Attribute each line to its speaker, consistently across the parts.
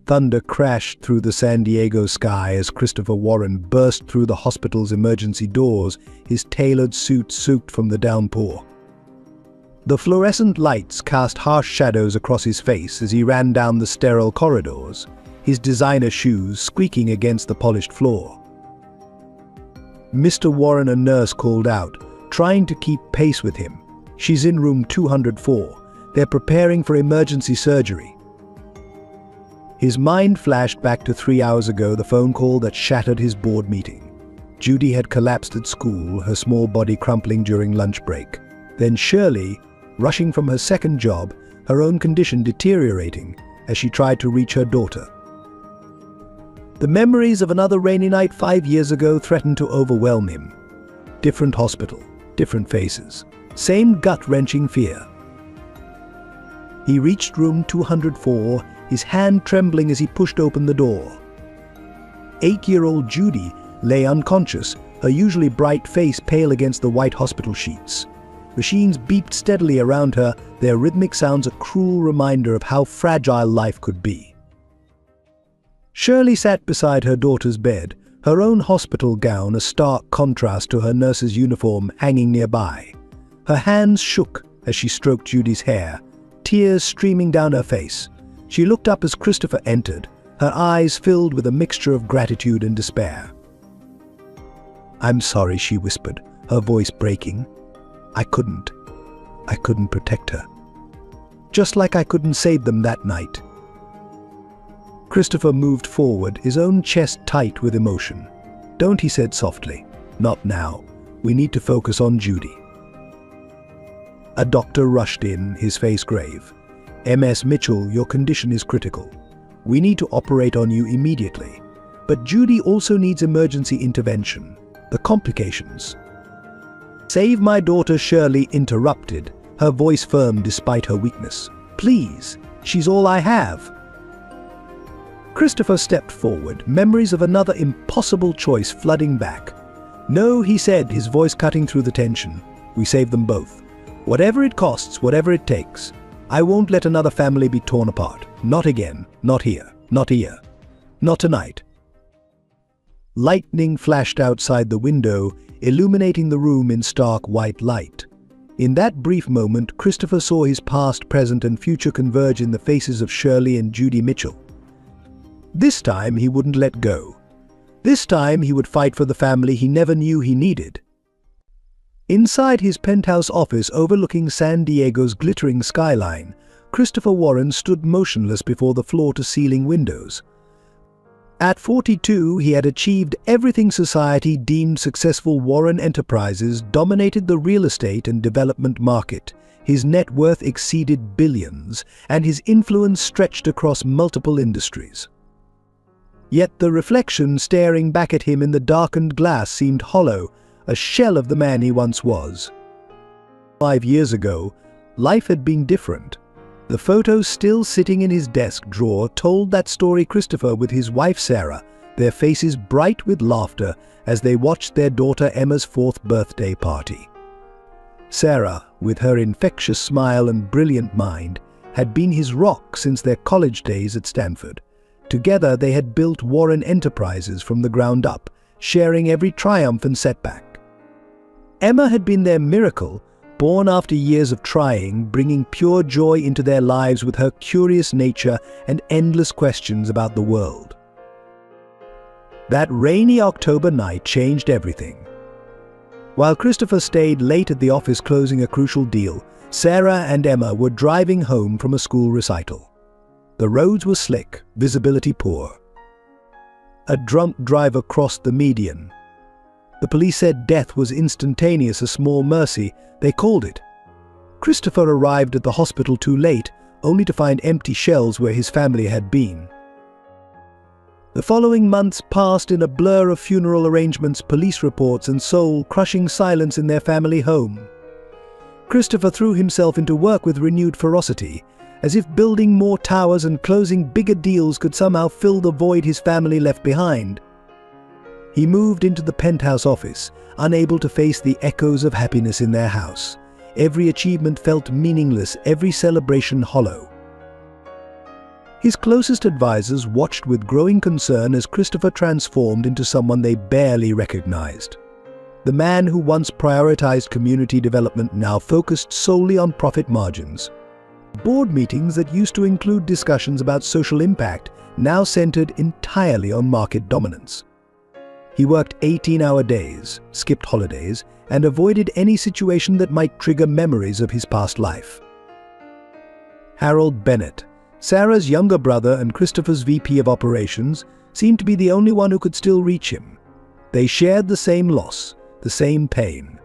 Speaker 1: Thunder crashed through the San Diego sky as Christopher Warren burst through the hospital's emergency doors, his tailored suit soaked from the downpour. The fluorescent lights cast harsh shadows across his face as he ran down the sterile corridors, his designer shoes squeaking against the polished floor. Mr. Warren, a nurse called out, trying to keep pace with him. "She's in room 204. They're preparing for emergency surgery." His mind flashed back to 3 hours ago, the phone call that shattered his board meeting. Judy had collapsed at school, her small body crumpling during lunch break. Then Shirley, rushing from her second job, her own condition deteriorating as she tried to reach her daughter. The memories of another rainy night 5 years ago threatened to overwhelm him. Different hospital, different faces, same gut-wrenching fear. He reached room 204, his hand trembling as he pushed open the door. 8-year-old Judy lay unconscious, her usually bright face pale against the white hospital sheets. Machines beeped steadily around her, their rhythmic sounds a cruel reminder of how fragile life could be. Shirley sat beside her daughter's bed, her own hospital gown a stark contrast to her nurse's uniform hanging nearby. Her hands shook as she stroked Judy's hair, tears streaming down her face. She looked up as Christopher entered, her eyes filled with a mixture of gratitude and despair. "I'm sorry," she whispered, her voice breaking. I couldn't protect her. Just like I couldn't save them that night." Christopher moved forward, his own chest tight with emotion. "Don't," he said softly. "Not now. We need to focus on Judy." A doctor rushed in, his face grave. "Ms. Mitchell, your condition is critical. We need to operate on you immediately. But Judy also needs emergency intervention. The complications." "Save my daughter," Shirley interrupted, her voice firm despite her weakness. "Please, she's all I have." Christopher stepped forward, memories of another impossible choice flooding back. "No," he said, his voice cutting through the tension. "We save them both. Whatever it costs, whatever it takes. I won't let another family be torn apart. Not again. Not here. Not here. Not tonight." Lightning flashed outside the window, illuminating the room in stark white light. In that brief moment, Christopher saw his past, present, and future converge in the faces of Shirley and Judy Mitchell. This time he wouldn't let go. This time he would fight for the family he never knew he needed. Inside his penthouse office overlooking San Diego's glittering skyline, Christopher Warren stood motionless before the floor-to-ceiling windows. At 42, he had achieved everything society deemed successful. Warren Enterprises dominated the real estate and development market. His net worth exceeded billions, and his influence stretched across multiple industries. Yet the reflection staring back at him in the darkened glass seemed hollow, a shell of the man he once was. 5 years ago, life had been different. The photos still sitting in his desk drawer told that story. Christopher with his wife Sarah, their faces bright with laughter as they watched their daughter Emma's 4th birthday party. Sarah, with her infectious smile and brilliant mind, had been his rock since their college days at Stanford. Together they had built Warren Enterprises from the ground up, sharing every triumph and setback. Emma had been their miracle, born after years of trying, bringing pure joy into their lives with her curious nature and endless questions about the world. That rainy October night changed everything. While Christopher stayed late at the office closing a crucial deal, Sarah and Emma were driving home from a school recital. The roads were slick, visibility poor. A drunk driver crossed the median. The police said death was instantaneous, a small mercy, they called it. Christopher arrived at the hospital too late, only to find empty shells where his family had been. The following months passed in a blur of funeral arrangements, police reports, and soul-crushing silence in their family home. Christopher threw himself into work with renewed ferocity, as if building more towers and closing bigger deals could somehow fill the void his family left behind. He moved into the penthouse office, unable to face the echoes of happiness in their house. Every achievement felt meaningless, every celebration hollow. His closest advisors watched with growing concern as Christopher transformed into someone they barely recognized. The man who once prioritized community development now focused solely on profit margins. Board meetings that used to include discussions about social impact now centered entirely on market dominance. He worked 18-hour days, skipped holidays, and avoided any situation that might trigger memories of his past life. Harold Bennett, Sarah's younger brother and Christopher's VP of operations, seemed to be the only one who could still reach him. They shared the same loss, the same pain.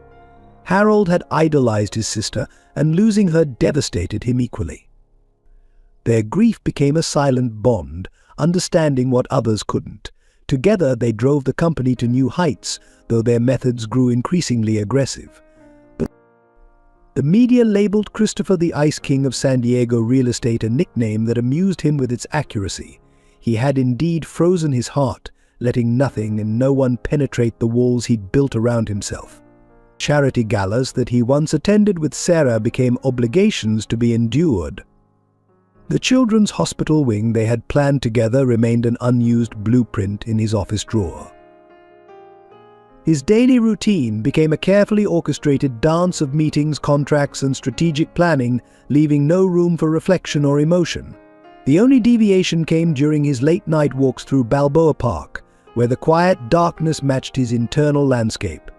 Speaker 1: Harold had idolized his sister, and losing her devastated him equally. Their grief became a silent bond, understanding what others couldn't. Together they drove the company to new heights, though their methods grew increasingly aggressive. But the media labeled Christopher the Ice King of San Diego real estate, a nickname that amused him with its accuracy. He had indeed frozen his heart, letting nothing and no one penetrate the walls he'd built around himself. Charity galas that he once attended with Sarah became obligations to be endured. The children's hospital wing they had planned together remained an unused blueprint in his office drawer. His daily routine became a carefully orchestrated dance of meetings, contracts, and strategic planning, leaving no room for reflection or emotion. The only deviation came during his late-night walks through Balboa Park, where the quiet darkness matched his internal landscape.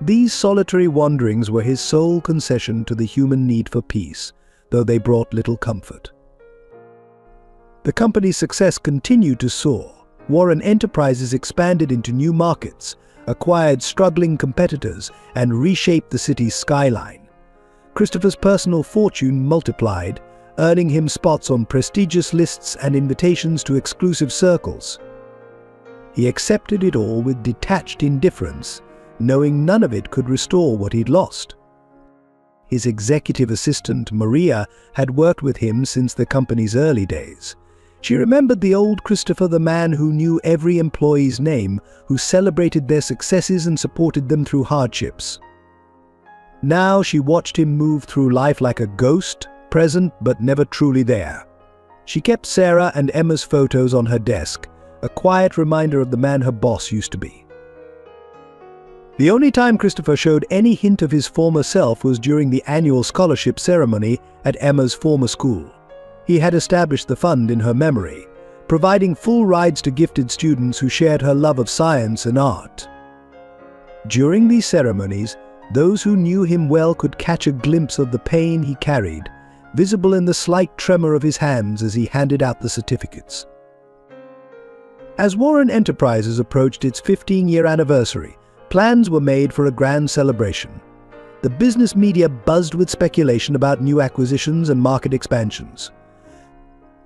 Speaker 1: These solitary wanderings were his sole concession to the human need for peace, though they brought little comfort. The company's success continued to soar. Warren Enterprises expanded into new markets, acquired struggling competitors, and reshaped the city's skyline. Christopher's personal fortune multiplied, earning him spots on prestigious lists and invitations to exclusive circles. He accepted it all with detached indifference, knowing none of it could restore what he'd lost. His executive assistant, Maria, had worked with him since the company's early days. She remembered the old Christopher, the man who knew every employee's name, who celebrated their successes and supported them through hardships. Now she watched him move through life like a ghost, present but never truly there. She kept Sarah and Emma's photos on her desk, a quiet reminder of the man her boss used to be. The only time Christopher showed any hint of his former self was during the annual scholarship ceremony at Emma's former school. He had established the fund in her memory, providing full rides to gifted students who shared her love of science and art. During these ceremonies, those who knew him well could catch a glimpse of the pain he carried, visible in the slight tremor of his hands as he handed out the certificates. As Warren Enterprises approached its 15-year anniversary, plans were made for a grand celebration. The business media buzzed with speculation about new acquisitions and market expansions.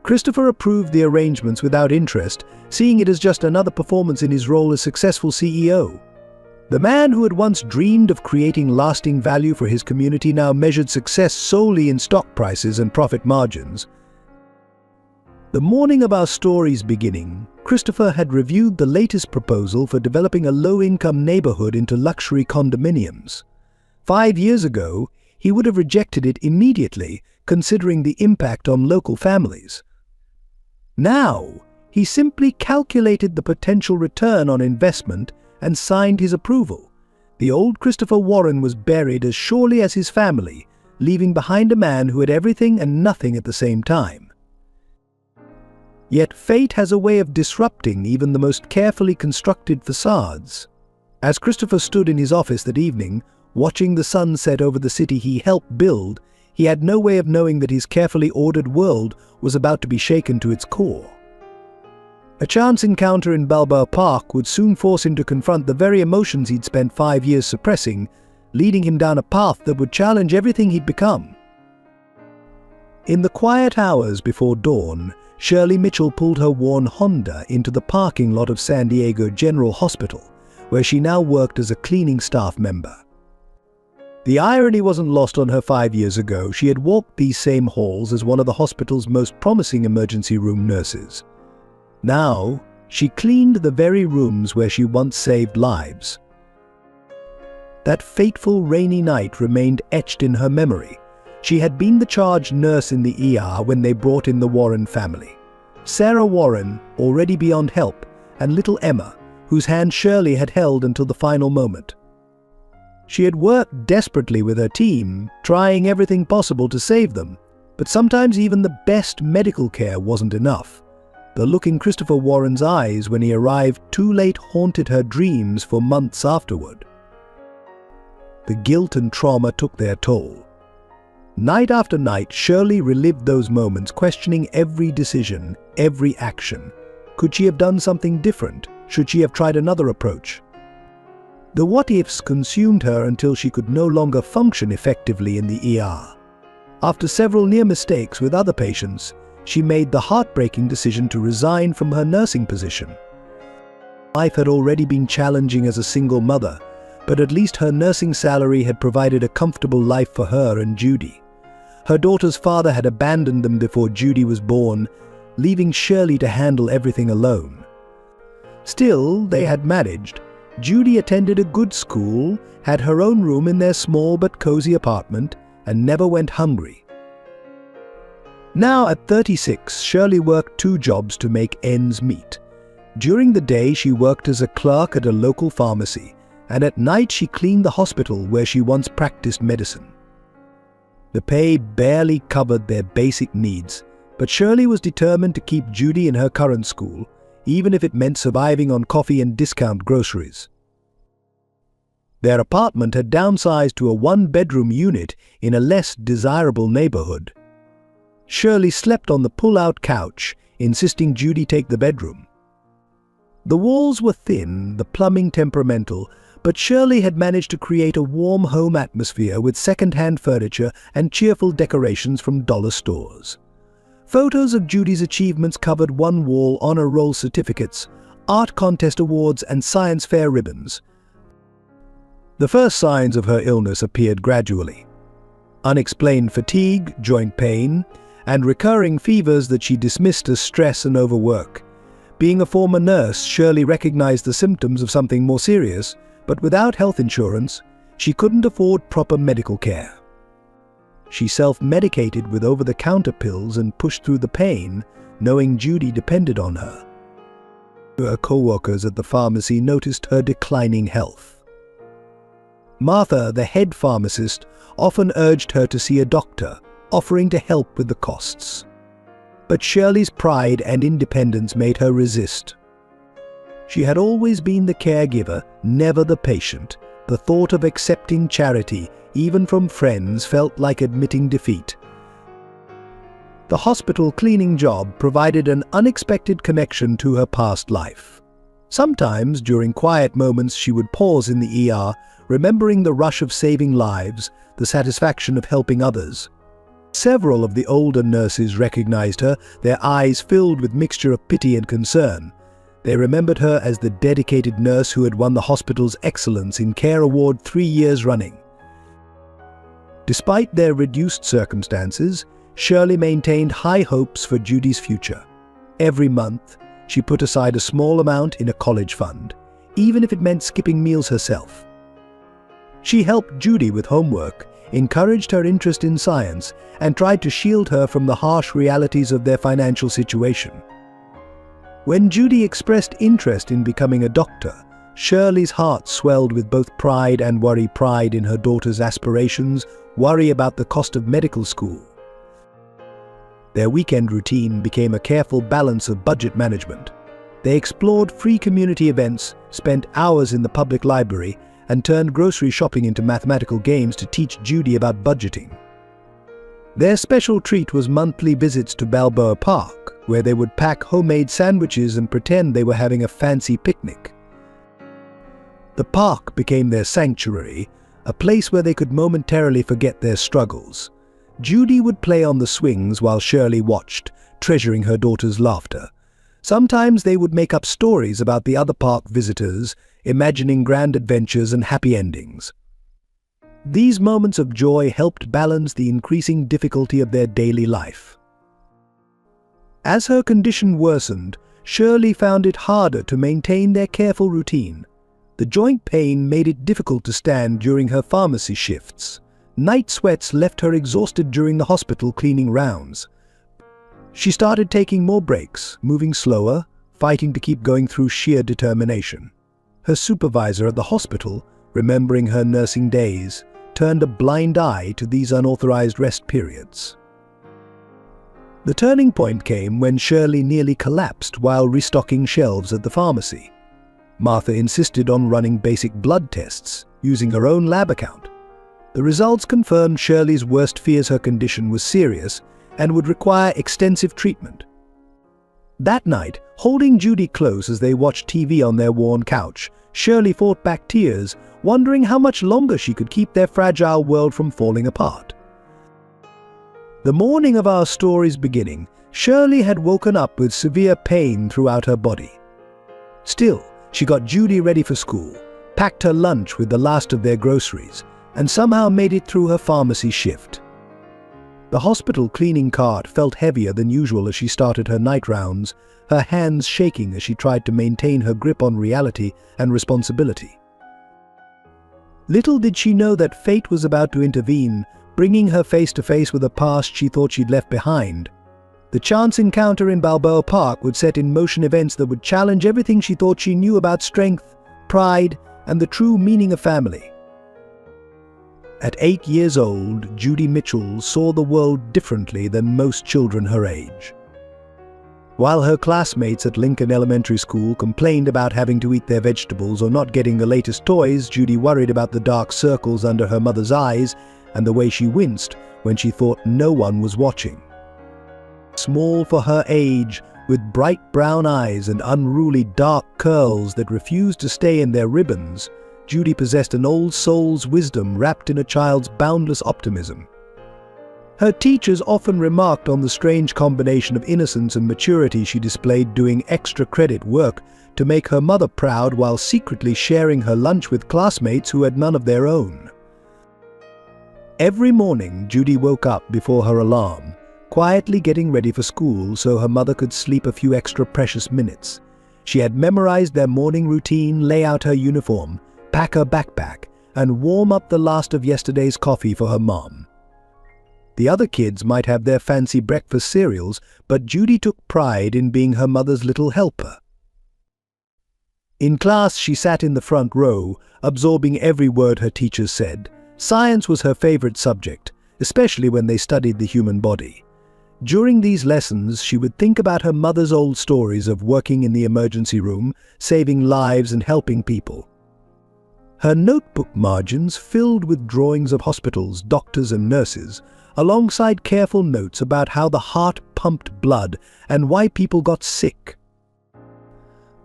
Speaker 1: Christopher approved the arrangements without interest, seeing it as just another performance in his role as successful CEO. The man who had once dreamed of creating lasting value for his community now measured success solely in stock prices and profit margins. The morning of our story's beginning, Christopher had reviewed the latest proposal for developing a low-income neighborhood into luxury condominiums. 5 years ago, he would have rejected it immediately, considering the impact on local families. Now, he simply calculated the potential return on investment and signed his approval. The old Christopher Warren was buried as surely as his family, leaving behind a man who had everything and nothing at the same time. Yet fate has a way of disrupting even the most carefully constructed facades. As Christopher stood in his office that evening, watching the sun set over the city he helped build, he had no way of knowing that his carefully ordered world was about to be shaken to its core. A chance encounter in Balboa Park would soon force him to confront the very emotions he'd spent 5 years suppressing, leading him down a path that would challenge everything he'd become. In the quiet hours before dawn, Shirley Mitchell pulled her worn Honda into the parking lot of San Diego General Hospital, where she now worked as a cleaning staff member. The irony wasn't lost on her 5 years ago. She had walked these same halls as one of the hospital's most promising emergency room nurses. Now, she cleaned the very rooms where she once saved lives. That fateful rainy night remained etched in her memory, She had been the charge nurse in the ER when they brought in the Warren family. Sarah Warren, already beyond help, and little Emma, whose hand Shirley had held until the final moment. She had worked desperately with her team, trying everything possible to save them, but sometimes even the best medical care wasn't enough. The look in Christopher Warren's eyes when he arrived too late haunted her dreams for months afterward. The guilt and trauma took their toll. Night after night, Shirley relived those moments, questioning every decision, every action. Could she have done something different? Should she have tried another approach? The what-ifs consumed her until she could no longer function effectively in the ER. After several near mistakes with other patients, she made the heartbreaking decision to resign from her nursing position. Life had already been challenging as a single mother, but at least her nursing salary had provided a comfortable life for her and Judy. Her daughter's father had abandoned them before Judy was born, leaving Shirley to handle everything alone. Still, they had managed. Judy attended a good school, had her own room in their small but cozy apartment, and never went hungry. Now at 36, Shirley worked 2 jobs to make ends meet. During the day, she worked as a clerk at a local pharmacy, and at night she cleaned the hospital where she once practiced medicine. The pay barely covered their basic needs, but Shirley was determined to keep Judy in her current school, even if it meant surviving on coffee and discount groceries. Their apartment had downsized to a 1-bedroom unit in a less desirable neighborhood. Shirley slept on the pull-out couch, insisting Judy take the bedroom. The walls were thin, the plumbing temperamental, but Shirley had managed to create a warm home atmosphere with second-hand furniture and cheerful decorations from dollar stores. Photos of Judy's achievements covered one wall: honor roll certificates, art contest awards, and science fair ribbons. The first signs of her illness appeared gradually. Unexplained fatigue, joint pain, and recurring fevers that she dismissed as stress and overwork. Being a former nurse, Shirley recognized the symptoms of something more serious, but without health insurance, she couldn't afford proper medical care. She self-medicated with over-the-counter pills and pushed through the pain, knowing Judy depended on her. Her co-workers at the pharmacy noticed her declining health. Martha, the head pharmacist, often urged her to see a doctor, offering to help with the costs. But Shirley's pride and independence made her resist. She had always been the caregiver, never the patient. The thought of accepting charity, even from friends, felt like admitting defeat. The hospital cleaning job provided an unexpected connection to her past life. Sometimes, during quiet moments, she would pause in the ER, remembering the rush of saving lives, the satisfaction of helping others. Several of the older nurses recognized her, their eyes filled with mixture of pity and concern. They remembered her as the dedicated nurse who had won the hospital's Excellence in Care Award 3 years running. Despite their reduced circumstances, Shirley maintained high hopes for Judy's future. Every month, she put aside a small amount in a college fund, even if it meant skipping meals herself. She helped Judy with homework, encouraged her interest in science, and tried to shield her from the harsh realities of their financial situation. When Judy expressed interest in becoming a doctor, Shirley's heart swelled with both pride and worry. Pride in her daughter's aspirations, worry about the cost of medical school. Their weekend routine became a careful balance of budget management. They explored free community events, spent hours in the public library, and turned grocery shopping into mathematical games to teach Judy about budgeting. Their special treat was monthly visits to Balboa Park, where they would pack homemade sandwiches and pretend they were having a fancy picnic. The park became their sanctuary, a place where they could momentarily forget their struggles. Judy would play on the swings while Shirley watched, treasuring her daughter's laughter. Sometimes they would make up stories about the other park visitors, imagining grand adventures and happy endings. These moments of joy helped balance the increasing difficulty of their daily life. As her condition worsened, Shirley found it harder to maintain their careful routine. The joint pain made it difficult to stand during her pharmacy shifts. Night sweats left her exhausted during the hospital cleaning rounds. She started taking more breaks, moving slower, fighting to keep going through sheer determination. Her supervisor at the hospital, remembering her nursing days, turned a blind eye to these unauthorized rest periods. The turning point came when Shirley nearly collapsed while restocking shelves at the pharmacy. Martha insisted on running basic blood tests, using her own lab account. The results confirmed Shirley's worst fears: her condition was serious and would require extensive treatment. That night, holding Judy close as they watched TV on their worn couch, Shirley fought back tears, wondering how much longer she could keep their fragile world from falling apart. The morning of our story's beginning, Shirley had woken up with severe pain throughout her body. Still, she got Judy ready for school, packed her lunch with the last of their groceries, and somehow made it through her pharmacy shift. The hospital cleaning cart felt heavier than usual as she started her night rounds, her hands shaking as she tried to maintain her grip on reality and responsibility. Little did she know that fate was about to intervene, bringing her face to face with a past she thought she'd left behind. The chance encounter in Balboa Park would set in motion events that would challenge everything she thought she knew about strength, pride, and the true meaning of family. At 8 years old, Judy Mitchell saw the world differently than most children her age. While her classmates at Lincoln Elementary School complained about having to eat their vegetables or not getting the latest toys, Judy worried about the dark circles under her mother's eyes and the way she winced when she thought no one was watching. Small for her age, with bright brown eyes and unruly dark curls that refused to stay in their ribbons, Judy possessed an old soul's wisdom wrapped in a child's boundless optimism. Her teachers often remarked on the strange combination of innocence and maturity she displayed, doing extra credit work to make her mother proud while secretly sharing her lunch with classmates who had none of their own. Every morning, Judy woke up before her alarm, quietly getting ready for school so her mother could sleep a few extra precious minutes. She had memorized their morning routine, lay out her uniform, pack her backpack, and warm up the last of yesterday's coffee for her mom. The other kids might have their fancy breakfast cereals, but Judy took pride in being her mother's little helper. In class, she sat in the front row, absorbing every word her teachers said. Science was her favorite subject, especially when they studied the human body. During these lessons, she would think about her mother's old stories of working in the emergency room, saving lives and helping people. Her notebook margins filled with drawings of hospitals, doctors and nurses, alongside careful notes about how the heart pumped blood and why people got sick.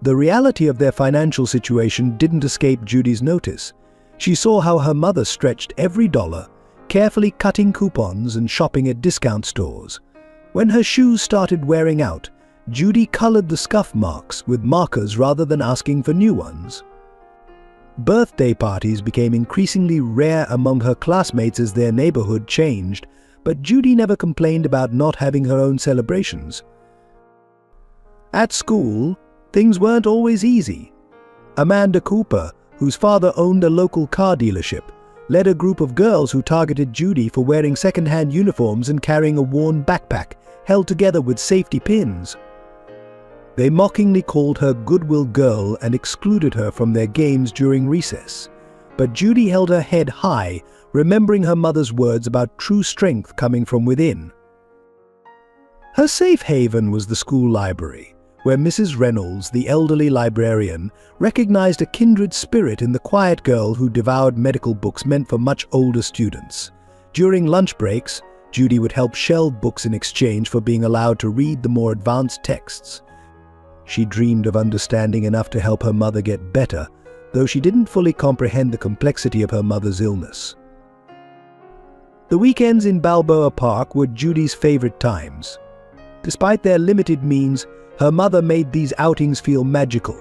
Speaker 1: The reality of their financial situation didn't escape Judy's notice. She saw how her mother stretched every dollar, carefully cutting coupons and shopping at discount stores. When her shoes started wearing out, Judy colored the scuff marks with markers rather than asking for new ones. Birthday parties became increasingly rare among her classmates as their neighborhood changed, but Judy never complained about not having her own celebrations. At school, things weren't always easy. Amanda Cooper, whose father owned a local car dealership, led a group of girls who targeted Judy for wearing second-hand uniforms and carrying a worn backpack held together with safety pins. They mockingly called her Goodwill Girl and excluded her from their games during recess. But Judy held her head high, remembering her mother's words about true strength coming from within. Her safe haven was the school library, where Mrs. Reynolds, the elderly librarian, recognized a kindred spirit in the quiet girl who devoured medical books meant for much older students. During lunch breaks, Judy would help shelve books in exchange for being allowed to read the more advanced texts. She dreamed of understanding enough to help her mother get better, though she didn't fully comprehend the complexity of her mother's illness. The weekends in Balboa Park were Judy's favorite times. Despite their limited means, her mother made these outings feel magical.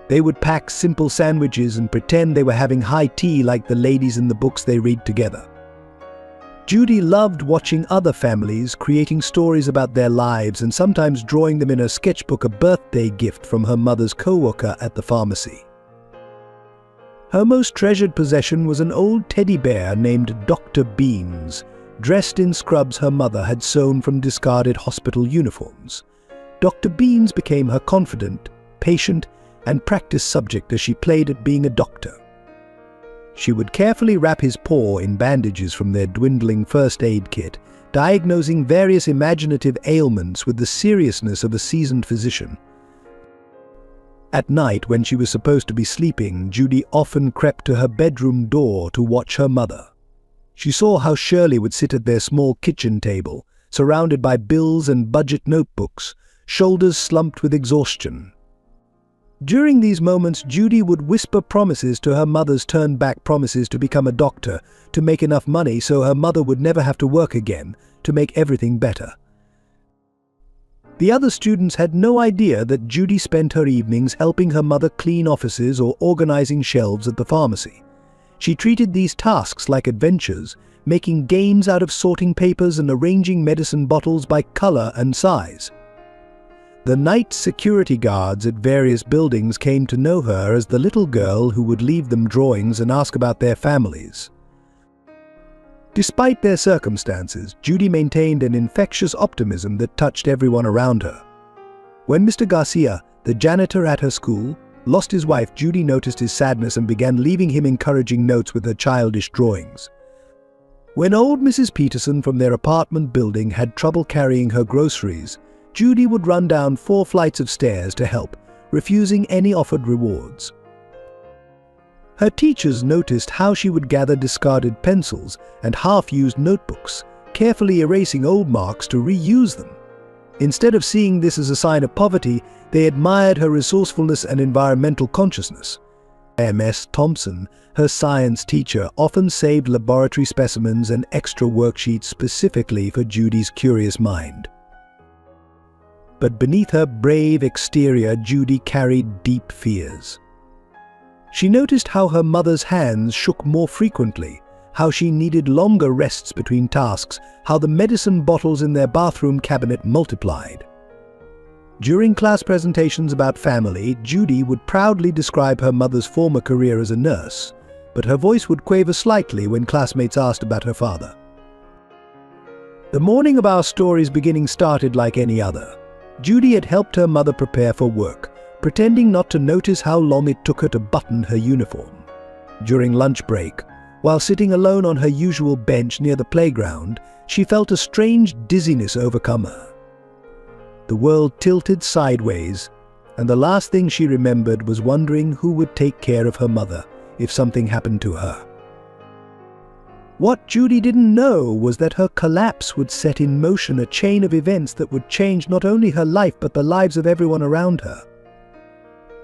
Speaker 1: They would pack simple sandwiches and pretend they were having high tea like the ladies in the books they read together. Judy loved watching other families creating stories about their lives and sometimes drawing them in her sketchbook, a birthday gift from her mother's co-worker at the pharmacy. Her most treasured possession was an old teddy bear named Dr. Beans, dressed in scrubs her mother had sewn from discarded hospital uniforms. Dr. Beans became her confidant, patient, and practice subject as she played at being a doctor. She would carefully wrap his paw in bandages from their dwindling first aid kit, diagnosing various imaginative ailments with the seriousness of a seasoned physician. At night, when she was supposed to be sleeping, Judy often crept to her bedroom door to watch her mother. She saw how Shirley would sit at their small kitchen table, surrounded by bills and budget notebooks, shoulders slumped with exhaustion. During these moments, Judy would whisper promises to her mother's turned-back promises to become a doctor, to make enough money so her mother would never have to work again, to make everything better. The other students had no idea that Judy spent her evenings helping her mother clean offices or organizing shelves at the pharmacy. She treated these tasks like adventures, making games out of sorting papers and arranging medicine bottles by color and size. The night security guards at various buildings came to know her as the little girl who would leave them drawings and ask about their families. Despite their circumstances, Judy maintained an infectious optimism that touched everyone around her. When Mr. Garcia, the janitor at her school, lost his wife, Judy noticed his sadness and began leaving him encouraging notes with her childish drawings. When old Mrs. Peterson from their apartment building had trouble carrying her groceries, Judy would run down 4 flights of stairs to help, refusing any offered rewards. Her teachers noticed how she would gather discarded pencils and half-used notebooks, carefully erasing old marks to reuse them. Instead of seeing this as a sign of poverty, they admired her resourcefulness and environmental consciousness. Ms. Thompson, her science teacher, often saved laboratory specimens and extra worksheets specifically for Judy's curious mind. But beneath her brave exterior, Judy carried deep fears. She noticed how her mother's hands shook more frequently, how she needed longer rests between tasks, how the medicine bottles in their bathroom cabinet multiplied. During class presentations about family, Judy would proudly describe her mother's former career as a nurse, but her voice would quaver slightly when classmates asked about her father. The morning of our story's beginning started like any other. Judy had helped her mother prepare for work, pretending not to notice how long it took her to button her uniform. During lunch break, while sitting alone on her usual bench near the playground, she felt a strange dizziness overcome her. The world tilted sideways, and the last thing she remembered was wondering who would take care of her mother if something happened to her. What Judy didn't know was that her collapse would set in motion a chain of events that would change not only her life but the lives of everyone around her.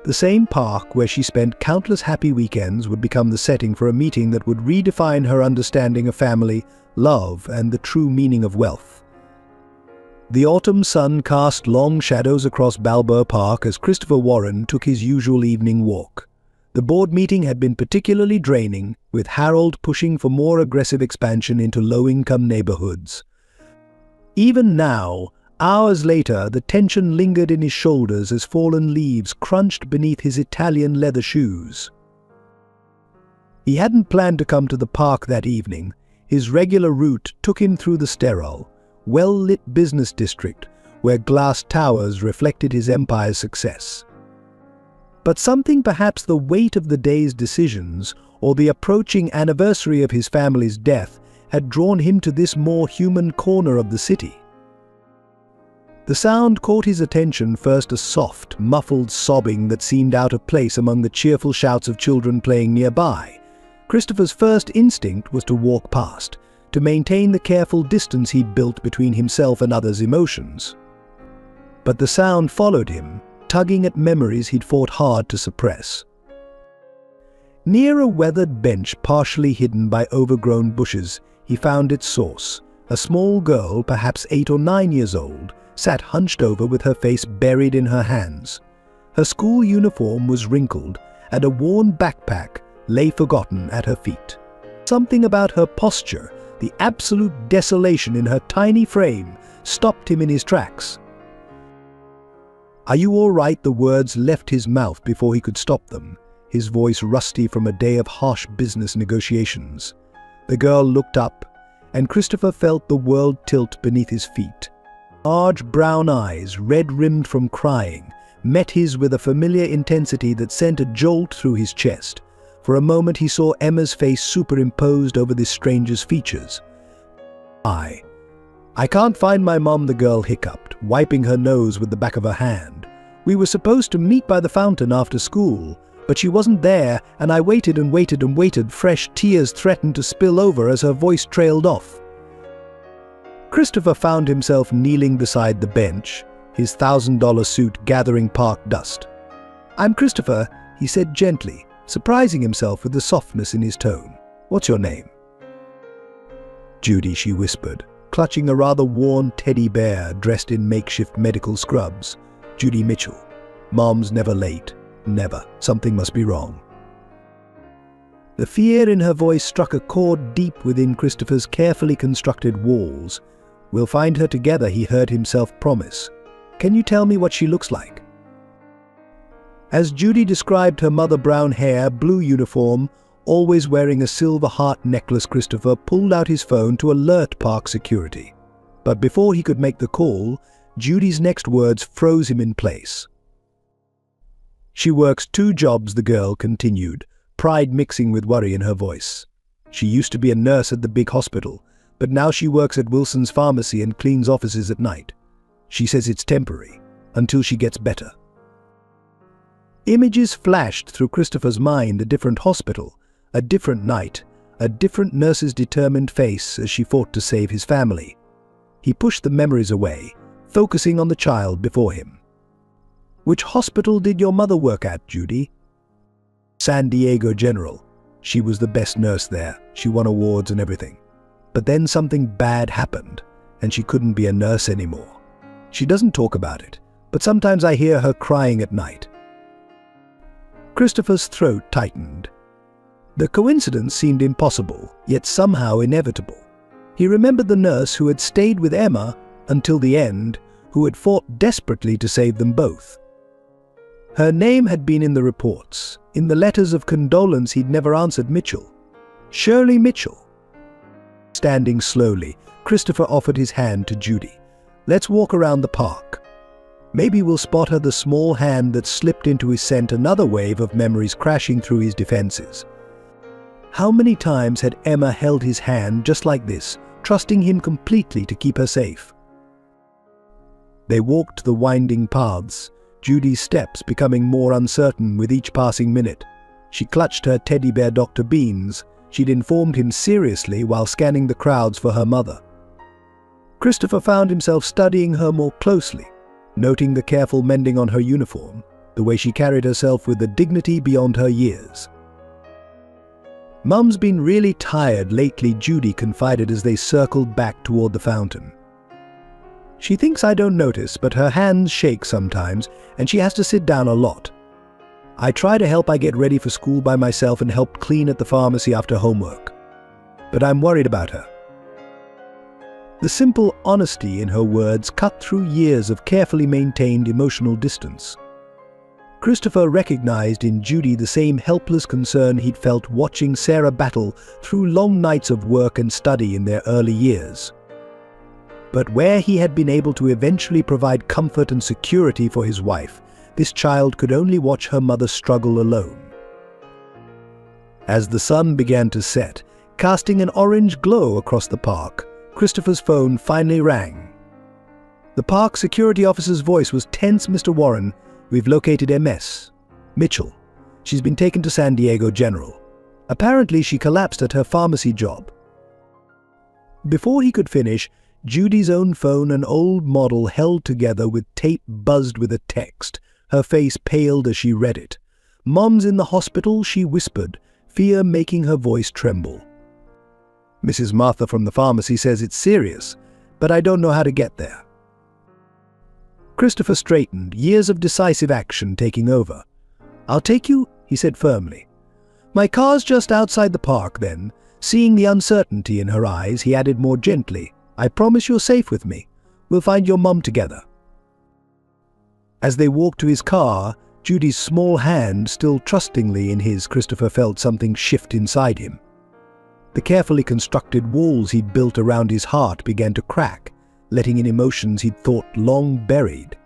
Speaker 1: The same park where she spent countless happy weekends would become the setting for a meeting that would redefine her understanding of family, love, and the true meaning of wealth. The autumn sun cast long shadows across Balboa Park as Christopher Warren took his usual evening walk. The board meeting had been particularly draining, with Harold pushing for more aggressive expansion into low-income neighborhoods. Even now, hours later, the tension lingered in his shoulders as fallen leaves crunched beneath his Italian leather shoes. He hadn't planned to come to the park that evening. His regular route took him through the sterile, well-lit business district where glass towers reflected his empire's success. But something, perhaps the weight of the day's decisions or the approaching anniversary of his family's death, had drawn him to this more human corner of the city. The sound caught his attention, first a soft, muffled sobbing that seemed out of place among the cheerful shouts of children playing nearby. Christopher's first instinct was to walk past, to maintain the careful distance he'd built between himself and others' emotions. But the sound followed him, tugging at memories he'd fought hard to suppress. Near a weathered bench partially hidden by overgrown bushes, he found its source. A small girl, perhaps 8 or 9 years old, sat hunched over with her face buried in her hands. Her school uniform was wrinkled, and a worn backpack lay forgotten at her feet. Something about her posture, the absolute desolation in her tiny frame, stopped him in his tracks. "Are you all right?" The words left his mouth before he could stop them. his voice rusty from a day of harsh business negotiations. The girl looked up, and Christopher felt the world tilt beneath his feet. Large brown eyes, red-rimmed from crying, met his with a familiar intensity that sent a jolt through his chest. For a moment he saw Emma's face superimposed over this stranger's features. I can't find my mom," the girl hiccuped, wiping her nose with the back of her hand. "We were supposed to meet by the fountain after school, but she wasn't there, and I waited and waited and waited." Fresh tears threatened to spill over as her voice trailed off. Christopher found himself kneeling beside the bench, his $1,000 suit gathering park dust. "I'm Christopher," he said gently, surprising himself with the softness in his tone. "What's your name?" "Judy," she whispered, clutching a rather worn teddy bear dressed in makeshift medical scrubs. "Judy Mitchell. Mom's never late. Never. Something must be wrong." The fear in her voice struck a chord deep within Christopher's carefully constructed walls. "We'll find her together," he heard himself promise. "Can you tell me what she looks like?" As Judy described her mother, brown hair, blue uniform, always wearing a silver heart necklace, Christopher pulled out his phone to alert park security. But before he could make the call, Judy's next words froze him in place. "She works 2 jobs," the girl continued, pride mixing with worry in her voice. "She used to be a nurse at the big hospital, but now she works at Wilson's Pharmacy and cleans offices at night. She says it's temporary, until she gets better." Images flashed through Christopher's mind: a different hospital, a different night, a different nurse's determined face as she fought to save his family. He pushed the memories away, focusing on the child before him. "Which hospital did your mother work at, Judy?" "San Diego General. She was the best nurse there. She won awards and everything. But then something bad happened, and she couldn't be a nurse anymore. She doesn't talk about it, but sometimes I hear her crying at night." Christopher's throat tightened. The coincidence seemed impossible, yet somehow inevitable. He remembered the nurse who had stayed with Emma until the end, who had fought desperately to save them both. Her name had been in the reports, in the letters of condolence he'd never answered. Mitchell. Shirley Mitchell. Standing slowly, Christopher offered his hand to Judy. "Let's walk around the park. Maybe we'll spot her." The small hand that slipped into his sent another wave of memories crashing through his defenses. How many times had Emma held his hand just like this, trusting him completely to keep her safe? They walked the winding paths, Judy's steps becoming more uncertain with each passing minute. She clutched her teddy bear, Dr. Beans. She'd informed him seriously while scanning the crowds for her mother. Christopher found himself studying her more closely, noting the careful mending on her uniform, the way she carried herself with a dignity beyond her years. "Mum's been really tired lately," Judy confided as they circled back toward the fountain. "She thinks I don't notice, but her hands shake sometimes, and she has to sit down a lot. I try to help. I get ready for school by myself and help clean at the pharmacy after homework. But I'm worried about her." The simple honesty in her words cut through years of carefully maintained emotional distance. Christopher recognized in Judy the same helpless concern he'd felt watching Sarah battle through long nights of work and study in their early years. But where he had been able to eventually provide comfort and security for his wife, this child could only watch her mother struggle alone. As the sun began to set, casting an orange glow across the park, Christopher's phone finally rang. The park security officer's voice was tense. "Mr. Warren, we've located Ms. Mitchell. She's been taken to San Diego General. Apparently she collapsed at her pharmacy job." Before he could finish, Judy's own phone, an old model held together with tape, buzzed with a text. Her face paled as she read it. "Mom's in the hospital," she whispered, fear making her voice tremble. "Mrs. Martha from the pharmacy says it's serious, but I don't know how to get there." Christopher straightened, years of decisive action taking over. "I'll take you," he said firmly. "My car's just outside the park." Then, seeing the uncertainty in her eyes, he added more gently, "I promise you're safe with me. We'll find your mom together." As they walked to his car, Judy's small hand still trustingly in his, Christopher felt something shift inside him. The carefully constructed walls he'd built around his heart began to crack, letting in emotions he'd thought long buried.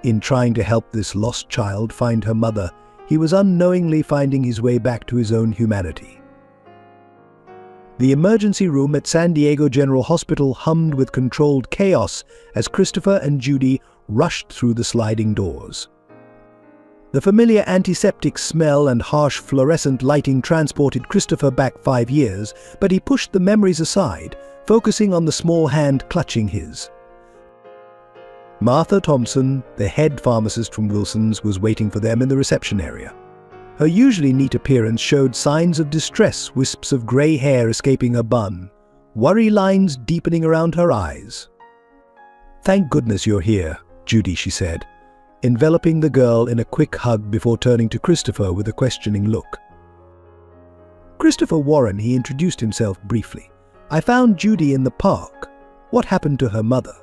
Speaker 1: In trying to help this lost child find her mother, he was unknowingly finding his way back to his own humanity. The emergency room at San Diego General Hospital hummed with controlled chaos as Christopher and Judy rushed through the sliding doors. The familiar antiseptic smell and harsh fluorescent lighting transported Christopher back 5 years, but he pushed the memories aside, focusing on the small hand clutching his. Martha Thompson, the head pharmacist from Wilson's, was waiting for them in the reception area. Her usually neat appearance showed signs of distress, wisps of grey hair escaping her bun, worry lines deepening around her eyes. "Thank goodness you're here, Judy," she said, enveloping the girl in a quick hug before turning to Christopher with a questioning look. "Christopher Warren," he introduced himself briefly. "I found Judy in the park. What happened to her mother?"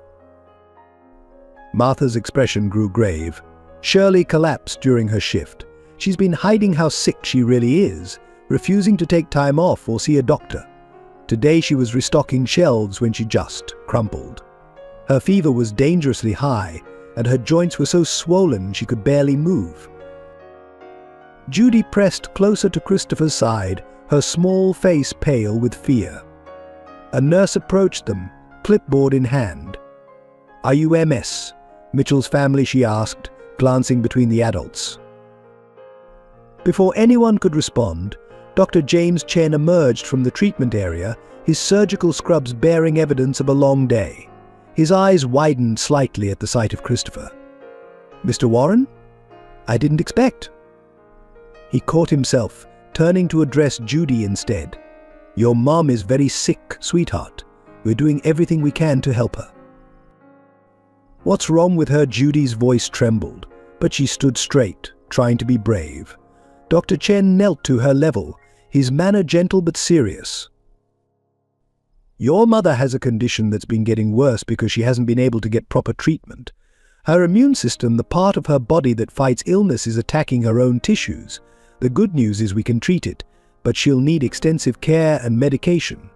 Speaker 1: Martha's expression grew grave. Shirley collapsed during her shift. She's been hiding how sick she really is, refusing to take time off or see a doctor. Today she was restocking shelves when she just crumpled. Her fever was dangerously high, and her joints were so swollen she could barely move. Judy pressed closer to Christopher's side, her small face pale with fear. A nurse approached them, clipboard in hand. "Are you MS? Mitchell's family?" she asked, glancing between the adults. Before anyone could respond, Dr. James Chen emerged from the treatment area, his surgical scrubs bearing evidence of a long day. His eyes widened slightly at the sight of Christopher. "Mr. Warren? I didn't expect." He caught himself, turning to address Judy instead. "Your mom is very sick, sweetheart. We're doing everything we can to help her." "What's wrong with her?" Judy's voice trembled, but she stood straight, trying to be brave. Dr. Chen knelt to her level, his manner gentle but serious. "Your mother has a condition that's been getting worse because she hasn't been able to get proper treatment. Her immune system, the part of her body that fights illness, is attacking her own tissues. The good news is we can treat it, but she'll need extensive care and medication."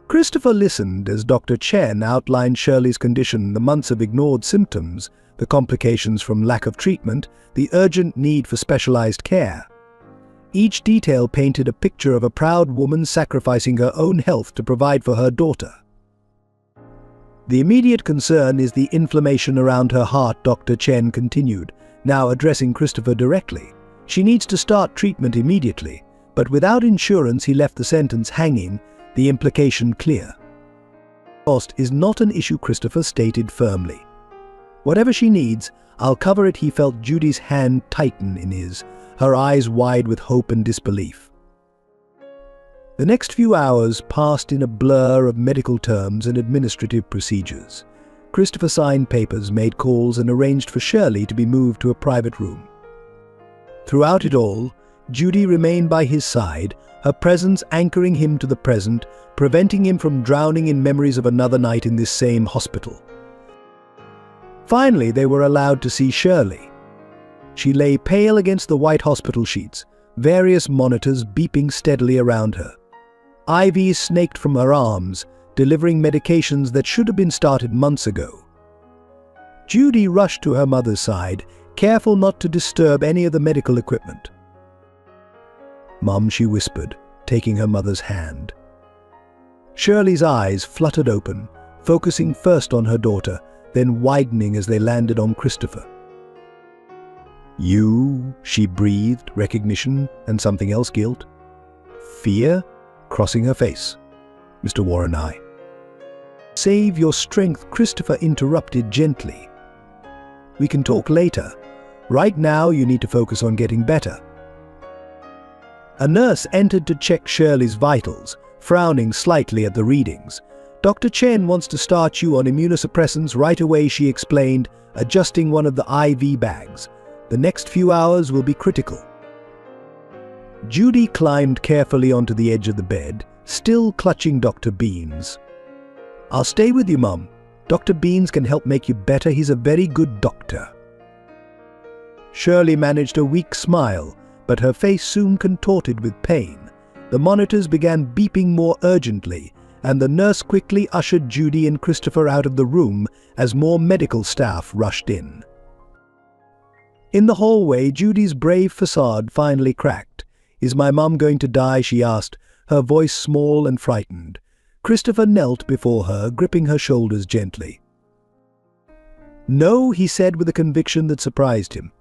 Speaker 1: Christopher listened as Dr. Chen outlined Shirley's condition, the months of ignored symptoms, the complications from lack of treatment, the urgent need for specialized care. Each detail painted a picture of a proud woman sacrificing her own health to provide for her daughter. "The immediate concern is the inflammation around her heart," Dr. Chen continued, now addressing Christopher directly. "She needs to start treatment immediately," but without insurance he left the sentence hanging, the implication clear. "Cost is not an issue," Christopher stated firmly. "Whatever she needs, I'll cover it." He felt Judy's hand tighten in his, her eyes wide with hope and disbelief. The next few hours passed in a blur of medical terms and administrative procedures. Christopher signed papers, made calls, and arranged for Shirley to be moved to a private room. Throughout it all, Judy remained by his side, her presence anchoring him to the present, preventing him from drowning in memories of another night in this same hospital. Finally, they were allowed to see Shirley. She lay pale against the white hospital sheets, various monitors beeping steadily around her. IVs snaked from her arms, delivering medications that should have been started months ago. Judy rushed to her mother's side, careful not to disturb any of the medical equipment. "Mom," she whispered, taking her mother's hand. Shirley's eyes fluttered open, focusing first on her daughter, then widening as they landed on Christopher. "You," she breathed, recognition and something else, guilt. Fear crossing her face. "Mr. Warren, I." "Save your strength," Christopher interrupted gently. "We can talk later. Right now you need to focus on getting better." A nurse entered to check Shirley's vitals, frowning slightly at the readings. "Dr. Chen wants to start you on immunosuppressants right away," she explained, adjusting one of the IV bags. "The next few hours will be critical." Judy climbed carefully onto the edge of the bed, still clutching Dr. Beans. "I'll stay with you, Mum. Dr. Beans can help make you better. He's a very good doctor." Shirley managed a weak smile, but her face soon contorted with pain. The monitors began beeping more urgently, and the nurse quickly ushered Judy and Christopher out of the room as more medical staff rushed in. In the hallway, Judy's brave facade finally cracked. "Is my mum going to die?" she asked, her voice small and frightened. Christopher knelt before her, gripping her shoulders gently. "No," he said with a conviction that surprised him.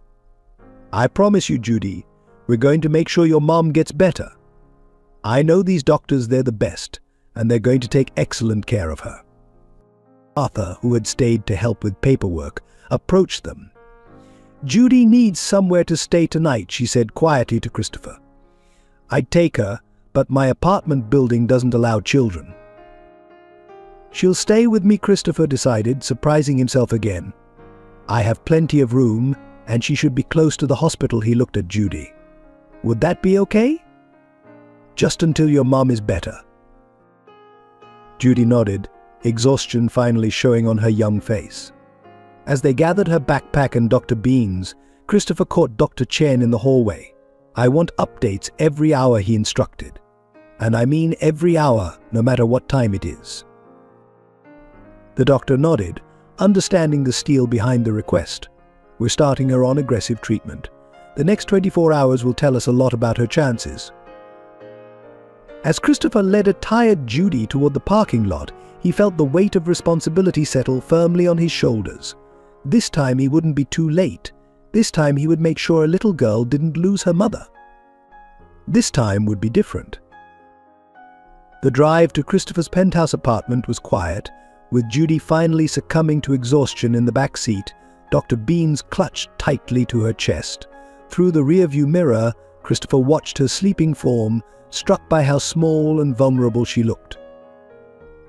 Speaker 1: "I promise you, Judy, we're going to make sure your mom gets better. I know these doctors, they're the best, and they're going to take excellent care of her." Arthur, who had stayed to help with paperwork, approached them. "Judy needs somewhere to stay tonight," she said quietly to Christopher. "I'd take her, but my apartment building doesn't allow children." "She'll stay with me," Christopher decided, surprising himself again. "I have plenty of room, and she should be close to the hospital." He looked at Judy. "Would that be okay?" "Just until your mom is better." Judy nodded, exhaustion finally showing on her young face. As they gathered her backpack and Dr. Bean's, Christopher caught Dr. Chen in the hallway. "I want updates every hour," he instructed. "And I mean every hour, no matter what time it is." The doctor nodded, understanding the steel behind the request. "We're starting her on aggressive treatment. The next 24 hours will tell us a lot about her chances." As Christopher led a tired Judy toward the parking lot, he felt the weight of responsibility settle firmly on his shoulders. This time he wouldn't be too late. This time he would make sure a little girl didn't lose her mother. This time would be different. The drive to Christopher's penthouse apartment was quiet, with Judy finally succumbing to exhaustion in the back seat. Dr. Beans clutched tightly to her chest. Through the rearview mirror, Christopher watched her sleeping form, struck by how small and vulnerable she looked.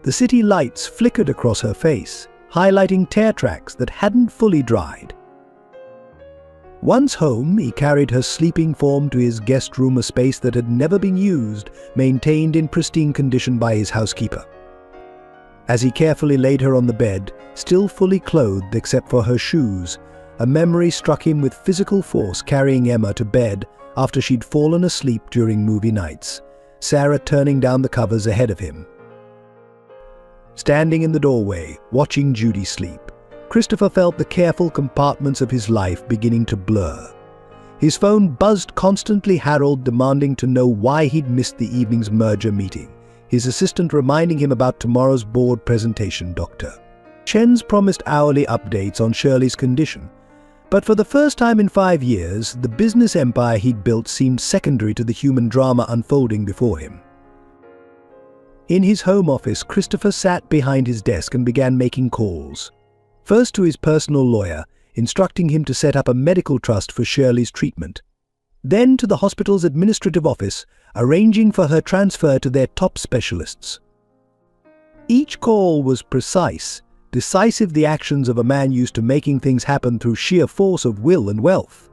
Speaker 1: The city lights flickered across her face, highlighting tear tracks that hadn't fully dried. Once home, he carried her sleeping form to his guest room, a space that had never been used, maintained in pristine condition by his housekeeper. As he carefully laid her on the bed, still fully clothed except for her shoes, a memory struck him with physical force, carrying Emma to bed after she'd fallen asleep during movie nights, Sarah turning down the covers ahead of him. Standing in the doorway, watching Judy sleep, Christopher felt the careful compartments of his life beginning to blur. His phone buzzed constantly, Harold demanding to know why he'd missed the evening's merger meeting, his assistant reminding him about tomorrow's board presentation, Dr. Chen's promised hourly updates on Shirley's condition. But for the first time in 5 years, the business empire he'd built seemed secondary to the human drama unfolding before him. In his home office, Christopher sat behind his desk and began making calls. First to his personal lawyer, instructing him to set up a medical trust for Shirley's treatment. Then to the hospital's administrative office, arranging for her transfer to their top specialists. Each call was precise, decisive, the actions of a man used to making things happen through sheer force of will and wealth.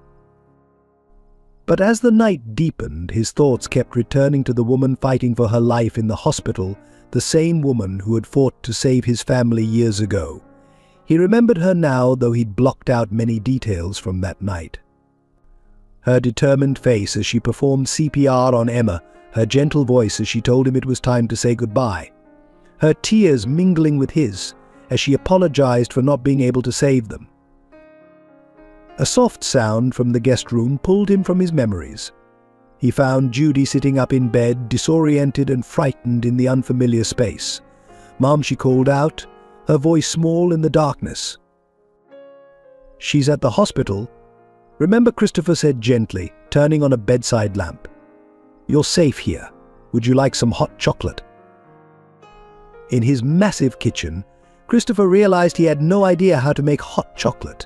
Speaker 1: But as the night deepened, his thoughts kept returning to the woman fighting for her life in the hospital, the same woman who had fought to save his family years ago. He remembered her now, though he'd blocked out many details from that night. Her determined face as she performed CPR on Emma, her gentle voice as she told him it was time to say goodbye. Her tears mingling with his as she apologized for not being able to save them. A soft sound from the guest room pulled him from his memories. He found Judy sitting up in bed, disoriented and frightened in the unfamiliar space. "Mom," she called out, her voice small in the darkness. "She's at the hospital." "Remember," Christopher said gently, turning on a bedside lamp. "You're safe here. Would you like some hot chocolate?" In his massive kitchen, Christopher realized he had no idea how to make hot chocolate.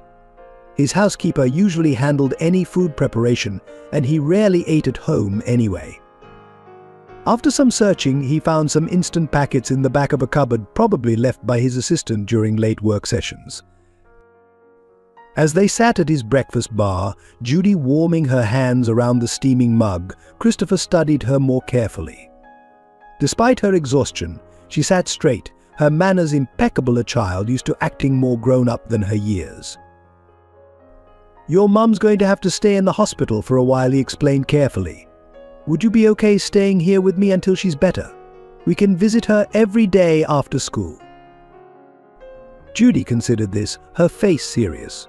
Speaker 1: His housekeeper usually handled any food preparation, and he rarely ate at home anyway. After some searching, he found some instant packets in the back of a cupboard, probably left by his assistant during late work sessions. As they sat at his breakfast bar, Judy warming her hands around the steaming mug, Christopher studied her more carefully. Despite her exhaustion, she sat straight, her manners impeccable, a child used to acting more grown-up than her years. Your mum's going to have to stay in the hospital for a while, he explained carefully. Would you be okay staying here with me until she's better? We can visit her every day after school. Judy considered this, her face serious.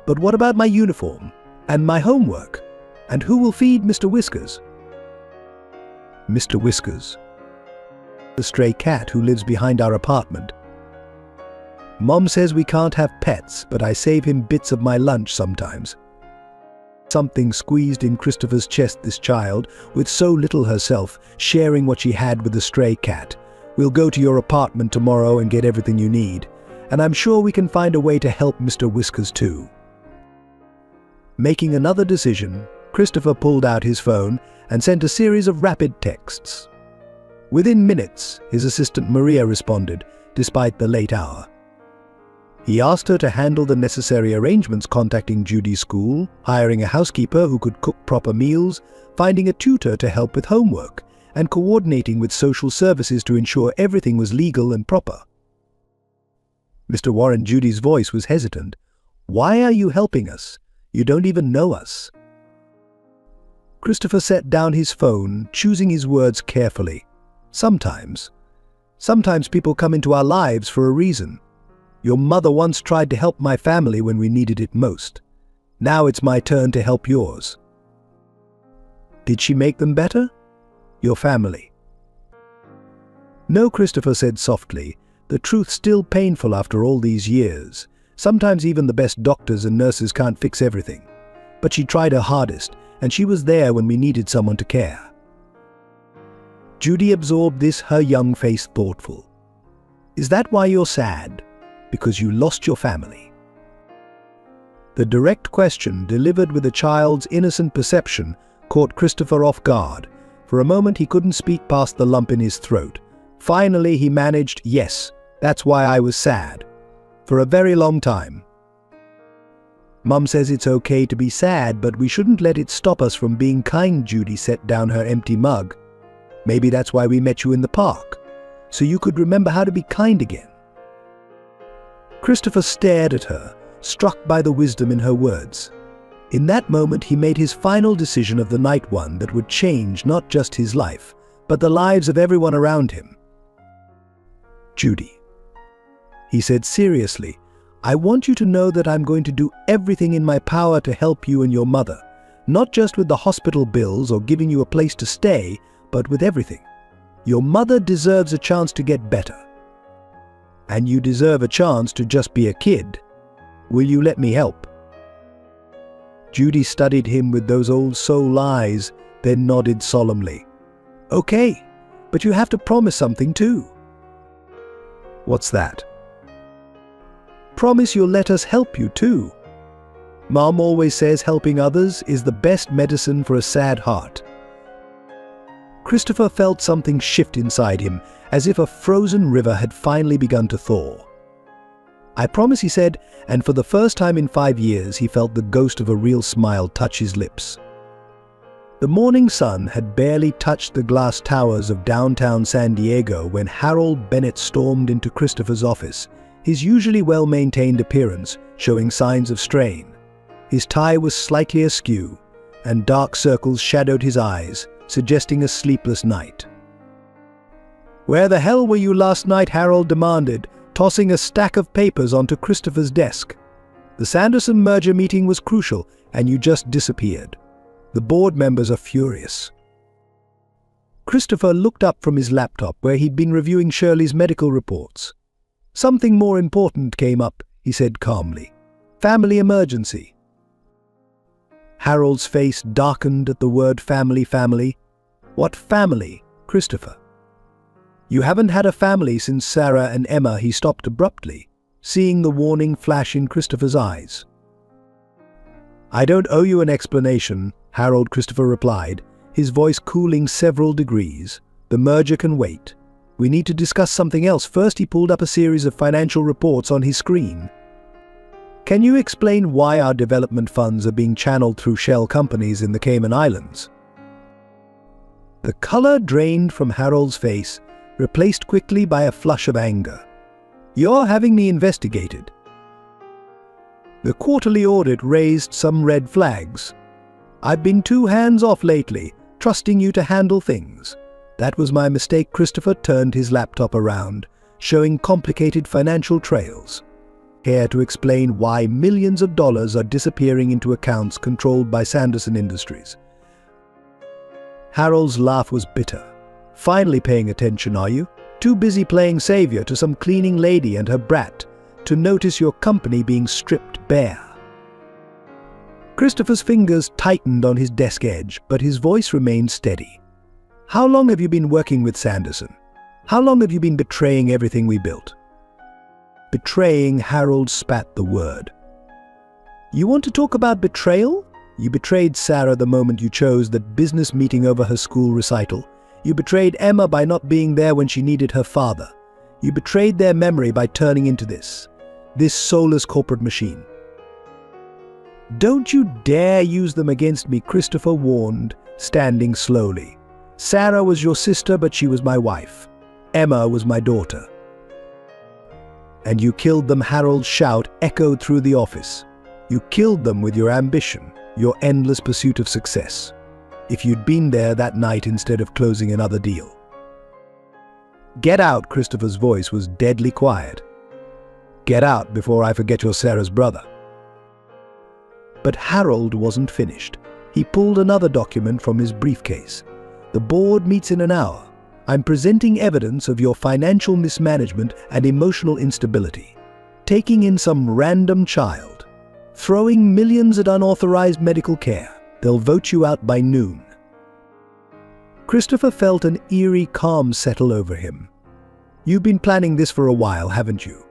Speaker 1: But what about my uniform? And my homework? And who will feed Mr. Whiskers? Mr. Whiskers, the stray cat who lives behind our apartment. Mom says we can't have pets, but I save him bits of my lunch sometimes. Something squeezed in Christopher's chest. This child, with so little herself, sharing what she had with the stray cat. We'll go to your apartment tomorrow and get everything you need. And I'm sure we can find a way to help Mr. Whiskers too. Making another decision, Christopher pulled out his phone and sent a series of rapid texts. Within minutes, his assistant Maria responded, despite the late hour. He asked her to handle the necessary arrangements, contacting Judy's school, hiring a housekeeper who could cook proper meals, finding a tutor to help with homework, and coordinating with social services to ensure everything was legal and proper. Mr. Warren, Judy's voice was hesitant. Why are you helping us? You don't even know us. Christopher set down his phone, choosing his words carefully. Sometimes people come into our lives for a reason. Your mother once tried to help my family when we needed it most. Now it's my turn to help yours. Did she make them better? Your family. No, Christopher said softly, the truth still painful after all these years. Sometimes even the best doctors and nurses can't fix everything. But she tried her hardest, and she was there when we needed someone to care. Judy absorbed this, her young face thoughtful. Is that why you're sad? Because you lost your family? The direct question, delivered with a child's innocent perception, caught Christopher off guard. For a moment he couldn't speak past the lump in his throat. Finally he managed, yes, that's why I was sad. For a very long time. Mum says it's okay to be sad, but we shouldn't let it stop us from being kind. Judy set down her empty mug. Maybe that's why we met you in the park, so you could remember how to be kind again. Christopher stared at her, struck by the wisdom in her words. In that moment he made his final decision of the night, one that would change not just his life, but the lives of everyone around him. Judy, he said seriously, I want you to know that I'm going to do everything in my power to help you and your mother, not just with the hospital bills or giving you a place to stay, but with everything. Your mother deserves a chance to get better. And you deserve a chance to just be a kid. Will you let me help? Judy studied him with those old soul eyes, then nodded solemnly. Okay, but you have to promise something too. What's that? Promise you'll let us help you too. Mom always says helping others is the best medicine for a sad heart. Christopher felt something shift inside him, as if a frozen river had finally begun to thaw. I promise, he said, and for the first time in 5 years he felt the ghost of a real smile touch his lips. The morning sun had barely touched the glass towers of downtown San Diego when Harold Bennett stormed into Christopher's office, his usually well-maintained appearance showing signs of strain. His tie was slightly askew, and dark circles shadowed his eyes, suggesting a sleepless night. Where the hell were you last night? Harold demanded, tossing a stack of papers onto Christopher's desk. The Sanderson merger meeting was crucial, and you just disappeared. The board members are furious. Christopher looked up from his laptop where he'd been reviewing Shirley's medical reports. Something more important came up, he said calmly. Family emergency. Harold's face darkened at the word family. What family, Christopher? You haven't had a family since Sarah and Emma. He stopped abruptly, seeing the warning flash in Christopher's eyes. I don't owe you an explanation, Harold, Christopher replied, his voice cooling several degrees. The merger can wait. We need to discuss something else. First, he pulled up a series of financial reports on his screen. Can you explain why our development funds are being channeled through shell companies in the Cayman Islands? The color drained from Harold's face, replaced quickly by a flush of anger. You're having me investigated. The quarterly audit raised some red flags. I've been too hands-off lately, trusting you to handle things. That was my mistake. Christopher turned his laptop around, showing complicated financial trails. Here to explain why millions of dollars are disappearing into accounts controlled by Sanderson Industries. Harold's laugh was bitter. Finally paying attention, are you? Too busy playing savior to some cleaning lady and her brat to notice your company being stripped bare. Christopher's fingers tightened on his desk edge, but his voice remained steady. How long have you been working with Sanderson? How long have you been betraying everything we built? Betraying, Harold spat the word. You want to talk about betrayal? You betrayed Sarah the moment you chose that business meeting over her school recital. You betrayed Emma by not being there when she needed her father. You betrayed their memory by turning into this soulless corporate machine. Don't you dare use them against me, Christopher warned, standing slowly. Sarah was your sister, but she was my wife. Emma was my daughter. And you killed them, Harold's shout echoed through the office. You killed them with your ambition, your endless pursuit of success. If you'd been there that night instead of closing another deal. Get out, Christopher's voice was deadly quiet. Get out before I forget you're Sarah's brother. But Harold wasn't finished. He pulled another document from his briefcase. The board meets in an hour. I'm presenting evidence of your financial mismanagement and emotional instability. Taking in some random child. Throwing millions at unauthorized medical care. They'll vote you out by noon. Christopher felt an eerie calm settle over him. You've been planning this for a while, haven't you?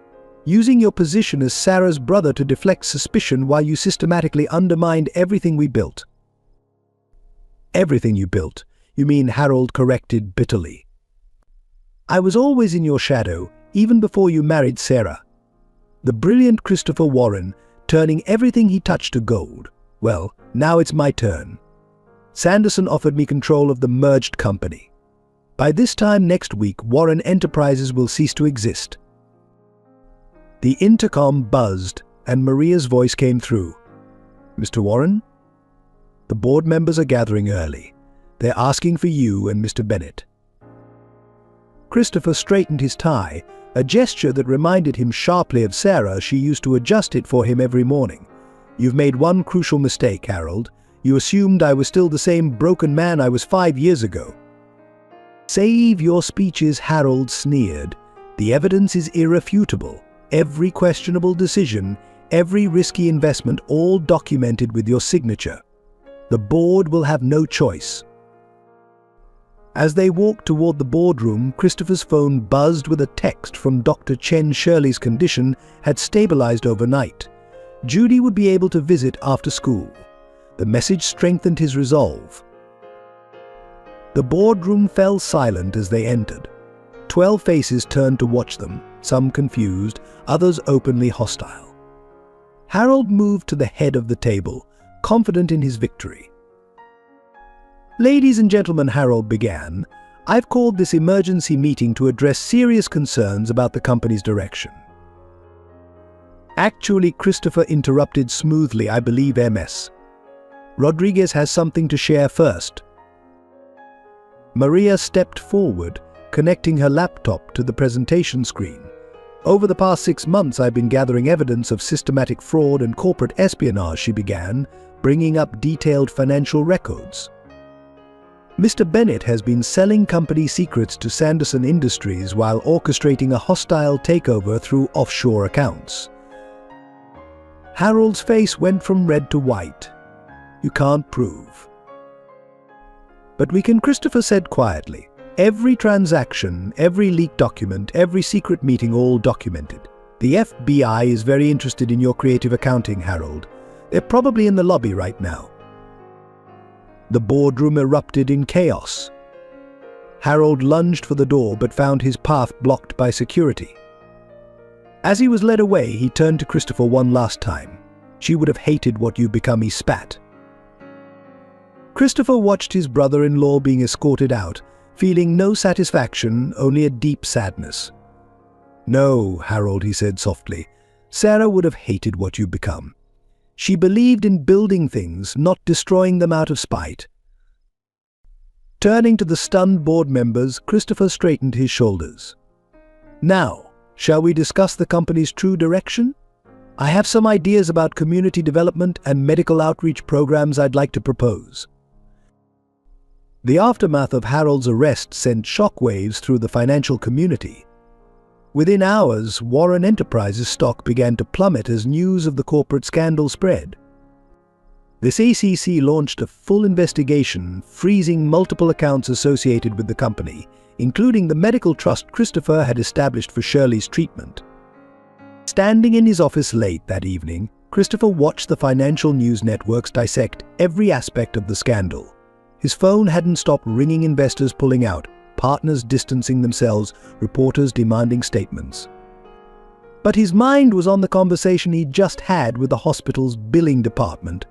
Speaker 1: Using your position as Sarah's brother to deflect suspicion while you systematically undermined everything we built. Everything you built, you mean, Harold corrected bitterly. I was always in your shadow, even before you married Sarah. The brilliant Christopher Warren, turning everything he touched to gold. Well, now it's my turn. Sanderson offered me control of the merged company. By this time next week, Warren Enterprises will cease to exist. The intercom buzzed, and Maria's voice came through. Mr. Warren? The board members are gathering early. They're asking for you and Mr. Bennett. Christopher straightened his tie, a gesture that reminded him sharply of Sarah. She used to adjust it for him every morning. You've made one crucial mistake, Harold. You assumed I was still the same broken man I was 5 years ago. Save your speeches, Harold sneered. The evidence is irrefutable. Every questionable decision, every risky investment, all documented with your signature. The board will have no choice. As they walked toward the boardroom, Christopher's phone buzzed with a text from Dr. Chen. Shirley's condition had stabilized overnight. Judy would be able to visit after school. The message strengthened his resolve. The boardroom fell silent as they entered. 12 faces turned to watch them, some confused, others openly hostile. Harold moved to the head of the table, confident in his victory. Ladies and gentlemen, Harold began, I've called this emergency meeting to address serious concerns about the company's direction. Actually, Christopher interrupted smoothly, I believe MS. Rodriguez has something to share first. Maria stepped forward, connecting her laptop to the presentation screen. Over the past 6 months, I've been gathering evidence of systematic fraud and corporate espionage, she began, bringing up detailed financial records. Mr. Bennett has been selling company secrets to Sanderson Industries while orchestrating a hostile takeover through offshore accounts. Harold's face went from red to white. You can't prove. But we can, Christopher said quietly. Every transaction, every leaked document, every secret meeting, all documented. The FBI is very interested in your creative accounting, Harold. They're probably in the lobby right now. The boardroom erupted in chaos. Harold lunged for the door but found his path blocked by security. As he was led away, he turned to Christopher one last time. She would have hated what you've become, he spat. Christopher watched his brother-in-law being escorted out, feeling no satisfaction, only a deep sadness. No, Harold, he said softly. Sarah would have hated what you've become. She believed in building things, not destroying them out of spite. Turning to the stunned board members, Christopher straightened his shoulders. Now, shall we discuss the company's true direction? I have some ideas about community development and medical outreach programs I'd like to propose. The aftermath of Harold's arrest sent shockwaves through the financial community. Within hours, Warren Enterprises stock began to plummet as news of the corporate scandal spread. This ACC launched a full investigation, freezing multiple accounts associated with the company, including the medical trust Christopher had established for Shirley's treatment. Standing in his office late that evening, Christopher watched the financial news networks dissect every aspect of the scandal. His phone hadn't stopped ringing, investors pulling out, partners distancing themselves, reporters demanding statements. But his mind was on the conversation he'd just had with the hospital's billing department.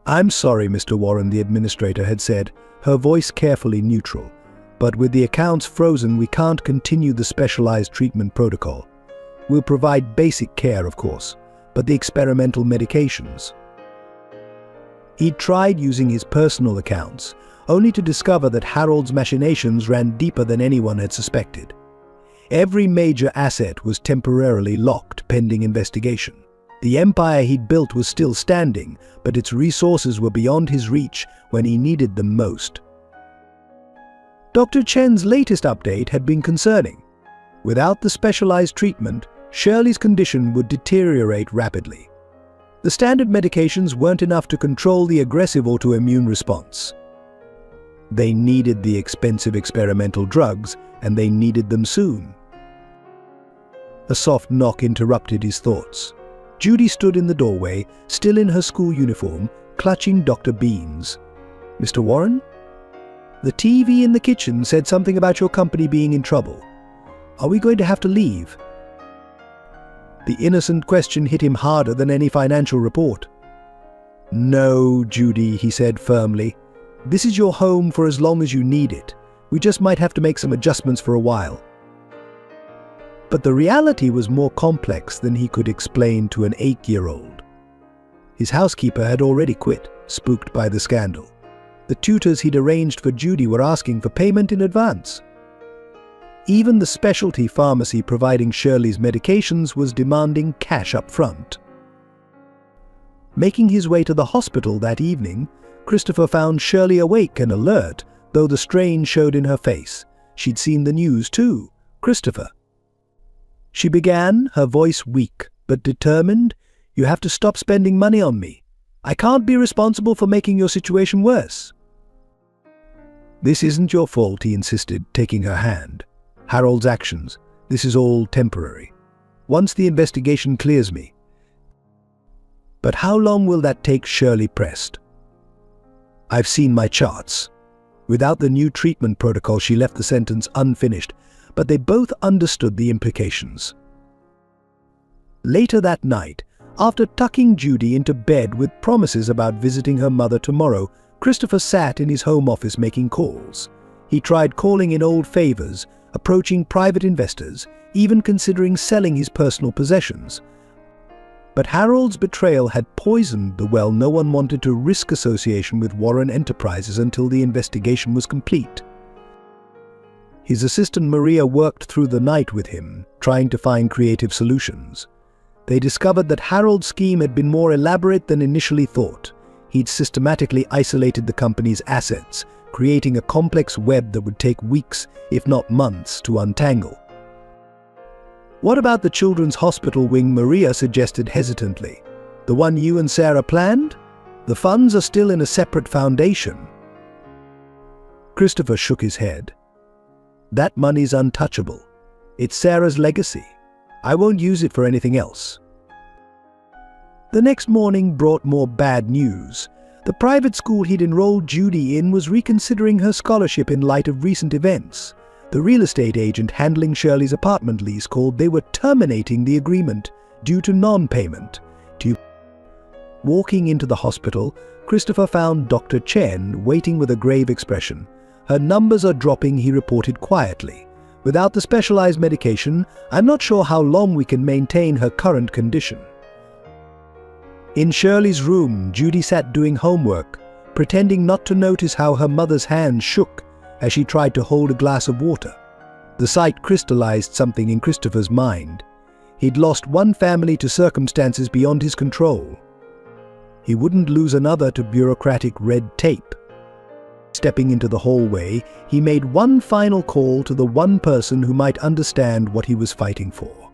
Speaker 1: "I'm sorry, Mr. Warren," the administrator had said, her voice carefully neutral. "But with the accounts frozen, we can't continue the specialized treatment protocol. We'll provide basic care, of course, but the experimental medications." He'd tried using his personal accounts, only to discover that Harold's machinations ran deeper than anyone had suspected. Every major asset was temporarily locked pending investigation. The empire he'd built was still standing, but its resources were beyond his reach when he needed them most. Dr. Chen's latest update had been concerning. Without the specialized treatment, Shirley's condition would deteriorate rapidly. The standard medications weren't enough to control the aggressive autoimmune response. They needed the expensive experimental drugs, and they needed them soon. A soft knock interrupted his thoughts. Judy stood in the doorway, still in her school uniform, clutching Dr. Bean's. "Mr. Warren?" "The TV in the kitchen said something about your company being in trouble. Are we going to have to leave?" The innocent question hit him harder than any financial report. "No, Judy," he said firmly. "This is your home for as long as you need it. We just might have to make some adjustments for a while." But the reality was more complex than he could explain to an 8-year-old. His housekeeper had already quit, spooked by the scandal. The tutors he'd arranged for Judy were asking for payment in advance. Even the specialty pharmacy providing Shirley's medications was demanding cash up front. Making his way to the hospital that evening, Christopher found Shirley awake and alert, though the strain showed in her face. She'd seen the news too. "Christopher," she began, her voice weak but determined, "you have to stop spending money on me. I can't be responsible for making your situation worse." "This isn't your fault," he insisted, taking her hand. "Harold's actions. This is all temporary. Once the investigation clears me." "But how long will that take?" Shirley pressed. "I've seen my charts." Without the new treatment protocol, she left the sentence unfinished, but they both understood the implications. Later that night, after tucking Judy into bed with promises about visiting her mother tomorrow, Christopher sat in his home office making calls. He tried calling in old favors, approaching private investors, even considering selling his personal possessions. But Harold's betrayal had poisoned the well no one wanted to risk association with Warren Enterprises until the investigation was complete. His assistant Maria worked through the night with him, trying to find creative solutions. They discovered that Harold's scheme had been more elaborate than initially thought. He'd systematically isolated the company's assets, creating a complex web that would take weeks, if not months, to untangle. "What about the children's hospital wing?" Maria suggested hesitantly. "The one you and Sarah planned? The funds are still in a separate foundation." Christopher shook his head. "That money's untouchable. It's Sarah's legacy. I won't use it for anything else." The next morning brought more bad news. The private school he'd enrolled Judy in was reconsidering her scholarship in light of recent events. The real estate agent handling Shirley's apartment lease called they were terminating the agreement due to non-payment. Walking into the hospital, Christopher found Dr. Chen waiting with a grave expression. "Her numbers are dropping," he reported quietly. "Without the specialized medication, I'm not sure how long we can maintain her current condition." In Shirley's room, Judy sat doing homework, pretending not to notice how her mother's hand shook as she tried to hold a glass of water. The sight crystallized something in Christopher's mind. He'd lost one family to circumstances beyond his control. He wouldn't lose another to bureaucratic red tape. Stepping into the hallway, he made one final call to the one person who might understand what he was fighting for.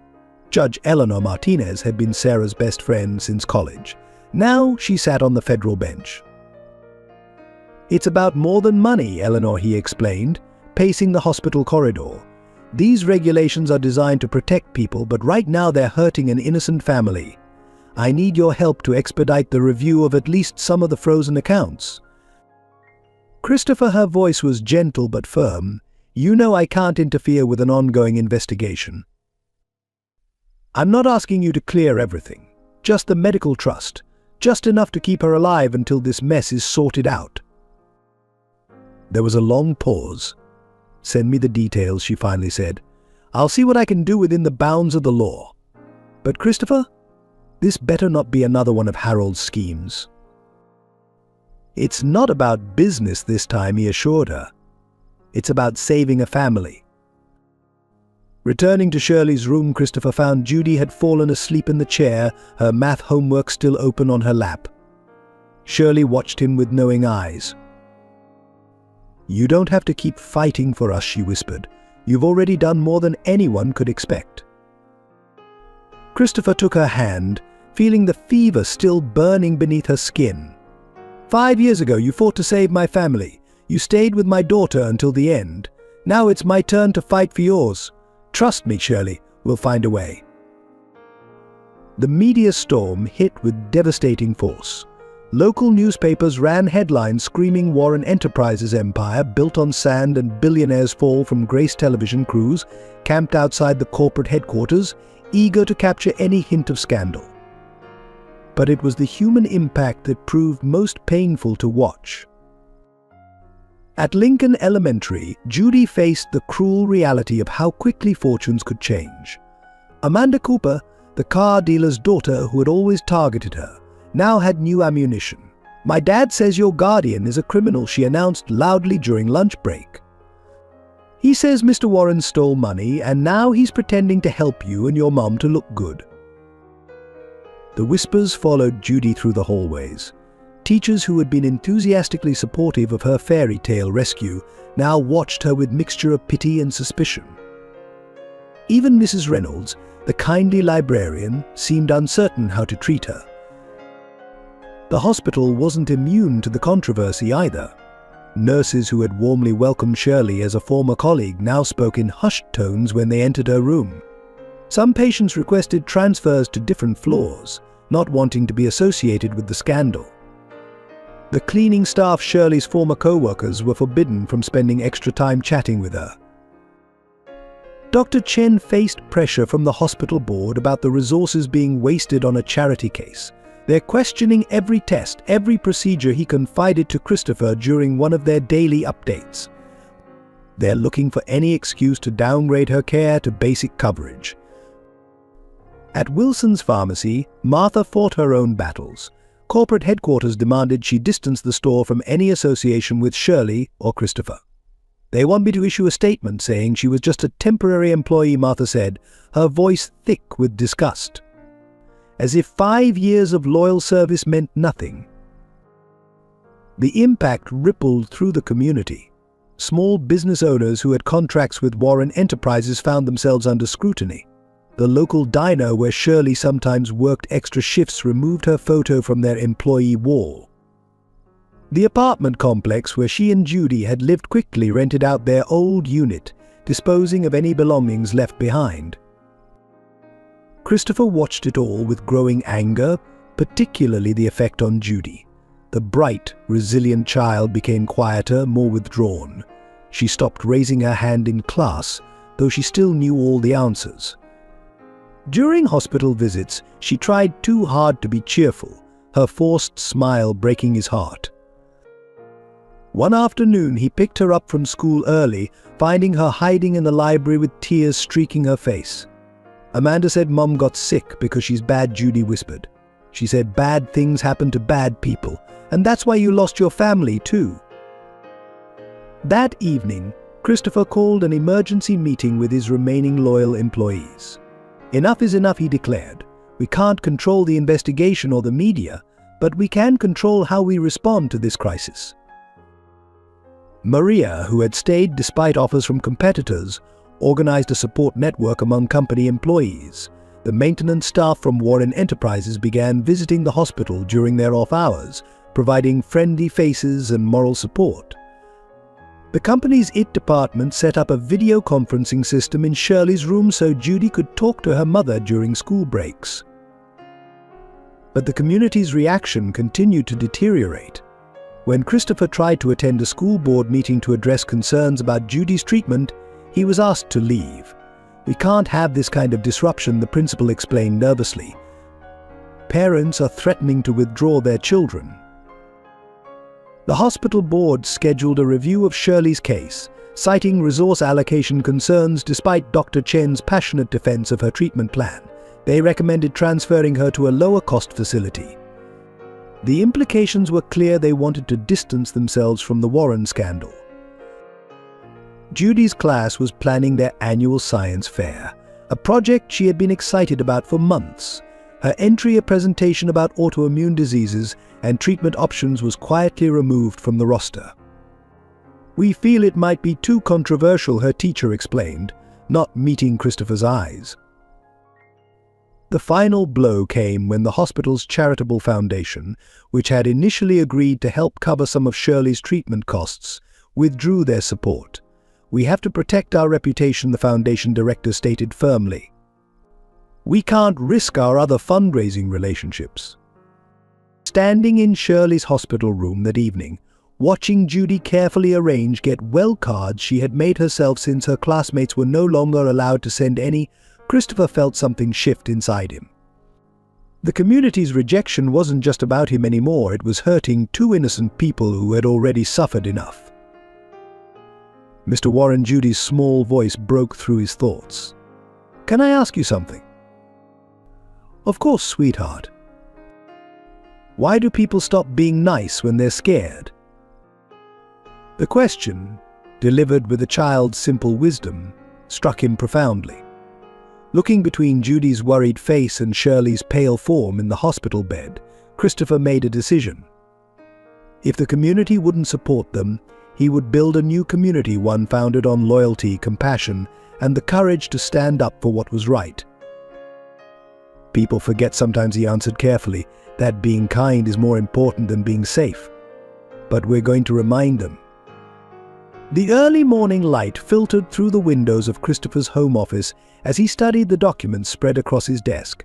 Speaker 1: Judge Eleanor Martinez had been Sarah's best friend since college. Now she sat on the federal bench. "It's about more than money, Eleanor," he explained, pacing the hospital corridor. "These regulations are designed to protect people, but right now they're hurting an innocent family. I need your help to expedite the review of at least some of the frozen accounts." "Christopher," her voice was gentle but firm, "you know I can't interfere with an ongoing investigation. I'm not asking you to clear everything, just the medical trust, just enough to keep her alive until this mess is sorted out." There was a long pause. "Send me the details," she finally said. "I'll see what I can do within the bounds of the law. But Christopher, this better not be another one of Harold's schemes." "It's not about business this time," he assured her. "It's about saving a family." Returning to Shirley's room, Christopher found Judy had fallen asleep in the chair, her math homework still open on her lap. Shirley watched him with knowing eyes. "You don't have to keep fighting for us," she whispered. "You've already done more than anyone could expect." Christopher took her hand, feeling the fever still burning beneath her skin. "5 years ago you fought to save my family. You stayed with my daughter until the end. Now it's my turn to fight for yours. Trust me, Shirley, we'll find a way." The media storm hit with devastating force. Local newspapers ran headlines screaming Warren Enterprises' empire, built on sand and billionaires' fall from Grace television crews, camped outside the corporate headquarters, eager to capture any hint of scandal. But it was the human impact that proved most painful to watch. At Lincoln Elementary, Judy faced the cruel reality of how quickly fortunes could change. Amanda Cooper, the car dealer's daughter who had always targeted her, now had new ammunition. "My dad says your guardian is a criminal," she announced loudly during lunch break. "He says Mr. Warren stole money, and now he's pretending to help you and your mom to look good." The whispers followed Judy through the hallways. Teachers who had been enthusiastically supportive of her fairy tale rescue now watched her with mixture of pity and suspicion. Even Mrs. Reynolds, the kindly librarian, seemed uncertain how to treat her. The hospital wasn't immune to the controversy either. Nurses who had warmly welcomed Shirley as a former colleague now spoke in hushed tones when they entered her room. Some patients requested transfers to different floors, not wanting to be associated with the scandal. The cleaning staff, Shirley's former co-workers, were forbidden from spending extra time chatting with her. Dr. Chen faced pressure from the hospital board about the resources being wasted on a charity case. They're questioning every test, every procedure he confided to Christopher during one of their daily updates. They're looking for any excuse to downgrade her care to basic coverage. At Wilson's pharmacy, Martha fought her own battles. Corporate headquarters demanded she distance the store from any association with Shirley or Christopher. "They want me to issue a statement saying she was just a temporary employee," Martha said, her voice thick with disgust. As if 5 years of loyal service meant nothing. The impact rippled through the community. Small business owners who had contracts with Warren Enterprises found themselves under scrutiny. The local diner where Shirley sometimes worked extra shifts removed her photo from their employee wall. The apartment complex where she and Judy had lived quickly rented out their old unit, disposing of any belongings left behind. Christopher watched it all with growing anger, particularly the effect on Judy. The bright, resilient child became quieter, more withdrawn. She stopped raising her hand in class, though she still knew all the answers. During hospital visits, she tried too hard to be cheerful, her forced smile breaking his heart. One afternoon, he picked her up from school early, finding her hiding in the library with tears streaking her face. "Amanda said Mom got sick because she's bad," Judy whispered. She said bad things happen to bad people, and that's why you lost your family too. That evening, Christopher called an emergency meeting with his remaining loyal employees. Enough is enough, he declared. We can't control the investigation or the media, but we can control how we respond to this crisis. Maria, who had stayed despite offers from competitors, organized a support network among company employees. The maintenance staff from Warren Enterprises began visiting the hospital during their off hours, providing friendly faces and moral support. The company's IT department set up a video conferencing system in Shirley's room so Judy could talk to her mother during school breaks. But the community's reaction continued to deteriorate. When Christopher tried to attend a school board meeting to address concerns about Judy's treatment, he was asked to leave. "We can't have this kind of disruption," the principal explained nervously. "Parents are threatening to withdraw their children." The hospital board scheduled a review of Shirley's case, citing resource allocation concerns despite Dr. Chen's passionate defense of her treatment plan. They recommended transferring her to a lower-cost facility. The implications were clear. They wanted to distance themselves from the Warren scandal. Judy's class was planning their annual science fair, a project she had been excited about for months. Her entry, a presentation about autoimmune diseases and treatment options, was quietly removed from the roster. "We feel it might be too controversial," her teacher explained, not meeting Christopher's eyes. The final blow came when the hospital's charitable foundation, which had initially agreed to help cover some of Shirley's treatment costs, withdrew their support. "We have to protect our reputation," the foundation director stated firmly. "We can't risk our other fundraising relationships." Standing in Shirley's hospital room that evening, watching Judy carefully arrange get well cards she had made herself since her classmates were no longer allowed to send any, Christopher felt something shift inside him. The community's rejection wasn't just about him anymore, it was hurting two innocent people who had already suffered enough. Mr. Warren, Judy's small voice broke through his thoughts. "Can I ask you something?" "Of course, sweetheart." "Why do people stop being nice when they're scared?" The question, delivered with a child's simple wisdom, struck him profoundly. Looking between Judy's worried face and Shirley's pale form in the hospital bed, Christopher made a decision. If the community wouldn't support them, he would build a new community, one founded on loyalty, compassion, and the courage to stand up for what was right. "People forget sometimes," he answered carefully, "that being kind is more important than being safe. But we're going to remind them." The early morning light filtered through the windows of Christopher's home office as he studied the documents spread across his desk.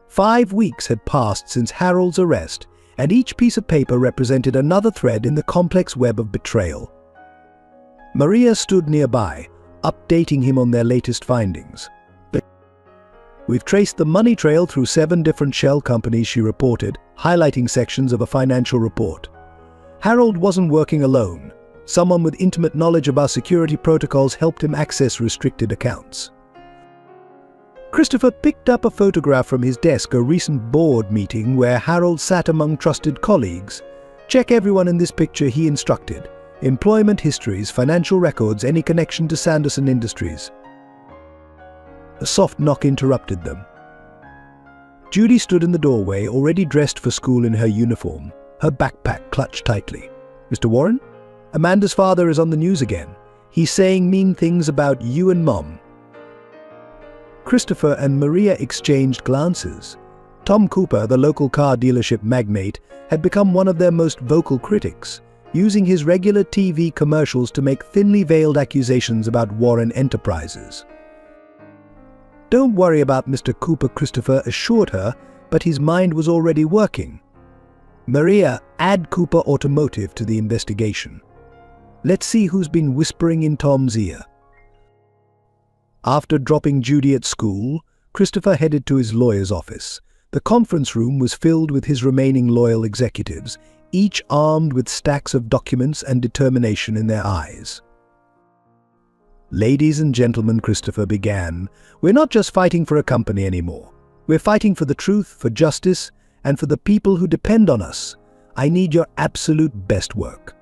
Speaker 1: 5 weeks had passed since Harold's arrest, and each piece of paper represented another thread in the complex web of betrayal. Maria stood nearby, updating him on their latest findings. "We've traced the money trail through 7 different shell companies," she reported, highlighting sections of a financial report. "Harold wasn't working alone. Someone with intimate knowledge of our security protocols helped him access restricted accounts." Christopher picked up a photograph from his desk, a recent board meeting where Harold sat among trusted colleagues. "Check everyone in this picture," he instructed. "Employment histories, financial records, any connection to Sanderson Industries." A soft knock interrupted them. Judy stood in the doorway, already dressed for school in her uniform, her backpack clutched tightly. "Mr. Warren? Amanda's father is on the news again. He's saying mean things about you and Mom." Christopher and Maria exchanged glances. Tom Cooper, the local car dealership magnate, had become one of their most vocal critics, using his regular TV commercials to make thinly veiled accusations about Warren Enterprises. "Don't worry about Mr. Cooper," Christopher assured her, but his mind was already working. "Maria, add Cooper Automotive to the investigation. Let's see who's been whispering in Tom's ear." After dropping Judy at school, Christopher headed to his lawyer's office. The conference room was filled with his remaining loyal executives, each armed with stacks of documents and determination in their eyes. "Ladies and gentlemen," Christopher began, "we're not just fighting for a company anymore. We're fighting for the truth, for justice, and for the people who depend on us, I need your absolute best work."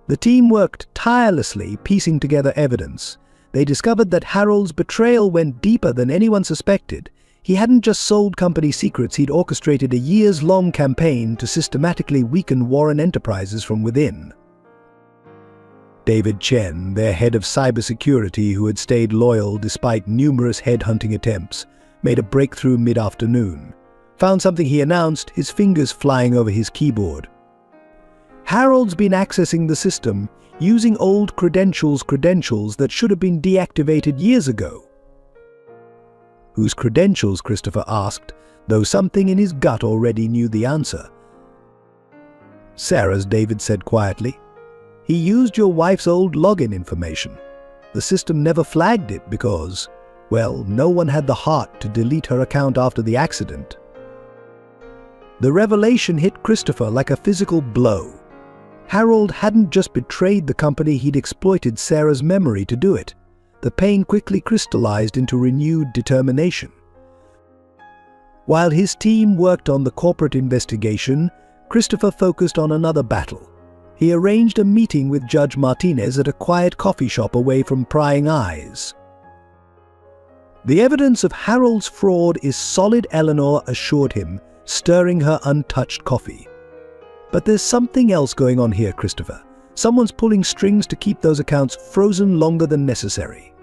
Speaker 1: The team worked tirelessly, piecing together evidence. They discovered that Harold's betrayal went deeper than anyone suspected. He hadn't just sold company secrets, he'd orchestrated a years-long campaign to systematically weaken Warren Enterprises from within. David Chen, their head of cybersecurity who had stayed loyal despite numerous headhunting attempts, made a breakthrough mid-afternoon. Found something he announced, his fingers flying over his keyboard. "Harold's been accessing the system, using old credentials that should have been deactivated years ago." "Whose credentials?" Christopher asked, though something in his gut already knew the answer. "Sarah's," David said quietly. "He used your wife's old login information. The system never flagged it because, well, no one had the heart to delete her account after the accident." The revelation hit Christopher like a physical blow. Harold hadn't just betrayed the company, he'd exploited Sarah's memory to do it. The pain quickly crystallized into renewed determination. While his team worked on the corporate investigation, Christopher focused on another battle. He arranged a meeting with Judge Martinez at a quiet coffee shop away from prying eyes. "The evidence of Harold's fraud is solid," Eleanor assured him, stirring her untouched coffee. "But there's something else going on here, Christopher. Someone's pulling strings to keep those accounts frozen longer than necessary."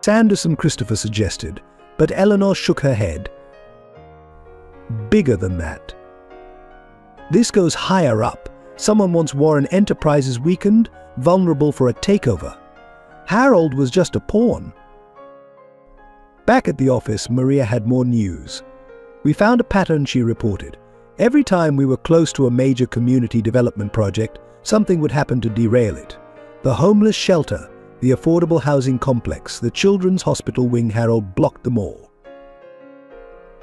Speaker 1: Sanderson, Christopher suggested, but Eleanor shook her head. "Bigger than that. This goes higher up. Someone wants Warren Enterprises weakened, vulnerable for a takeover. Harold was just a pawn." Back at the office, Maria had more news. "We found a pattern," she reported. "Every time we were close to a major community development project, something would happen to derail it. The homeless shelter, the affordable housing complex, the children's hospital wing, Harold blocked them all."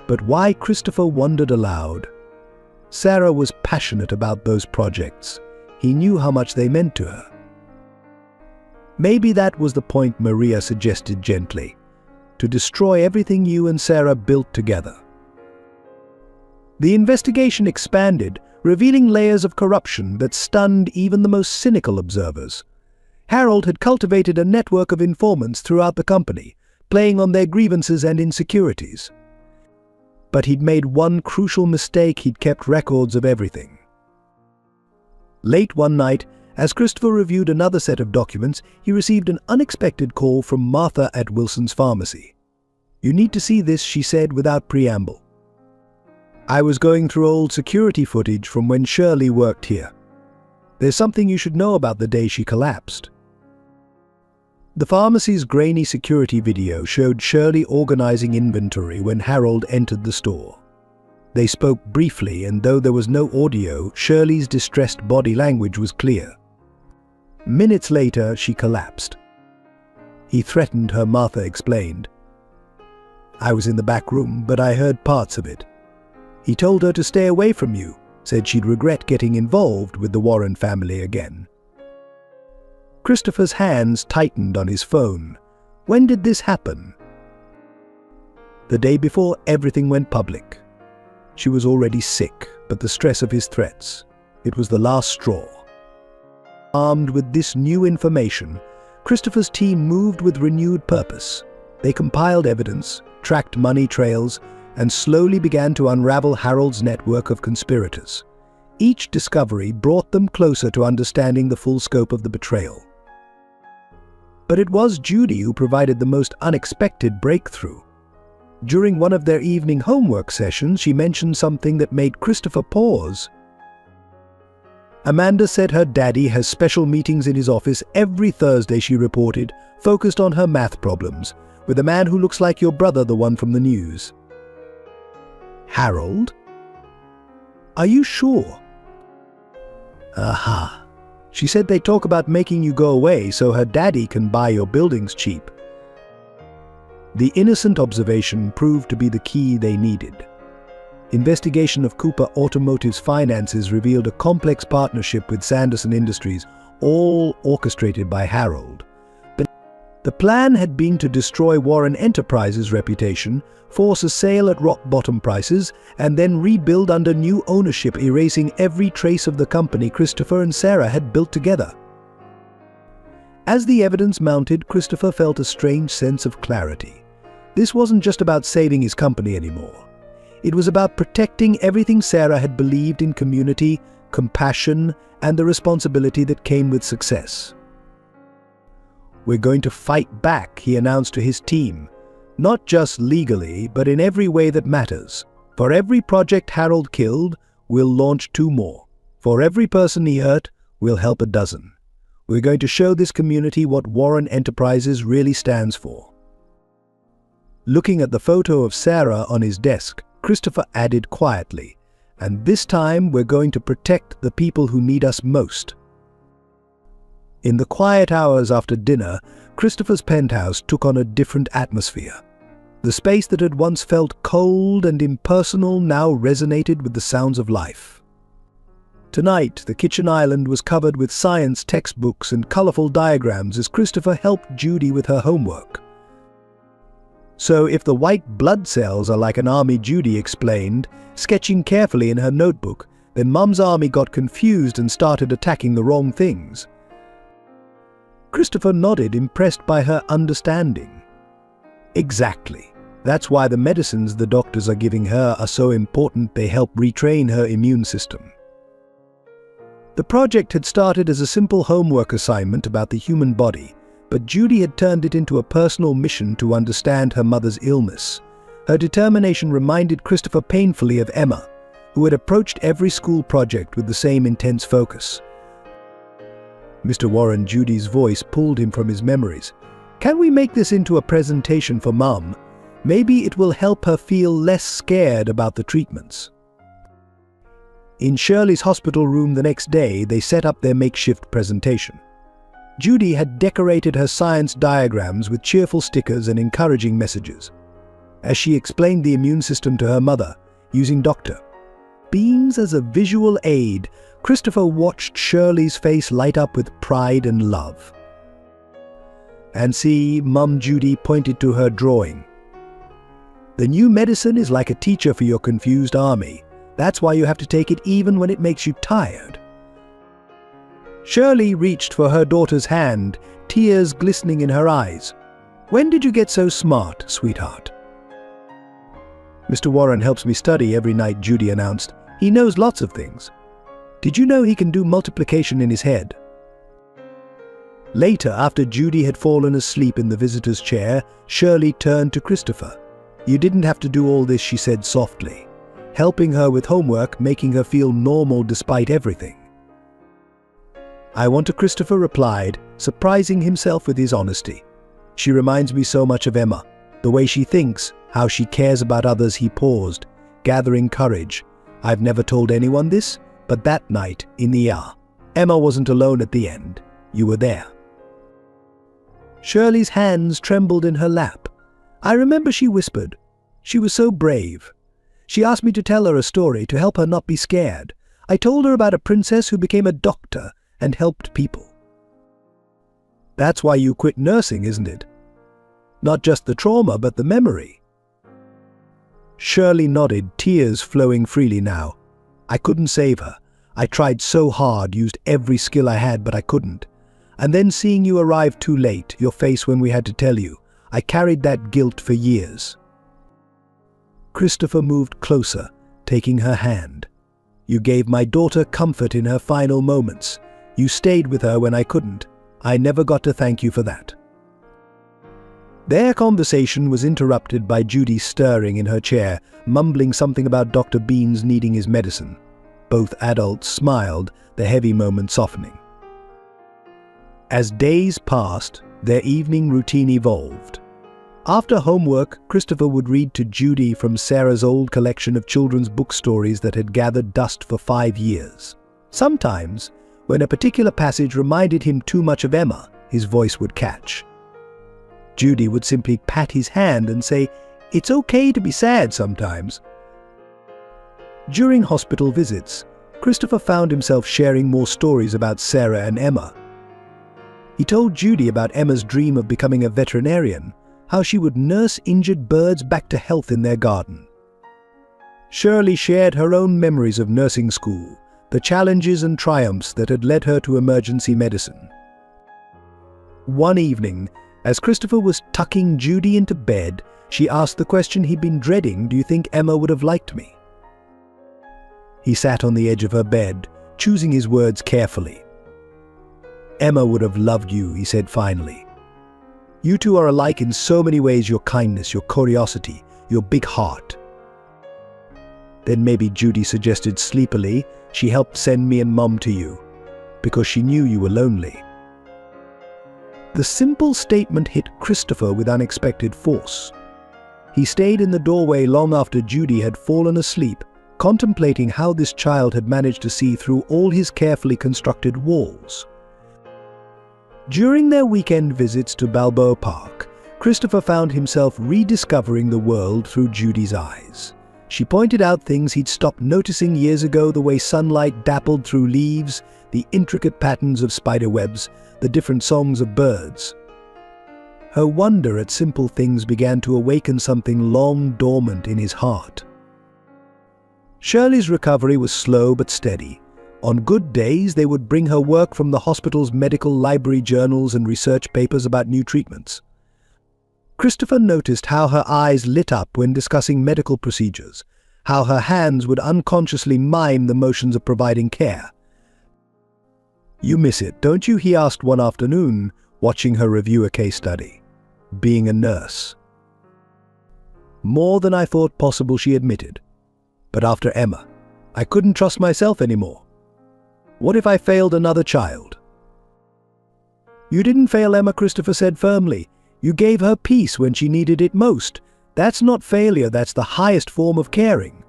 Speaker 1: But why? Christopher wondered aloud. Sarah was passionate about those projects. He knew how much they meant to her. "Maybe that was the point," Maria suggested gently. "To destroy everything you and Sarah built together." The investigation expanded, revealing layers of corruption that stunned even the most cynical observers. Harold had cultivated a network of informants throughout the company, playing on their grievances and insecurities. But he'd made one crucial mistake: he'd kept records of everything. Late one night, as Christopher reviewed another set of documents, he received an unexpected call from Martha at Wilson's pharmacy. "You need to see this," she said without preamble. "I was going through old security footage from when Shirley worked here. There's something you should know about the day she collapsed." The pharmacy's grainy security video showed Shirley organizing inventory when Harold entered the store. They spoke briefly, and though there was no audio, Shirley's distressed body language was clear. Minutes later, she collapsed. "He threatened her," Martha explained. "I was in the back room, but I heard parts of it. He told her to stay away from you, said she'd regret getting involved with the Warren family again." Christopher's hands tightened on his phone. When did this happen? The day before everything went public. She was already sick, but the stress of his threats, it was the last straw. Armed with this new information, Christopher's team moved with renewed purpose. They compiled evidence, tracked money trails, and slowly began to unravel Harold's network of conspirators. Each discovery brought them closer to understanding the full scope of the betrayal. But it was Judy who provided the most unexpected breakthrough. During one of their evening homework sessions, she mentioned something that made Christopher pause. "Amanda said her daddy has special meetings in his office every Thursday," she reported, focused on her math problems, "with a man who looks like your brother, the one from the news." "Harold? Are you sure?" "Aha. She said they talk about making you go away so her daddy can buy your buildings cheap." The innocent observation proved to be the key they needed. Investigation of Cooper Automotive's finances revealed a complex partnership with Sanderson Industries, all orchestrated by Harold. But The plan had been to destroy Warren Enterprises' reputation, force a sale at rock-bottom prices, and then rebuild under new ownership, erasing every trace of the company Christopher and Sarah had built together. As the evidence mounted, Christopher felt a strange sense of clarity. This wasn't just about saving his company anymore. It was about protecting everything Sarah had believed in: community, compassion, and the responsibility that came with success. "We're going to fight back," he announced to his team. "Not just legally, but in every way that matters. For every project Harold killed, we'll launch 2 more. For every person he hurt, we'll help a dozen. We're going to show this community what Warren Enterprises really stands for." Looking at the photo of Sarah on his desk, Christopher added quietly, "And this time we're going to protect the people who need us most." In the quiet hours after dinner, Christopher's penthouse took on a different atmosphere. The space that had once felt cold and impersonal now resonated with the sounds of life. Tonight, the kitchen island was covered with science textbooks and colorful diagrams as Christopher helped Judy with her homework. "So if the white blood cells are like an army," Judy explained, sketching carefully in her notebook, "then Mum's army got confused and started attacking the wrong things." Christopher nodded, impressed by her understanding. "Exactly. That's why the medicines the doctors are giving her are so important. They help retrain her immune system." The project had started as a simple homework assignment about the human body, but Judy had turned it into a personal mission to understand her mother's illness. Her determination reminded Christopher painfully of Emma, who had approached every school project with the same intense focus. "Mr. Warren," Judy's voice pulled him from his memories. "Can we make this into a presentation for Mum? Maybe it will help her feel less scared about the treatments." In Shirley's hospital room the next day, they set up their makeshift presentation. Judy had decorated her science diagrams with cheerful stickers and encouraging messages. As she explained the immune system to her mother, using Dr. Beans as a visual aid, Christopher watched Shirley's face light up with pride and love. "And see," Mum Judy pointed to her drawing. "The new medicine is like a teacher for your confused army. That's why you have to take it even when it makes you tired." Shirley reached for her daughter's hand, tears glistening in her eyes. "When did you get so smart, sweetheart?" "Mr. Warren helps me study every night," Judy announced. "He knows lots of things. Did you know he can do multiplication in his head?" Later, after Judy had fallen asleep in the visitor's chair, Shirley turned to Christopher. "You didn't have to do all this," she said softly, helping her with homework, making her feel normal despite everything. "I want to," Christopher replied, surprising himself with his honesty. "She reminds me so much of Emma. The way she thinks, how she cares about others." He paused, gathering courage. "I've never told anyone this, but that night in the ER, Emma wasn't alone at the end. You were there." Shirley's hands trembled in her lap. "I remember," she whispered. "She was so brave. She asked me to tell her a story to help her not be scared. I told her about a princess who became a doctor and helped people." "That's why you quit nursing, isn't it? Not just the trauma, but the memory." Shirley nodded, tears flowing freely now. "I couldn't save her. I tried so hard, used every skill I had, but I couldn't. And then seeing you arrive too late, your face when we had to tell you, I carried that guilt for years." Christopher moved closer, taking her hand. "You gave my daughter comfort in her final moments. You stayed with her when I couldn't. I never got to thank you for that." Their conversation was interrupted by Judy stirring in her chair, mumbling something about Dr. Beans needing his medicine. Both adults smiled, the heavy moment softening. As days passed, their evening routine evolved. After homework, Christopher would read to Judy from Sarah's old collection of children's book stories that had gathered dust for 5 years. Sometimes, when a particular passage reminded him too much of Emma, his voice would catch. Judy would simply pat his hand and say, "It's okay to be sad sometimes." During hospital visits, Christopher found himself sharing more stories about Sarah and Emma. He told Judy about Emma's dream of becoming a veterinarian, how she would nurse injured birds back to health in their garden. Shirley shared her own memories of nursing school, the challenges and triumphs that had led her to emergency medicine. One evening, as Christopher was tucking Judy into bed, she asked the question he'd been dreading, "Do you think Emma would have liked me?" He sat on the edge of her bed, choosing his words carefully. "Emma would have loved you," he said finally. "You two are alike in so many ways, your kindness, your curiosity, your big heart." Then maybe, Judy suggested sleepily, "she helped send me and Mum to you, because she knew you were lonely." The simple statement hit Christopher with unexpected force. He stayed in the doorway long after Judy had fallen asleep, contemplating how this child had managed to see through all his carefully constructed walls. During their weekend visits to Balboa Park, Christopher found himself rediscovering the world through Judy's eyes. She pointed out things he'd stopped noticing years ago: the way sunlight dappled through leaves, the intricate patterns of spiderwebs, the different songs of birds. Her wonder at simple things began to awaken something long dormant in his heart. Shirley's recovery was slow but steady. On good days, they would bring her work from the hospital's medical library journals and research papers about new treatments. Christopher noticed how her eyes lit up when discussing medical procedures, how her hands would unconsciously mime the motions of providing care. "You miss it, don't you?" he asked one afternoon, watching her review a case study. "Being a nurse." "More than I thought possible," she admitted. "But after Emma, I couldn't trust myself anymore. What if I failed another child?" "You didn't fail Emma," Christopher said firmly. "You gave her peace when she needed it most. That's not failure, that's the highest form of caring."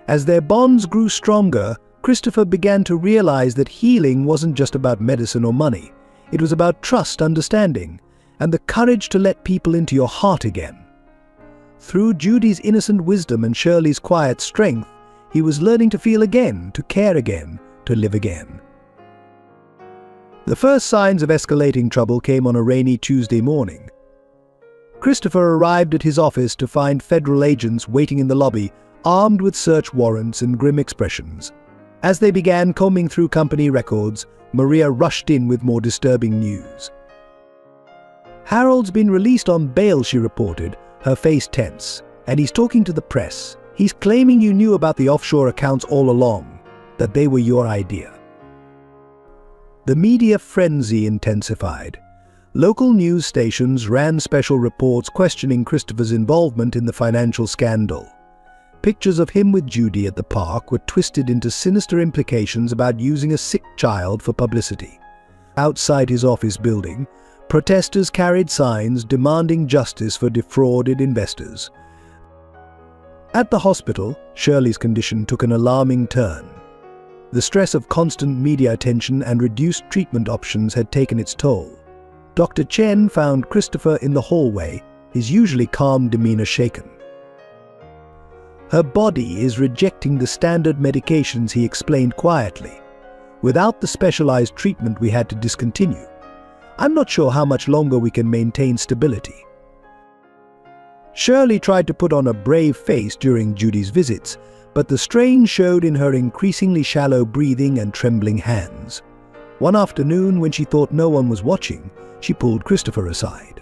Speaker 1: As their bonds grew stronger, Christopher began to realize that healing wasn't just about medicine or money. It was about trust, understanding, and the courage to let people into your heart again. Through Judy's innocent wisdom and Shirley's quiet strength, he was learning to feel again, to care again, to live again. The first signs of escalating trouble came on a rainy Tuesday morning. Christopher arrived at his office to find federal agents waiting in the lobby, armed with search warrants and grim expressions. As they began combing through company records, Maria rushed in with more disturbing news. "Harold's been released on bail," she reported, her face tense, "and he's talking to the press. He's claiming you knew about the offshore accounts all along, that they were your idea." The media frenzy intensified. Local news stations ran special reports questioning Christopher's involvement in the financial scandal. Pictures of him with Judy at the park were twisted into sinister implications about using a sick child for publicity. Outside his office building, protesters carried signs demanding justice for defrauded investors. At the hospital, Shirley's condition took an alarming turn. The stress of constant media attention and reduced treatment options had taken its toll. Dr. Chen found Christopher in the hallway, his usually calm demeanor shaken. "Her body is rejecting the standard medications," he explained quietly. "Without the specialized treatment we had to discontinue. I'm not sure how much longer we can maintain stability." Shirley tried to put on a brave face during Judy's visits, but the strain showed in her increasingly shallow breathing and trembling hands. One afternoon, when she thought no one was watching, she pulled Christopher aside.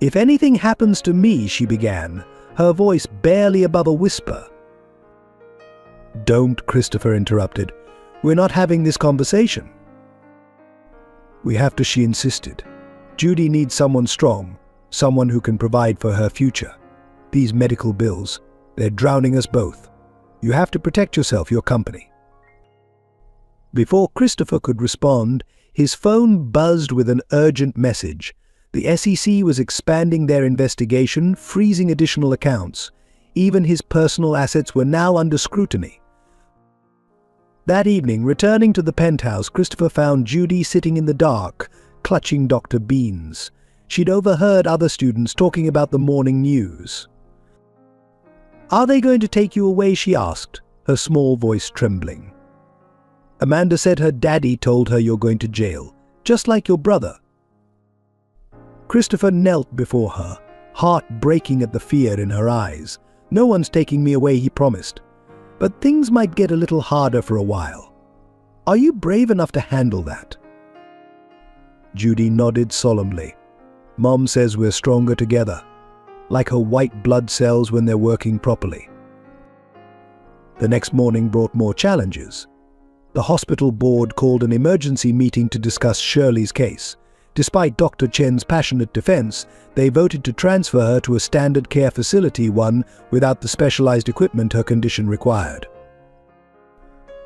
Speaker 1: "If anything happens to me," she began, her voice barely above a whisper. "Don't," Christopher interrupted. "We're not having this conversation." "We have to," she insisted. "Judy needs someone strong, someone who can provide for her future. These medical bills, they're drowning us both. You have to protect yourself, your company." Before Christopher could respond, his phone buzzed with an urgent message. The SEC was expanding their investigation, freezing additional accounts. Even his personal assets were now under scrutiny. That evening, returning to the penthouse, Christopher found Judy sitting in the dark, clutching Dr. Beans. She'd overheard other students talking about the morning news. "Are they going to take you away?" she asked, her small voice trembling. Amanda said her daddy told her you're going to jail, just like your brother. Christopher knelt before her, heart breaking at the fear in her eyes. No one's taking me away, he promised. But things might get a little harder for a while. Are you brave enough to handle that? Judy nodded solemnly. Mom says we're stronger together, like her white blood cells when they're working properly. The next morning brought more challenges. The hospital board called an emergency meeting to discuss Shirley's case. Despite Dr. Chen's passionate defense, they voted to transfer her to a standard care facility, one without the specialized equipment her condition required.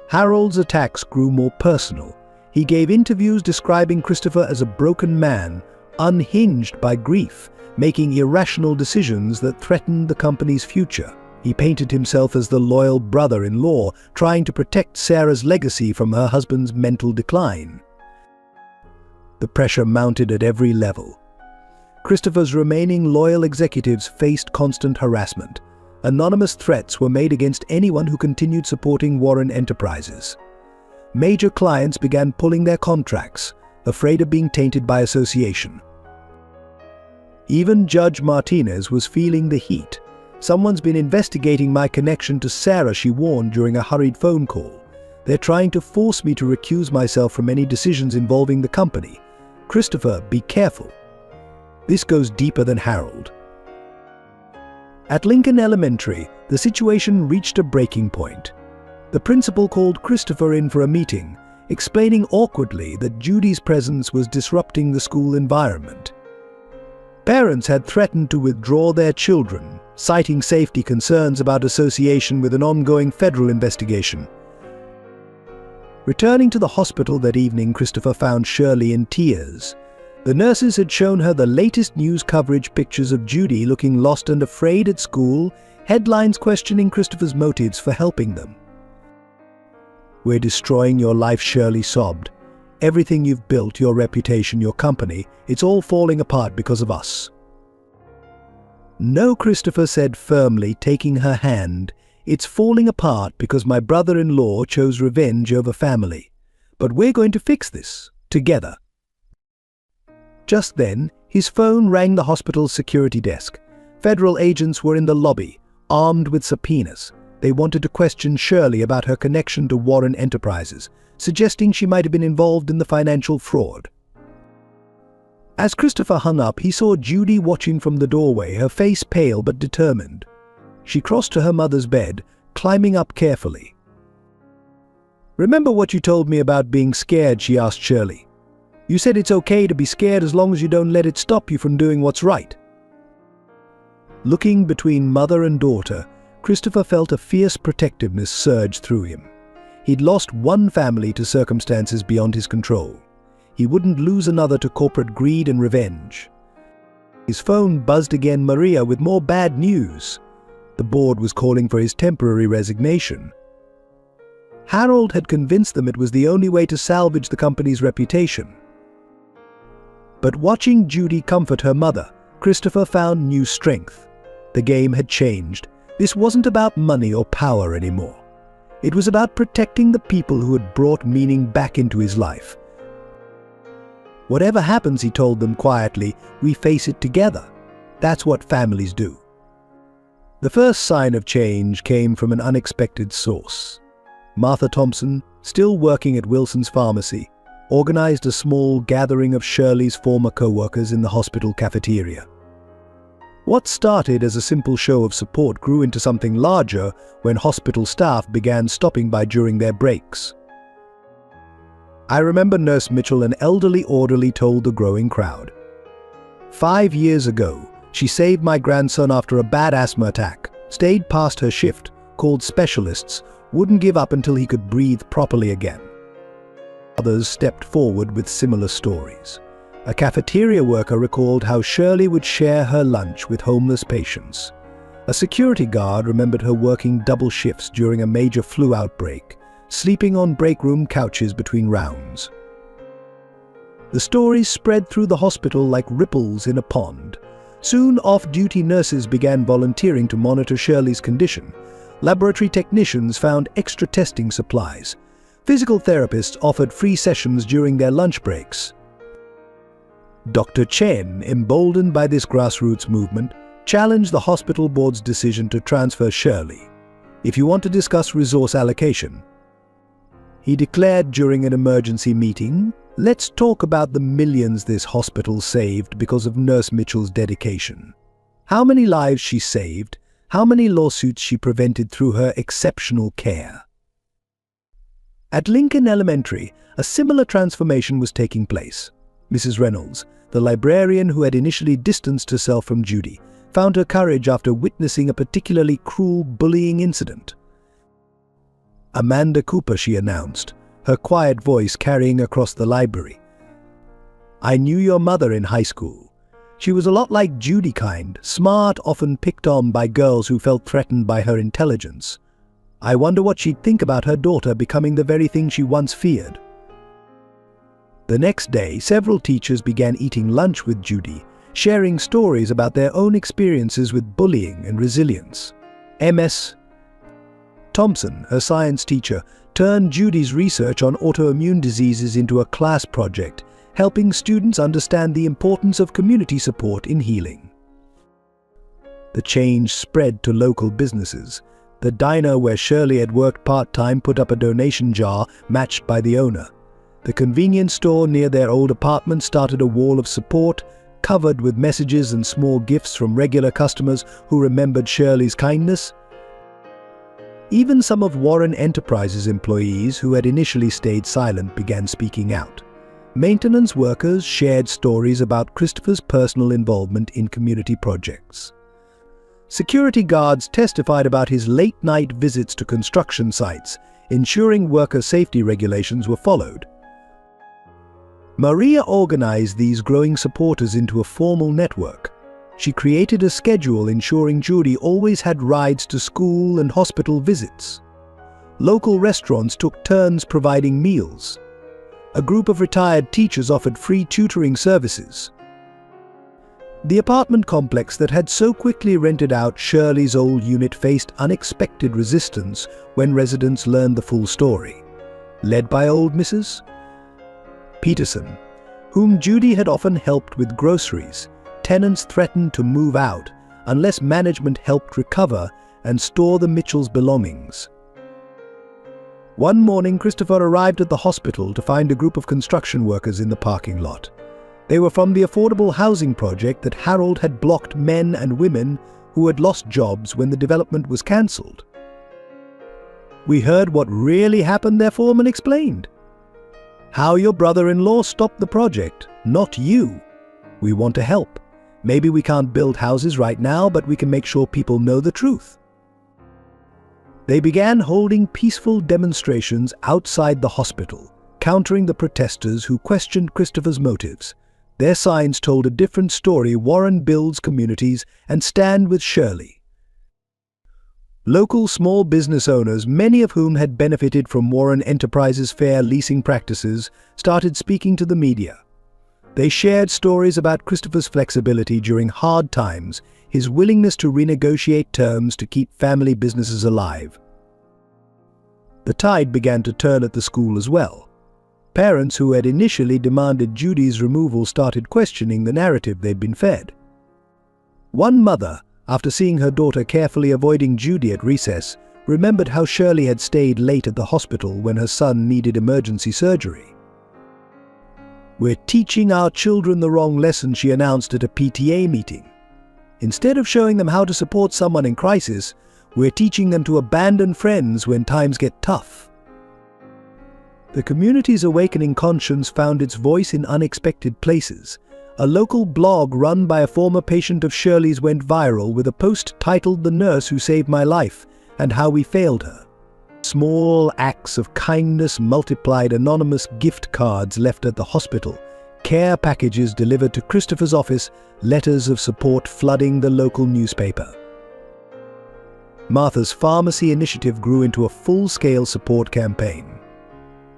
Speaker 1: Harold's attacks grew more personal. He gave interviews describing Christopher as a broken man, unhinged by grief, making irrational decisions that threatened the company's future. He painted himself as the loyal brother-in-law, trying to protect Sarah's legacy from her husband's mental decline. The pressure mounted at every level. Christopher's remaining loyal executives faced constant harassment. Anonymous threats were made against anyone who continued supporting Warren Enterprises. Major clients began pulling their contracts, afraid of being tainted by association. Even Judge Martinez was feeling the heat. Someone's been investigating my connection to Sarah, she warned during a hurried phone call. They're trying to force me to recuse myself from any decisions involving the company. Christopher, be careful. This goes deeper than Harold. At Lincoln Elementary, the situation reached a breaking point. The principal called Christopher in for a meeting, explaining awkwardly that Judy's presence was disrupting the school environment. Parents had threatened to withdraw their children, citing safety concerns about association with an ongoing federal investigation. Returning to the hospital that evening, Christopher found Shirley in tears. The nurses had shown her the latest news coverage, pictures of Judy looking lost and afraid at school, headlines questioning Christopher's motives for helping them. "We're destroying your life," Shirley sobbed. "Everything you've built, your reputation, your company, it's all falling apart because of us." "No," Christopher said firmly, taking her hand. "It's falling apart because my brother-in-law chose revenge over family. But we're going to fix this, together." Just then, his phone rang the hospital's security desk. Federal agents were in the lobby, armed with subpoenas. They wanted to question Shirley about her connection to Warren Enterprises, suggesting she might have been involved in the financial fraud. As Christopher hung up, he saw Judy watching from the doorway, her face pale but determined. She crossed to her mother's bed, climbing up carefully. "Remember what you told me about being scared?" she asked Shirley. "You said it's okay to be scared as long as you don't let it stop you from doing what's right." Looking between mother and daughter, Christopher felt a fierce protectiveness surge through him. He'd lost one family to circumstances beyond his control. He wouldn't lose another to corporate greed and revenge. His phone buzzed again, Maria, with more bad news. The board was calling for his temporary resignation. Harold had convinced them it was the only way to salvage the company's reputation. But watching Judy comfort her mother, Christopher found new strength. The game had changed. This wasn't about money or power anymore. It was about protecting the people who had brought meaning back into his life. "Whatever happens," he told them quietly, "we face it together. That's what families do." The first sign of change came from an unexpected source. Martha Thompson, still working at Wilson's Pharmacy, organized a small gathering of Shirley's former co-workers in the hospital cafeteria. What started as a simple show of support grew into something larger when hospital staff began stopping by during their breaks. "I remember Nurse Mitchell, an elderly orderly, told the growing crowd. 5 years ago, she saved my grandson after a bad asthma attack, stayed past her shift, called specialists, wouldn't give up until he could breathe properly again." Others stepped forward with similar stories. A cafeteria worker recalled how Shirley would share her lunch with homeless patients. A security guard remembered her working double shifts during a major flu outbreak, sleeping on break room couches between rounds. The stories spread through the hospital like ripples in a pond. Soon, off-duty nurses began volunteering to monitor Shirley's condition. Laboratory technicians found extra testing supplies. Physical therapists offered free sessions during their lunch breaks. Dr. Chen, emboldened by this grassroots movement, challenged the hospital board's decision to transfer Shirley. "If you want to discuss resource allocation," he declared during an emergency meeting, "let's talk about the millions this hospital saved because of Nurse Mitchell's dedication. How many lives she saved, how many lawsuits she prevented through her exceptional care." At Lincoln Elementary, a similar transformation was taking place. Mrs. Reynolds, the librarian who had initially distanced herself from Judy, found her courage after witnessing a particularly cruel bullying incident. "Amanda Cooper," she announced, her quiet voice carrying across the library. "I knew your mother in high school. She was a lot like Judy, kind, smart, often picked on by girls who felt threatened by her intelligence. I wonder what she'd think about her daughter becoming the very thing she once feared." The next day, several teachers began eating lunch with Judy, sharing stories about their own experiences with bullying and resilience. Ms. Thompson, her science teacher, turned Judy's research on autoimmune diseases into a class project, helping students understand the importance of community support in healing. The change spread to local businesses. The diner where Shirley had worked part-time put up a donation jar matched by the owner. The convenience store near their old apartment started a wall of support, covered with messages and small gifts from regular customers who remembered Shirley's kindness. Even some of Warren Enterprises' employees who had initially stayed silent began speaking out. Maintenance workers shared stories about Christopher's personal involvement in community projects. Security guards testified about his late-night visits to construction sites, ensuring worker safety regulations were followed. Maria organized these growing supporters into a formal network. She created a schedule ensuring Judy always had rides to school and hospital visits. Local restaurants took turns providing meals. A group of retired teachers offered free tutoring services. The apartment complex that had so quickly rented out Shirley's old unit faced unexpected resistance when residents learned the full story. Led by old Mrs. Peterson, whom Judy had often helped with groceries, tenants threatened to move out unless management helped recover and store the Mitchells' belongings. One morning, Christopher arrived at the hospital to find a group of construction workers in the parking lot. They were from the affordable housing project that Harold had blocked men and women who had lost jobs when the development was cancelled. "We heard what really happened," their foreman explained. "How your brother-in-law stopped the project, not you. We want to help. Maybe we can't build houses right now, but we can make sure people know the truth." They began holding peaceful demonstrations outside the hospital, countering the protesters who questioned Christopher's motives. Their signs told a different story: Warren builds communities and stand with Shirley. Local small business owners, many of whom had benefited from Warren Enterprises' fair leasing practices, started speaking to the media. They shared stories about Christopher's flexibility during hard times, his willingness to renegotiate terms to keep family businesses alive. The tide began to turn at the school as well. Parents who had initially demanded Judy's removal started questioning the narrative they'd been fed. One mother, after seeing her daughter carefully avoiding Judy at recess, remembered how Shirley had stayed late at the hospital when her son needed emergency surgery. "We're teaching our children the wrong lesson," she announced at a PTA meeting. "Instead of showing them how to support someone in crisis, we're teaching them to abandon friends when times get tough." The community's awakening conscience found its voice in unexpected places. A local blog run by a former patient of Shirley's went viral with a post titled "The Nurse Who Saved My Life and How We Failed Her." Small acts of kindness multiplied: anonymous gift cards left at the hospital, care packages delivered to Christopher's office, letters of support flooding the local newspaper. Martha's Pharmacy initiative grew into a full-scale support campaign.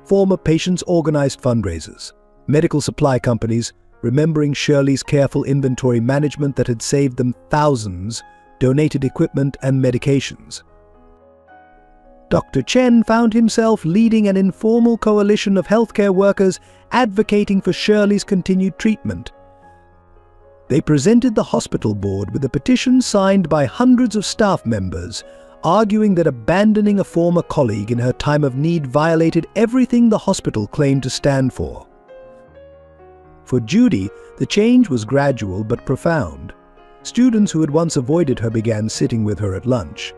Speaker 1: Former patients organized fundraisers. Medical supply companies, remembering Shirley's careful inventory management that had saved them thousands, donated equipment and medications. Dr. Chen found himself leading an informal coalition of healthcare workers advocating for Shirley's continued treatment. They presented the hospital board with a petition signed by hundreds of staff members, arguing that abandoning a former colleague in her time of need violated everything the hospital claimed to stand for. For Judy, the change was gradual but profound. Students who had once avoided her began sitting with her at lunch.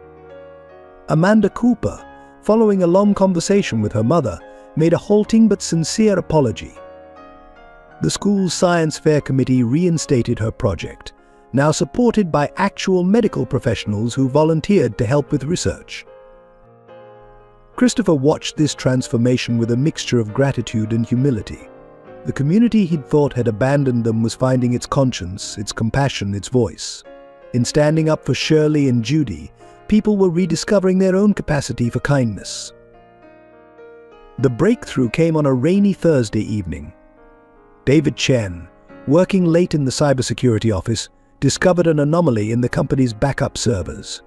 Speaker 1: Amanda Cooper, following a long conversation with her mother, made a halting but sincere apology. The school's science fair committee reinstated her project, now supported by actual medical professionals who volunteered to help with research. Christopher watched this transformation with a mixture of gratitude and humility. The community he'd thought had abandoned them was finding its conscience, its compassion, its voice. In standing up for Shirley and Judy, people were rediscovering their own capacity for kindness. The breakthrough came on a rainy Thursday evening. David Chen, working late in the cybersecurity office, discovered an anomaly in the company's backup servers.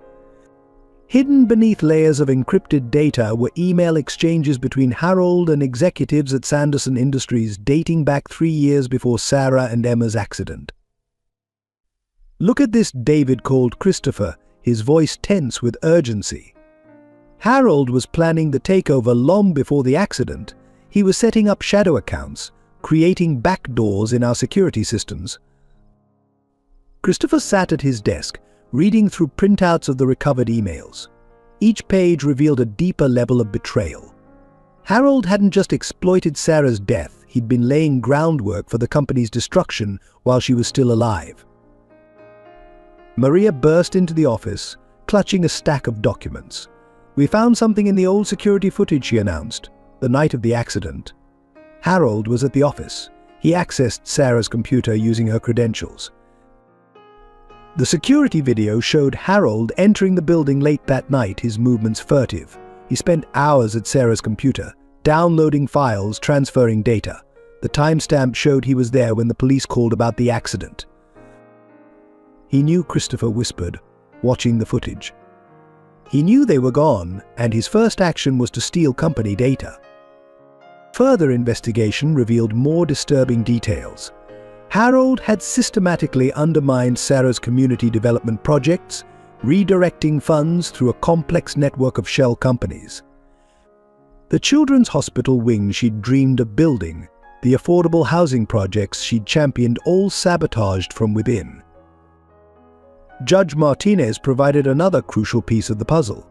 Speaker 1: Hidden beneath layers of encrypted data were email exchanges between Harold and executives at Sanderson Industries dating back 3 years before Sarah and Emma's accident. "Look at this," David called Christopher, his voice tense with urgency. Harold was planning the takeover long before the accident. He was setting up shadow accounts, creating backdoors in our security systems. Christopher sat at his desk, reading through printouts of the recovered emails. Each page revealed a deeper level of betrayal. Harold hadn't just exploited Sarah's death, he'd been laying groundwork for the company's destruction while she was still alive. Maria burst into the office, clutching a stack of documents. "We found something in the old security footage," she announced, the night of the accident. Harold was at the office. He accessed Sarah's computer using her credentials. The security video showed Harold entering the building late that night, his movements furtive. He spent hours at Sarah's computer, downloading files, transferring data. The timestamp showed he was there when the police called about the accident. He knew, Christopher whispered, watching the footage. He knew they were gone, and his first action was to steal company data. Further investigation revealed more disturbing details. Harold had systematically undermined Sarah's community development projects, redirecting funds through a complex network of shell companies. The children's hospital wing she'd dreamed of building, the affordable housing projects she'd championed, all sabotaged from within. Judge Martinez provided another crucial piece of the puzzle.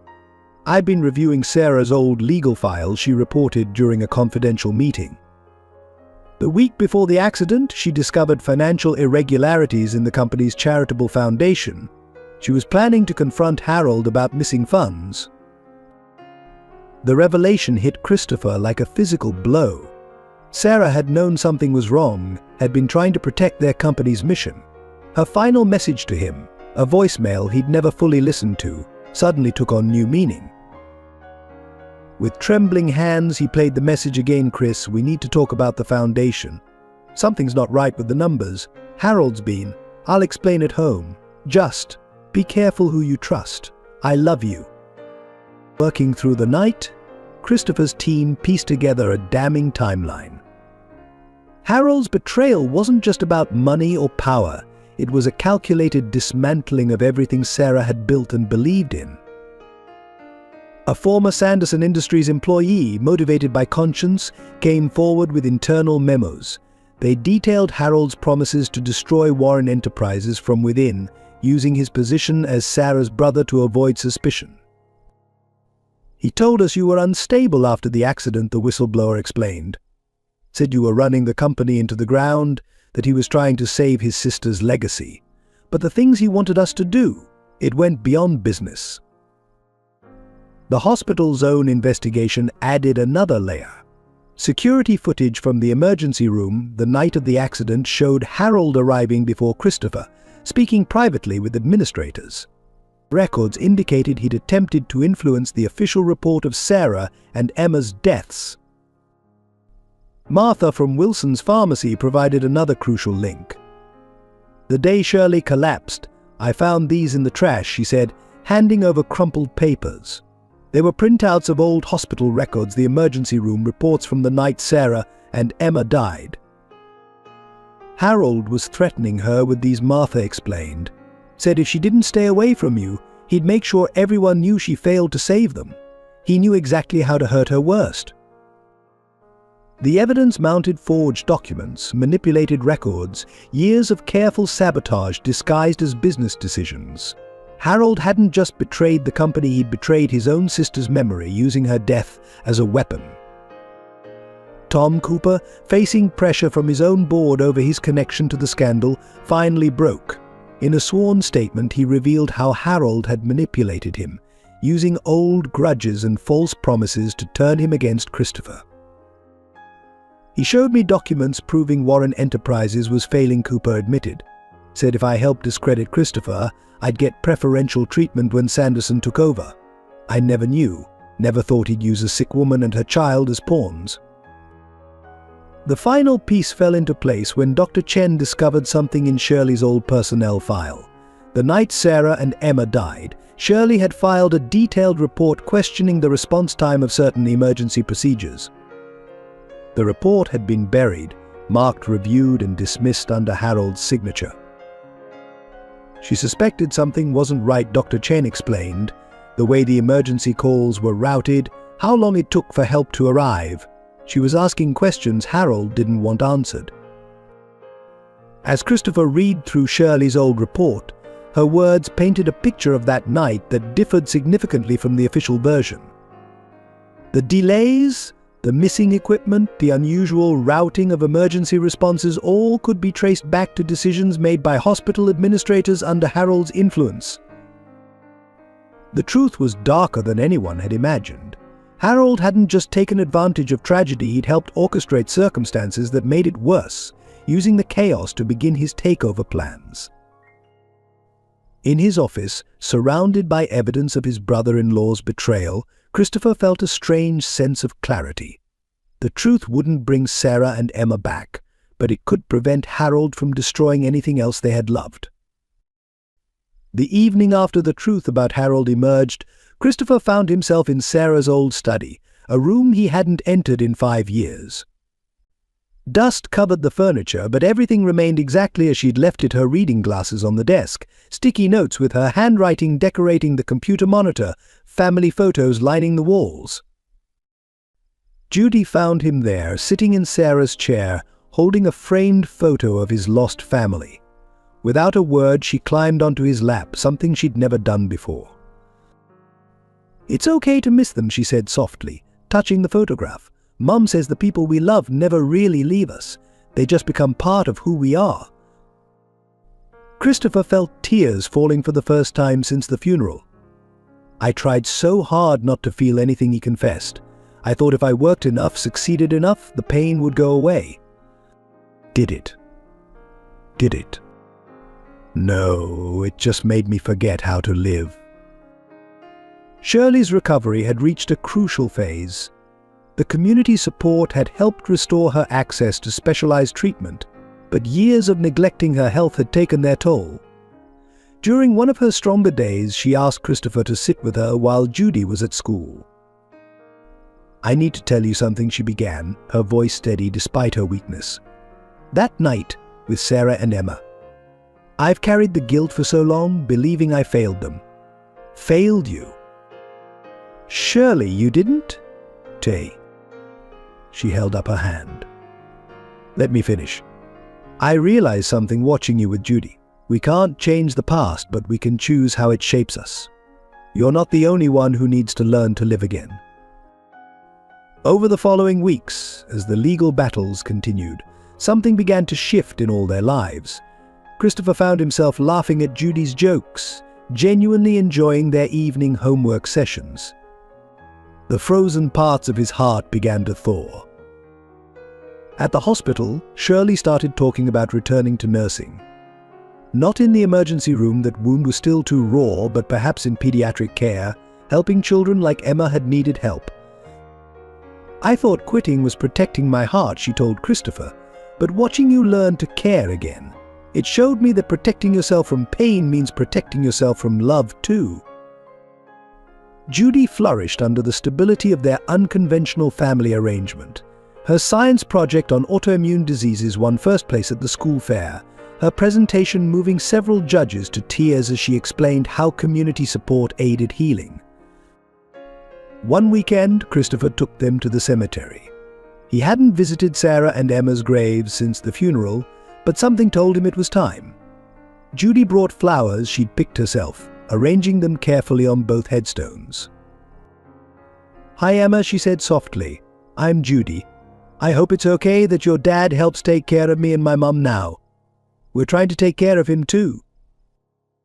Speaker 1: "I've been reviewing Sarah's old legal files," she reported during a confidential meeting. The week before the accident, she discovered financial irregularities in the company's charitable foundation. She was planning to confront Harold about missing funds. The revelation hit Christopher like a physical blow. Sarah had known something was wrong, had been trying to protect their company's mission. Her final message to him, a voicemail he'd never fully listened to, suddenly took on new meaning. With trembling hands, he played the message again. "Chris, we need to talk about the foundation. Something's not right with the numbers. Harold's been. I'll explain at home. Just be careful who you trust. I love you." Working through the night, Christopher's team pieced together a damning timeline. Harold's betrayal wasn't just about money or power. It was a calculated dismantling of everything Sarah had built and believed in. A former Sanderson Industries employee, motivated by conscience, came forward with internal memos. They detailed Harold's promises to destroy Warren Enterprises from within, using his position as Sarah's brother to avoid suspicion. "He told us you were unstable after the accident," the whistleblower explained. "Said you were running the company into the ground, that he was trying to save his sister's legacy. But the things he wanted us to do, it went beyond business." The hospital's own investigation added another layer. Security footage from the emergency room the night of the accident showed Harold arriving before Christopher, speaking privately with administrators. Records indicated he'd attempted to influence the official report of Sarah and Emma's deaths. Martha from Wilson's Pharmacy provided another crucial link. "The day Shirley collapsed, I found these in the trash," she said, handing over crumpled papers. They were printouts of old hospital records, the emergency room reports from the night Sarah and Emma died. Harold was threatening her with these, Martha explained. Said if she didn't stay away from you, he'd make sure everyone knew she failed to save them. He knew exactly how to hurt her worst. The evidence mounted forged documents, manipulated records, years of careful sabotage disguised as business decisions. Harold hadn't just betrayed the company, he'd betrayed his own sister's memory, using her death as a weapon. Tom Cooper, facing pressure from his own board over his connection to the scandal, finally broke. In a sworn statement, he revealed how Harold had manipulated him, using old grudges and false promises to turn him against Christopher. He showed me documents proving Warren Enterprises was failing, Cooper admitted. Said if I helped discredit Christopher, I'd get preferential treatment when Sanderson took over. I never knew, never thought he'd use a sick woman and her child as pawns. The final piece fell into place when Dr. Chen discovered something in Shirley's old personnel file. The night Sarah and Emma died, Shirley had filed a detailed report questioning the response time of certain emergency procedures. The report had been buried, marked reviewed and dismissed under Harold's signature. She suspected something wasn't right, Dr. Chen explained. The way the emergency calls were routed, how long it took for help to arrive. She was asking questions Harold didn't want answered. As Christopher read through Shirley's old report, her words painted a picture of that night that differed significantly from the official version. The delays, the missing equipment, the unusual routing of emergency responses all could be traced back to decisions made by hospital administrators under Harold's influence. The truth was darker than anyone had imagined. Harold hadn't just taken advantage of tragedy, he'd helped orchestrate circumstances that made it worse, using the chaos to begin his takeover plans. In his office, surrounded by evidence of his brother-in-law's betrayal, Christopher felt a strange sense of clarity. The truth wouldn't bring Sarah and Emma back, but it could prevent Harold from destroying anything else they had loved. The evening after the truth about Harold emerged, Christopher found himself in Sarah's old study, a room he hadn't entered in 5 years. Dust covered the furniture, but everything remained exactly as she'd left it, her reading glasses on the desk, sticky notes with her handwriting decorating the computer monitor, family photos lining the walls. Judy found him there, sitting in Sarah's chair, holding a framed photo of his lost family. Without a word, she climbed onto his lap, something she'd never done before. "It's okay to miss them," she said softly, touching the photograph. "Mum says the people we love never really leave us. They just become part of who we are." Christopher felt tears falling for the first time since the funeral. "I tried so hard not to feel anything," he confessed. "I thought if I worked enough, succeeded enough, the pain would go away." Did it? Did it? No, it just made me forget how to live. Shirley's recovery had reached a crucial phase. The community support had helped restore her access to specialized treatment, but years of neglecting her health had taken their toll. During one of her stronger days, she asked Christopher to sit with her while Judy was at school. "I need to tell you something," she began, her voice steady despite her weakness. "That night, with Sarah and Emma, I've carried the guilt for so long, believing I failed them." "Failed you?" "Shirley, you didn't?" "Tay." She held up her hand. "Let me finish. I realized something watching you with Judy. We can't change the past, but we can choose how it shapes us. You're not the only one who needs to learn to live again." Over the following weeks, as the legal battles continued, something began to shift in all their lives. Christopher found himself laughing at Judy's jokes, genuinely enjoying their evening homework sessions. The frozen parts of his heart began to thaw. At the hospital, Shirley started talking about returning to nursing. Not in the emergency room, that wound was still too raw, but perhaps in pediatric care, helping children like Emma had needed help. "I thought quitting was protecting my heart," she told Christopher, "but watching you learn to care again, it showed me that protecting yourself from pain means protecting yourself from love too." Judy flourished under the stability of their unconventional family arrangement. Her science project on autoimmune diseases won first place at the school fair, her presentation moving several judges to tears as she explained how community support aided healing. One weekend, Christopher took them to the cemetery. He hadn't visited Sarah and Emma's graves since the funeral, but something told him it was time. Judy brought flowers she'd picked herself, arranging them carefully on both headstones. "Hi Emma," she said softly. "I'm Judy. I hope it's okay that your dad helps take care of me and my mum now. We're trying to take care of him too."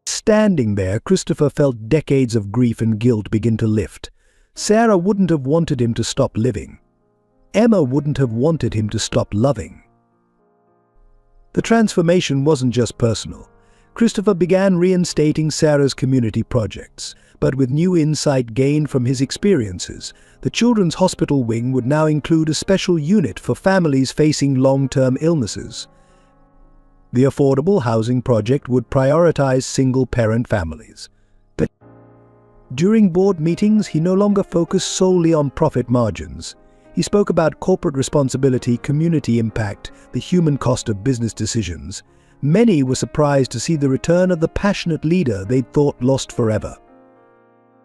Speaker 1: Standing there, Christopher felt decades of grief and guilt begin to lift. Sarah wouldn't have wanted him to stop living. Emma wouldn't have wanted him to stop loving. The transformation wasn't just personal. Christopher began reinstating Sarah's community projects, but with new insight gained from his experiences, the Children's Hospital wing would now include a special unit for families facing long-term illnesses. The affordable housing project would prioritize single-parent families. But during board meetings, he no longer focused solely on profit margins. He spoke about corporate responsibility, community impact, the human cost of business decisions. Many were surprised to see the return of the passionate leader they'd thought lost forever.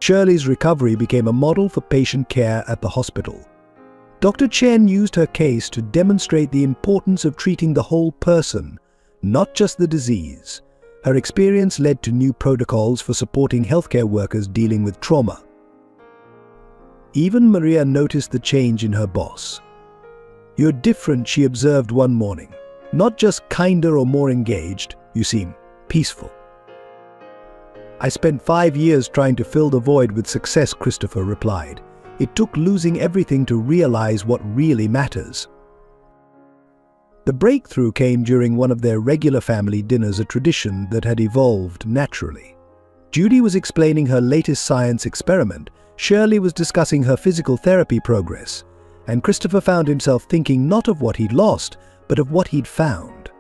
Speaker 1: Shirley's recovery became a model for patient care at the hospital. Dr. Chen used her case to demonstrate the importance of treating the whole person, not just the disease. Her experience led to new protocols for supporting healthcare workers dealing with trauma. Even Maria noticed the change in her boss. "You're different," she observed one morning. "Not just kinder or more engaged, you seem peaceful." "I spent 5 years trying to fill the void with success," Christopher replied. "It took losing everything to realize what really matters." The breakthrough came during one of their regular family dinners, a tradition that had evolved naturally. Judy was explaining her latest science experiment, Shirley was discussing her physical therapy progress, and Christopher found himself thinking not of what he'd lost, but of what he'd found.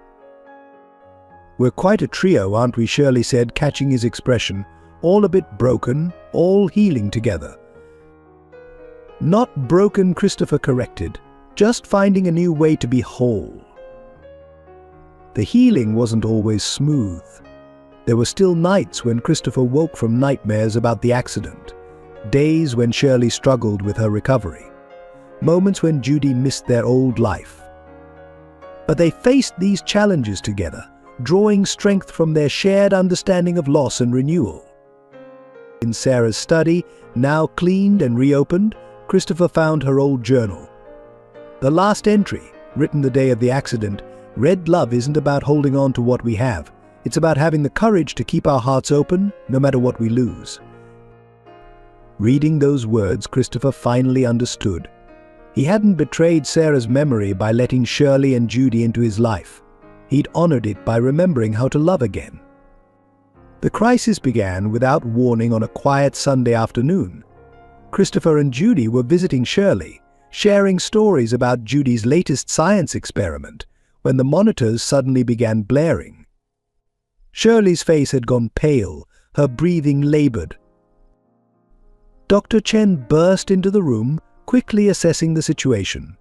Speaker 1: "We're quite a trio, aren't we?" Shirley said, catching his expression. "All a bit broken, all healing together." "Not broken," Christopher corrected, "just finding a new way to be whole." The healing wasn't always smooth. There were still nights when Christopher woke from nightmares about the accident, days when Shirley struggled with her recovery, moments when Judy missed their old life. But they faced these challenges together, drawing strength from their shared understanding of loss and renewal. In Sarah's study, now cleaned and reopened, Christopher found her old journal. The last entry, written the day of the accident, read, "Love isn't about holding on to what we have. It's about having the courage to keep our hearts open, no matter what we lose." Reading those words, Christopher finally understood. He hadn't betrayed Sarah's memory by letting Shirley and Judy into his life. He'd honored it by remembering how to love again. The crisis began without warning on a quiet Sunday afternoon. Christopher and Judy were visiting Shirley, sharing stories about Judy's latest science experiment, when the monitors suddenly began blaring. Shirley's face had gone pale, her breathing labored. Dr. Chen burst into the room, quickly assessing the situation.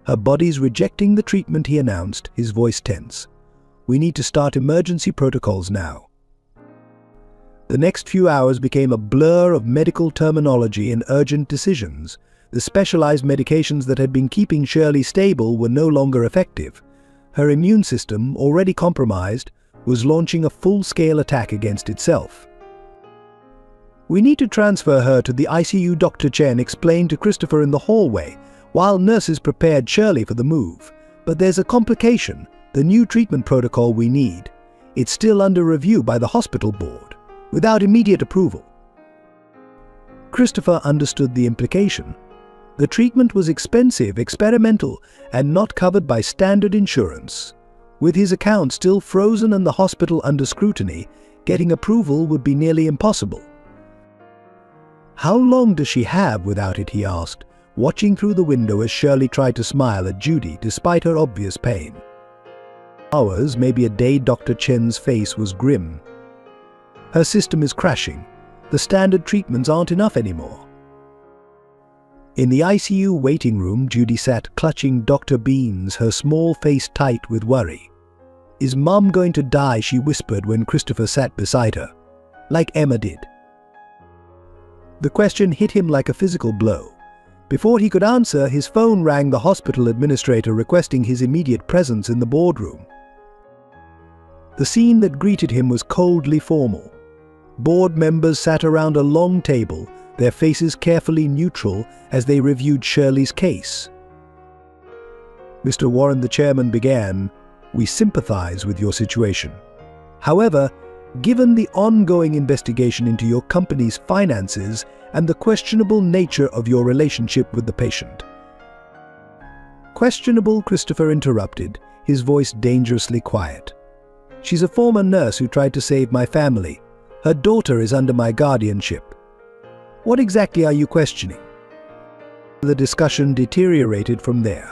Speaker 1: "Her body's rejecting the treatment," he announced, his voice tense. "We need to start emergency protocols now." The next few hours became a blur of medical terminology and urgent decisions. The specialized medications that had been keeping Shirley stable were no longer effective. Her immune system, already compromised, was launching a full-scale attack against itself. "We need to transfer her to the ICU," Dr. Chen explained to Christopher in the hallway, while nurses prepared Shirley for the move. "But there's a complication, the new treatment protocol we need. It's still under review by the hospital board, without immediate approval." Christopher understood the implication. The treatment was expensive, experimental, and not covered by standard insurance. With his account still frozen and the hospital under scrutiny, getting approval would be nearly impossible. "How long does she have without it?" he asked, watching through the window as Shirley tried to smile at Judy despite her obvious pain. "Hours, maybe a day." Dr. Chen's face was grim. "Her system is crashing. The standard treatments aren't enough anymore. In the ICU waiting room, Judy sat clutching Dr. Beans, her small face tight with worry. "Is Mum going to die?" she whispered when Christopher sat beside her, like Emma did. The question hit him like a physical blow. Before he could answer, his phone rang, the hospital administrator requesting his immediate presence in the boardroom. The scene that greeted him was coldly formal. Board members sat around a long table, their faces carefully neutral as they reviewed Shirley's case. "Mr. Warren," the chairman began, "we sympathize with your situation. However, given the ongoing investigation into your company's finances and the questionable nature of your relationship with the patient." "Questionable?" Christopher interrupted, his voice dangerously quiet. "She's a former nurse who tried to save my family. Her daughter is under my guardianship. What exactly are you questioning?" The discussion deteriorated from there.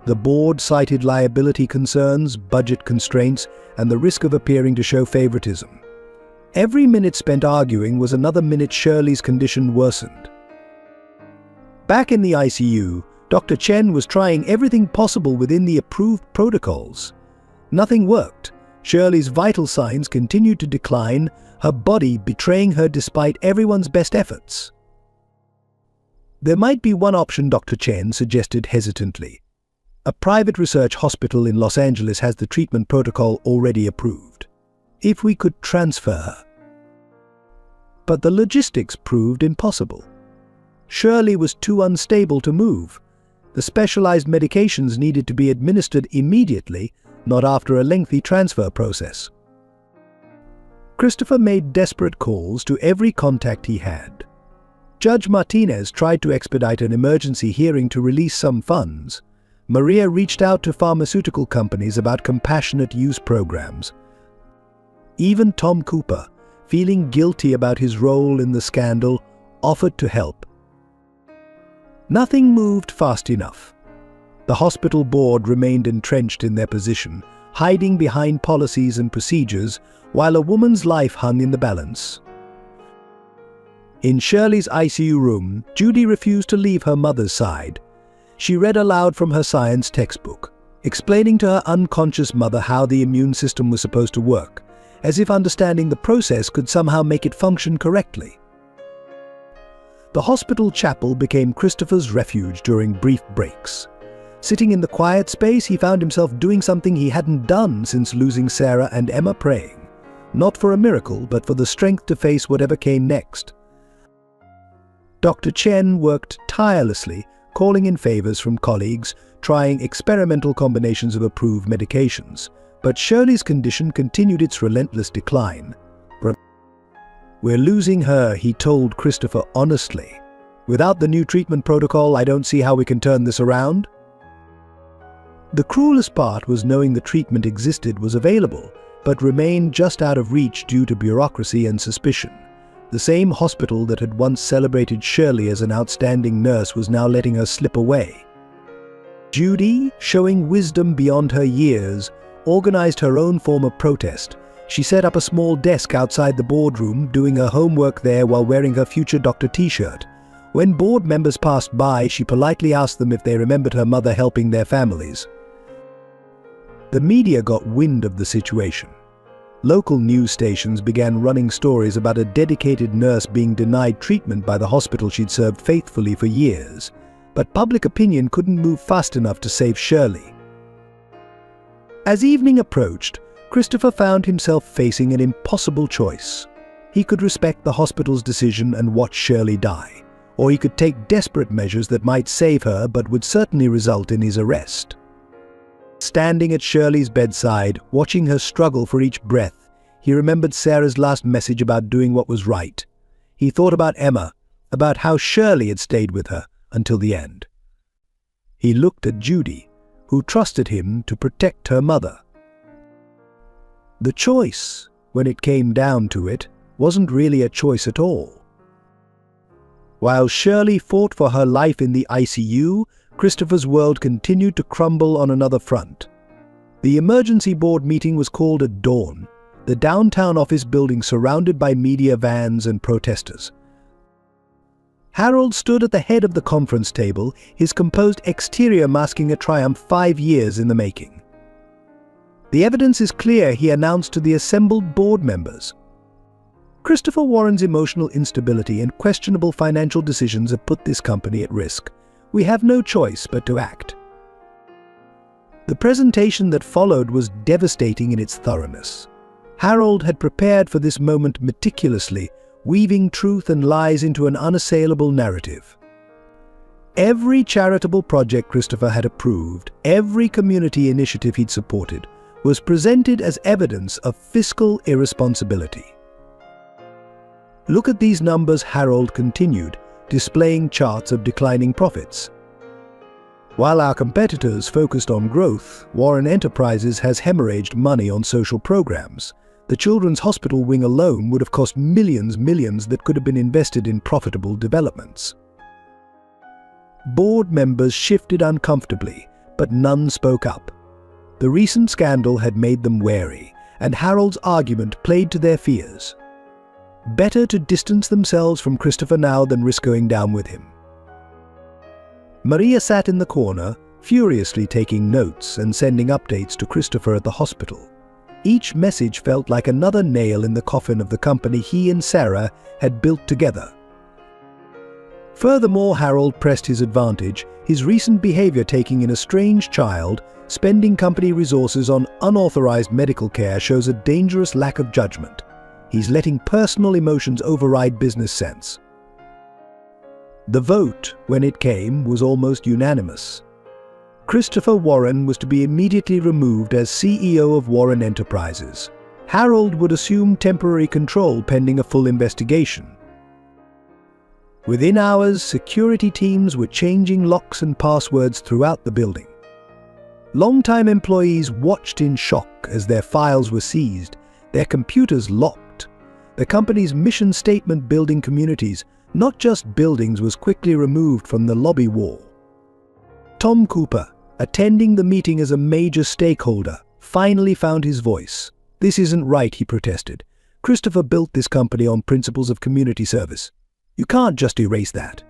Speaker 1: The board cited liability concerns, budget constraints, and the risk of appearing to show favoritism. Every minute spent arguing was another minute Shirley's condition worsened. Back in the ICU, Dr. Chen was trying everything possible within the approved protocols. Nothing worked. Shirley's vital signs continued to decline, her body betraying her despite everyone's best efforts. "There might be one option," Dr. Chen suggested hesitantly. "A private research hospital in Los Angeles has the treatment protocol already approved. If we could transfer her." But the logistics proved impossible. Shirley was too unstable to move. The specialized medications needed to be administered immediately, not after a lengthy transfer process. Christopher made desperate calls to every contact he had. Judge Martinez tried to expedite an emergency hearing to release some funds. Maria reached out to pharmaceutical companies about compassionate use programs. Even Tom Cooper, feeling guilty about his role in the scandal, offered to help. Nothing moved fast enough. The hospital board remained entrenched in their position, hiding behind policies and procedures, while a woman's life hung in the balance. In Shirley's ICU room, Judy refused to leave her mother's side. She read aloud from her science textbook, explaining to her unconscious mother how the immune system was supposed to work, as if understanding the process could somehow make it function correctly. The hospital chapel became Christopher's refuge during brief breaks. Sitting in the quiet space, he found himself doing something he hadn't done since losing Sarah and Emma, praying, not for a miracle, but for the strength to face whatever came next. Dr. Chen worked tirelessly, calling in favors from colleagues, trying experimental combinations of approved medications. But Shirley's condition continued its relentless decline. "We're losing her," he told Christopher honestly. "Without the new treatment protocol, I don't see how we can turn this around." The cruelest part was knowing the treatment existed, was available, but remained just out of reach due to bureaucracy and suspicion. The same hospital that had once celebrated Shirley as an outstanding nurse was now letting her slip away. Judy, showing wisdom beyond her years, organized her own form of protest. She set up a small desk outside the boardroom, doing her homework there while wearing her future doctor t-shirt. When board members passed by, she politely asked them if they remembered her mother helping their families. The media got wind of the situation. Local news stations began running stories about a dedicated nurse being denied treatment by the hospital she'd served faithfully for years. But public opinion couldn't move fast enough to save Shirley. As evening approached, Christopher found himself facing an impossible choice. He could respect the hospital's decision and watch Shirley die, or he could take desperate measures that might save her but would certainly result in his arrest. Standing at Shirley's bedside, watching her struggle for each breath, he remembered Sarah's last message about doing what was right. He thought about Emma, about how Shirley had stayed with her until the end. He looked at Judy, who trusted him to protect her mother. The choice, when it came down to it, wasn't really a choice at all. While Shirley fought for her life in the ICU, Christopher's world continued to crumble on another front. The emergency board meeting was called at dawn. the downtown office building surrounded by media vans and protesters. Harold stood at the head of the conference table, his composed exterior masking a triumph 5 years in the making. The evidence is clear, he announced to the assembled board members. Christopher Warren's emotional instability and questionable financial decisions have put this company at risk. We have no choice but to act. The presentation that followed was devastating in its thoroughness. Harold had prepared for this moment meticulously, weaving truth and lies into an unassailable narrative. Every charitable project Christopher had approved, every community initiative he'd supported, was presented as evidence of fiscal irresponsibility. Look at these numbers, Harold continued, displaying charts of declining profits. While our competitors focused on growth, Warren Enterprises has hemorrhaged money on social programs. The Children's Hospital wing alone would have cost millions that could have been invested in profitable developments. Board members shifted uncomfortably, but none spoke up. The recent scandal had made them wary, and Harold's argument played to their fears. Better to distance themselves from Christopher now than risk going down with him. Maria sat in the corner, furiously taking notes and sending updates to Christopher at the hospital. Each message felt like another nail in the coffin of the company he and Sarah had built together. Furthermore, Harold pressed his advantage, his recent behavior taking in a strange child, spending company resources on unauthorized medical care shows a dangerous lack of judgment. He's letting personal emotions override business sense. The vote, when it came, was almost unanimous. Christopher Warren was to be immediately removed as CEO of Warren Enterprises. Harold would assume temporary control pending a full investigation. Within hours, security teams were changing locks and passwords throughout the building. Longtime employees watched in shock as their files were seized, their computers locked. The company's mission statement, building communities, not just buildings, was quickly removed from the lobby wall. Tom Cooper, attending the meeting as a major stakeholder, finally found his voice. "This isn't right," he protested. "Christopher built this company on principles of community service. You can't just erase that."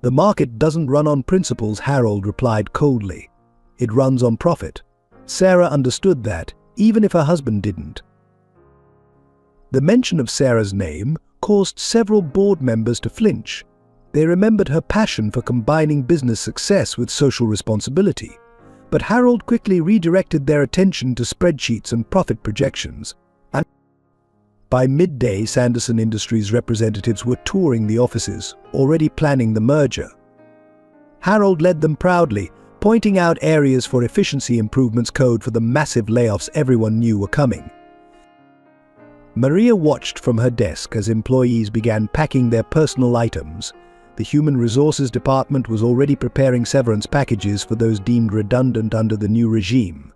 Speaker 1: "The market doesn't run on principles," Harold replied coldly. "It runs on profit." Sarah understood that, even if her husband didn't. The mention of Sarah's name caused several board members to flinch. They remembered her passion for combining business success with social responsibility. But Harold quickly redirected their attention to spreadsheets and profit projections. And by midday, Sanderson Industries representatives were touring the offices, already planning the merger. Harold led them proudly, pointing out areas for efficiency improvements, code for the massive layoffs everyone knew were coming. Maria watched from her desk as employees began packing their personal items. The Human Resources Department was already preparing severance packages for those deemed redundant under the new regime.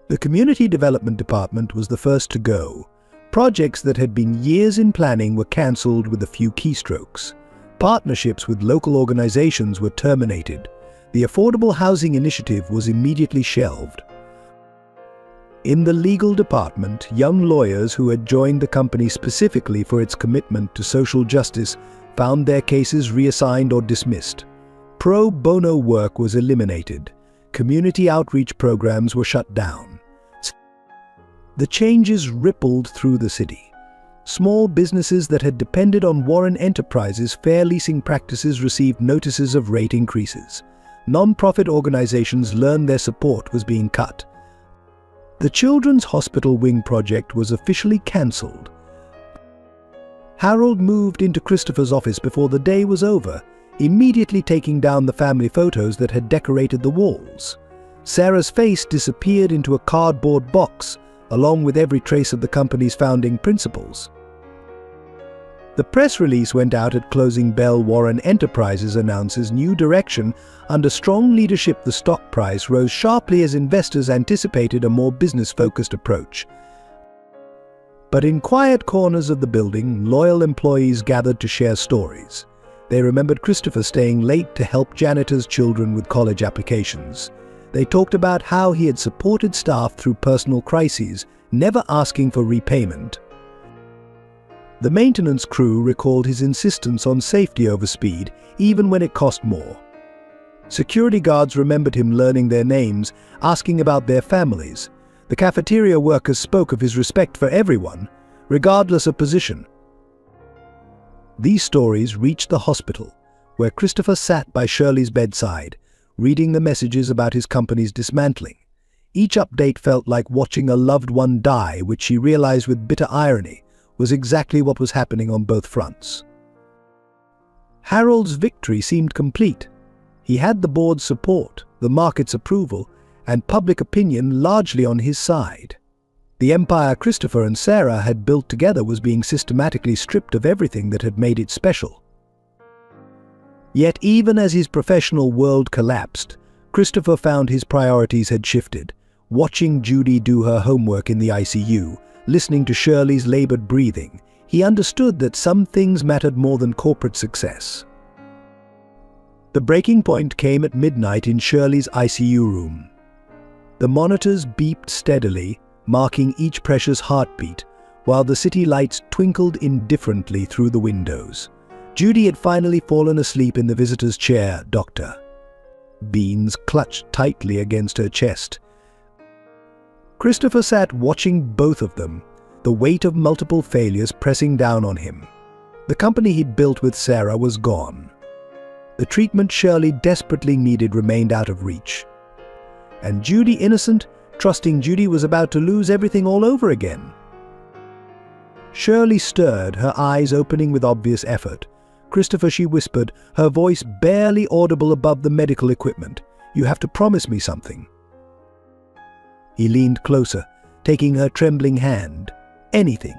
Speaker 1: The Community Development Department was the first to go. Projects that had been years in planning were cancelled with a few keystrokes. Partnerships with local organizations were terminated. The Affordable Housing Initiative was immediately shelved. In the legal department, young lawyers who had joined the company specifically for its commitment to social justice found their cases reassigned or dismissed. Pro bono work was eliminated. Community outreach programs were shut down. The changes rippled through the city. Small businesses that had depended on Warren Enterprises' fair leasing practices received notices of rate increases. Non-profit organizations learned their support was being cut. The Children's Hospital wing project was officially cancelled. Harold moved into Christopher's office before the day was over, immediately taking down the family photos that had decorated the walls. Sarah's face disappeared into a cardboard box, along with every trace of the company's founding principles. The press release went out at closing bell. Warren Enterprises announces new direction. Under strong leadership, the stock price rose sharply as investors anticipated a more business-focused approach. But in quiet corners of the building, loyal employees gathered to share stories. They remembered Christopher staying late to help janitors' children with college applications. They talked about how he had supported staff through personal crises, never asking for repayment. The maintenance crew recalled his insistence on safety over speed, even when it cost more. Security guards remembered him learning their names, asking about their families. The cafeteria workers spoke of his respect for everyone, regardless of position. These stories reached the hospital, where Christopher sat by Shirley's bedside, reading the messages about his company's dismantling. Each update felt like watching a loved one die, which she realized with bitter irony was exactly what was happening on both fronts. Harold's victory seemed complete. He had the board's support, the market's approval, and public opinion largely on his side. The empire Christopher and Sarah had built together was being systematically stripped of everything that had made it special. Yet even as his professional world collapsed, Christopher found his priorities had shifted. Watching Judy do her homework in the ICU, listening to Shirley's labored breathing, he understood that some things mattered more than corporate success. The breaking point came at midnight in Shirley's ICU room. The monitors beeped steadily, marking each precious heartbeat, while the city lights twinkled indifferently through the windows. Judy had finally fallen asleep in the visitor's chair, Dr. Beans clutched tightly against her chest. Christopher sat watching both of them, the weight of multiple failures pressing down on him. The company he'd built with Sarah was gone. The treatment Shirley desperately needed remained out of reach. And Judy, innocent, trusting Judy, was about to lose everything all over again. Shirley stirred, her eyes opening with obvious effort. "Christopher," she whispered, her voice barely audible above the medical equipment. "You have to promise me something." He leaned closer, taking her trembling hand. "Anything."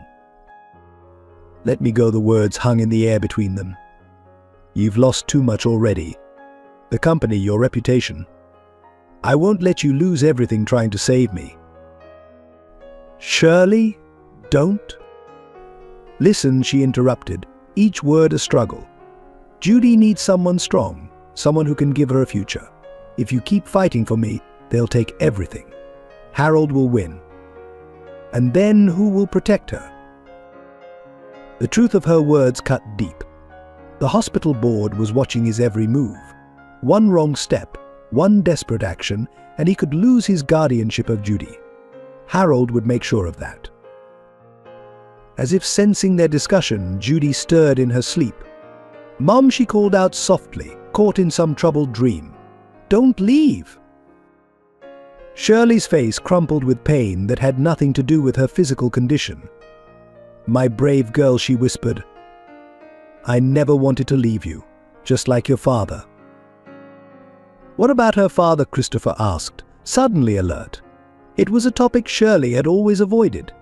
Speaker 1: "Let me go," the words hung in the air between them. "You've lost too much already. The company, your reputation. I won't let you lose everything trying to save me." "Shirley, don't." "Listen," she interrupted, each word a struggle. "Judy needs someone strong, someone who can give her a future. If you keep fighting for me, they'll take everything. Harold will win. And then who will protect her?" The truth of her words cut deep. The hospital board was watching his every move. One wrong step, one desperate action, and he could lose his guardianship of Judy. Harold would make sure of that. As if sensing their discussion, Judy stirred in her sleep. "Mom," she called out softly, caught in some troubled dream. "Don't leave." Shirley's face crumpled with pain that had nothing to do with her physical condition. "My brave girl," she whispered. "I never wanted to leave you, just like your father." "What about her father?" Christopher asked, suddenly alert. It was a topic Shirley had always avoided.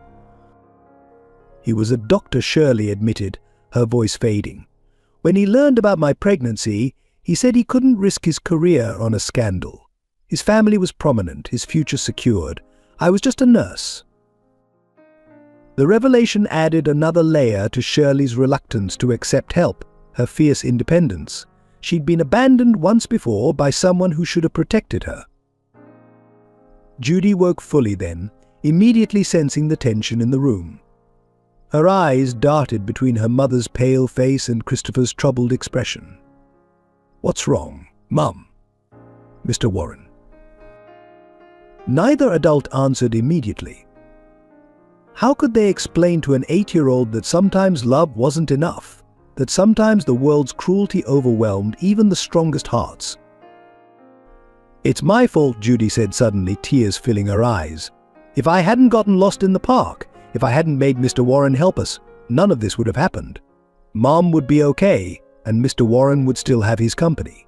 Speaker 1: "He was a doctor," Shirley admitted, her voice fading. "When he learned about my pregnancy, he said he couldn't risk his career on a scandal. His family was prominent, his future secured. I was just a nurse." The revelation added another layer to Shirley's reluctance to accept help, her fierce independence. She'd been abandoned once before by someone who should have protected her. Judy woke fully then, immediately sensing the tension in the room. Her eyes darted between her mother's pale face and Christopher's troubled expression. "What's wrong, Mum?" "Mr. Warren." Neither adult answered immediately. How could they explain to an 8-year-old that sometimes love wasn't enough, that sometimes the world's cruelty overwhelmed even the strongest hearts? "It's my fault," Judy said suddenly, tears filling her eyes. "If I hadn't gotten lost in the park, if I hadn't made Mr. Warren help us, none of this would have happened. Mom would be okay, and Mr. Warren would still have his company."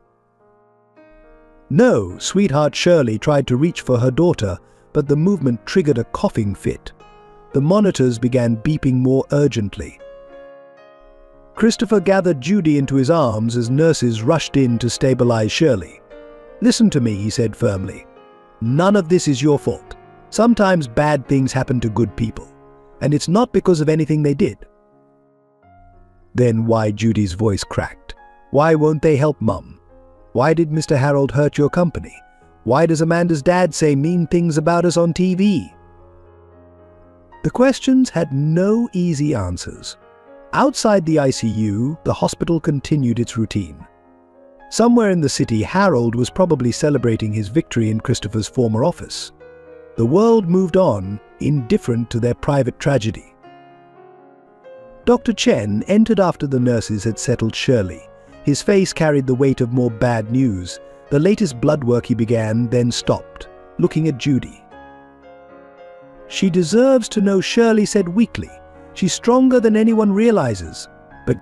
Speaker 1: "No," sweetheart Shirley tried to reach for her daughter, but the movement triggered a coughing fit. The monitors began beeping more urgently. Christopher gathered Judy into his arms as nurses rushed in to stabilize Shirley. "Listen to me," he said firmly. "None of this is your fault. Sometimes bad things happen to good people, and it's not because of anything they did." "Then why?" Judy's voice cracked. "Why won't they help Mum? Why did Mr. Harold hurt your company? Why does Amanda's dad say mean things about us on TV? The questions had no easy answers. Outside the ICU, the hospital continued its routine. Somewhere in the city, Harold was probably celebrating his victory in Christopher's former office. The world moved on, indifferent to their private tragedy. Dr. Chen entered after the nurses had settled Shirley. His face carried the weight of more bad news. The latest blood work he began, then stopped, looking at Judy. "She deserves to know," Shirley said weakly. "She's stronger than anyone realizes." But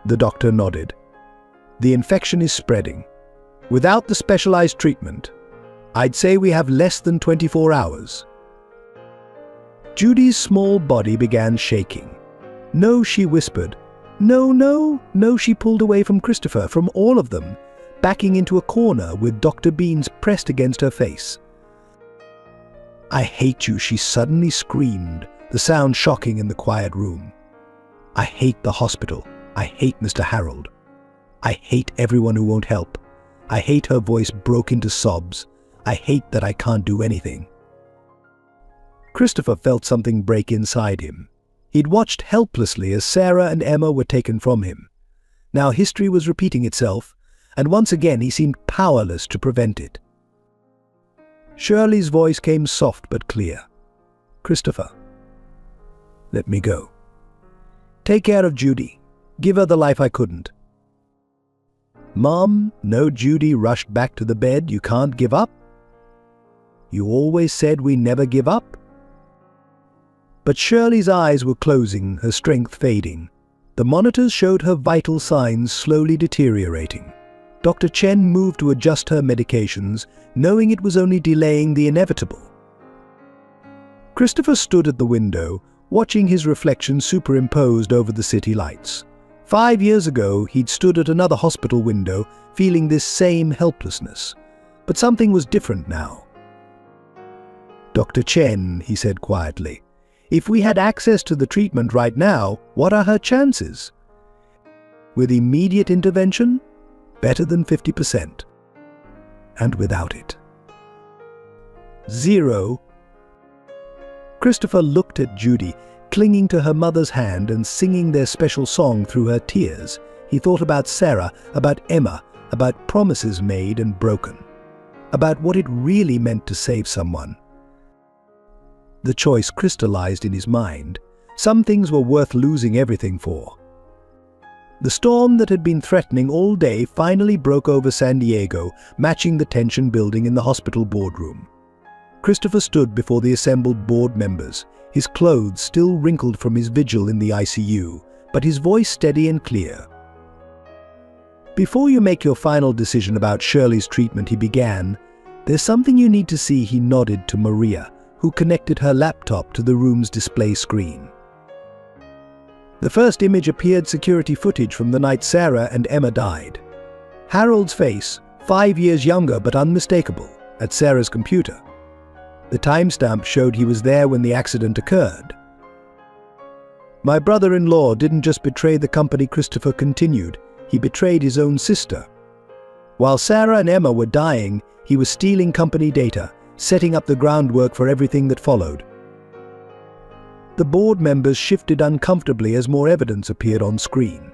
Speaker 1: the doctor nodded. "The infection is spreading. Without the specialized treatment, I'd say we have less than 24 hours. Judy's small body began shaking. "No," she whispered. "No, no, no," she pulled away from Christopher, from all of them, backing into a corner with Dr. Beans pressed against her face. "I hate you," she suddenly screamed, the sound shocking in the quiet room. "I hate the hospital. I hate Mr. Harold. I hate everyone who won't help. I hate." Her voice broke into sobs. "I hate that I can't do anything." Christopher felt something break inside him. He'd watched helplessly as Sarah and Emma were taken from him. Now history was repeating itself, and once again he seemed powerless to prevent it. Shirley's voice came soft but clear. "Christopher, let me go. Take care of Judy. Give her the life I couldn't." "Mom, no," Judy rushed back to the bed. "You can't give up. You always said we never give up." But Shirley's eyes were closing, her strength fading. The monitors showed her vital signs slowly deteriorating. Dr. Chen moved to adjust her medications, knowing it was only delaying the inevitable. Christopher stood at the window, watching his reflection superimposed over the city lights. 5 years ago, he'd stood at another hospital window, feeling this same helplessness. But something was different now. "Dr. Chen," he said quietly, "if we had access to the treatment right now, what are her chances? With immediate intervention, better than 50%. And without it, 0. Christopher looked at Judy, clinging to her mother's hand and singing their special song through her tears. He thought about Sarah, about Emma, about promises made and broken, about what it really meant to save someone. The choice crystallized in his mind. Some things were worth losing everything for. The storm that had been threatening all day finally broke over San Diego, matching the tension building in the hospital boardroom. Christopher stood before the assembled board members, his clothes still wrinkled from his vigil in the ICU, but his voice steady and clear. "Before you make your final decision about Shirley's treatment," he began, "there's something you need to see." He nodded to Maria, who connected her laptop to the room's display screen. The first image appeared security footage from the night Sarah and Emma died. Harold's face, 5 years younger but unmistakable, at Sarah's computer. The timestamp showed he was there when the accident occurred. "My brother-in-law didn't just betray the company," Christopher continued. "He betrayed his own sister. While Sarah and Emma were dying, he was stealing company data, setting up the groundwork for everything that followed." The board members shifted uncomfortably as more evidence appeared on screen.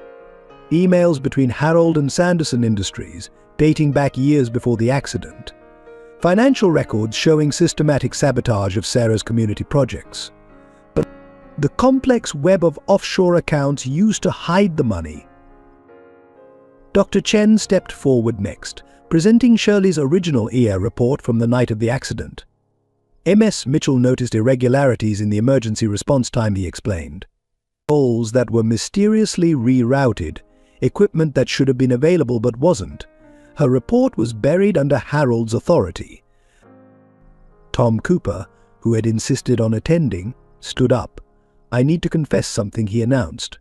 Speaker 1: Emails between Harold and Sanderson Industries, dating back years before the accident. Financial records showing systematic sabotage of Sarah's community projects. But the complex web of offshore accounts used to hide the money. Dr. Chen stepped forward next, presenting Shirley's original ER report from the night of the accident. MS Mitchell noticed irregularities in the emergency response time, he explained. Calls that were mysteriously rerouted, equipment that should have been available but wasn't. Her report was buried under Harold's authority. Tom Cooper, who had insisted on attending, stood up. "I need to confess something," he announced.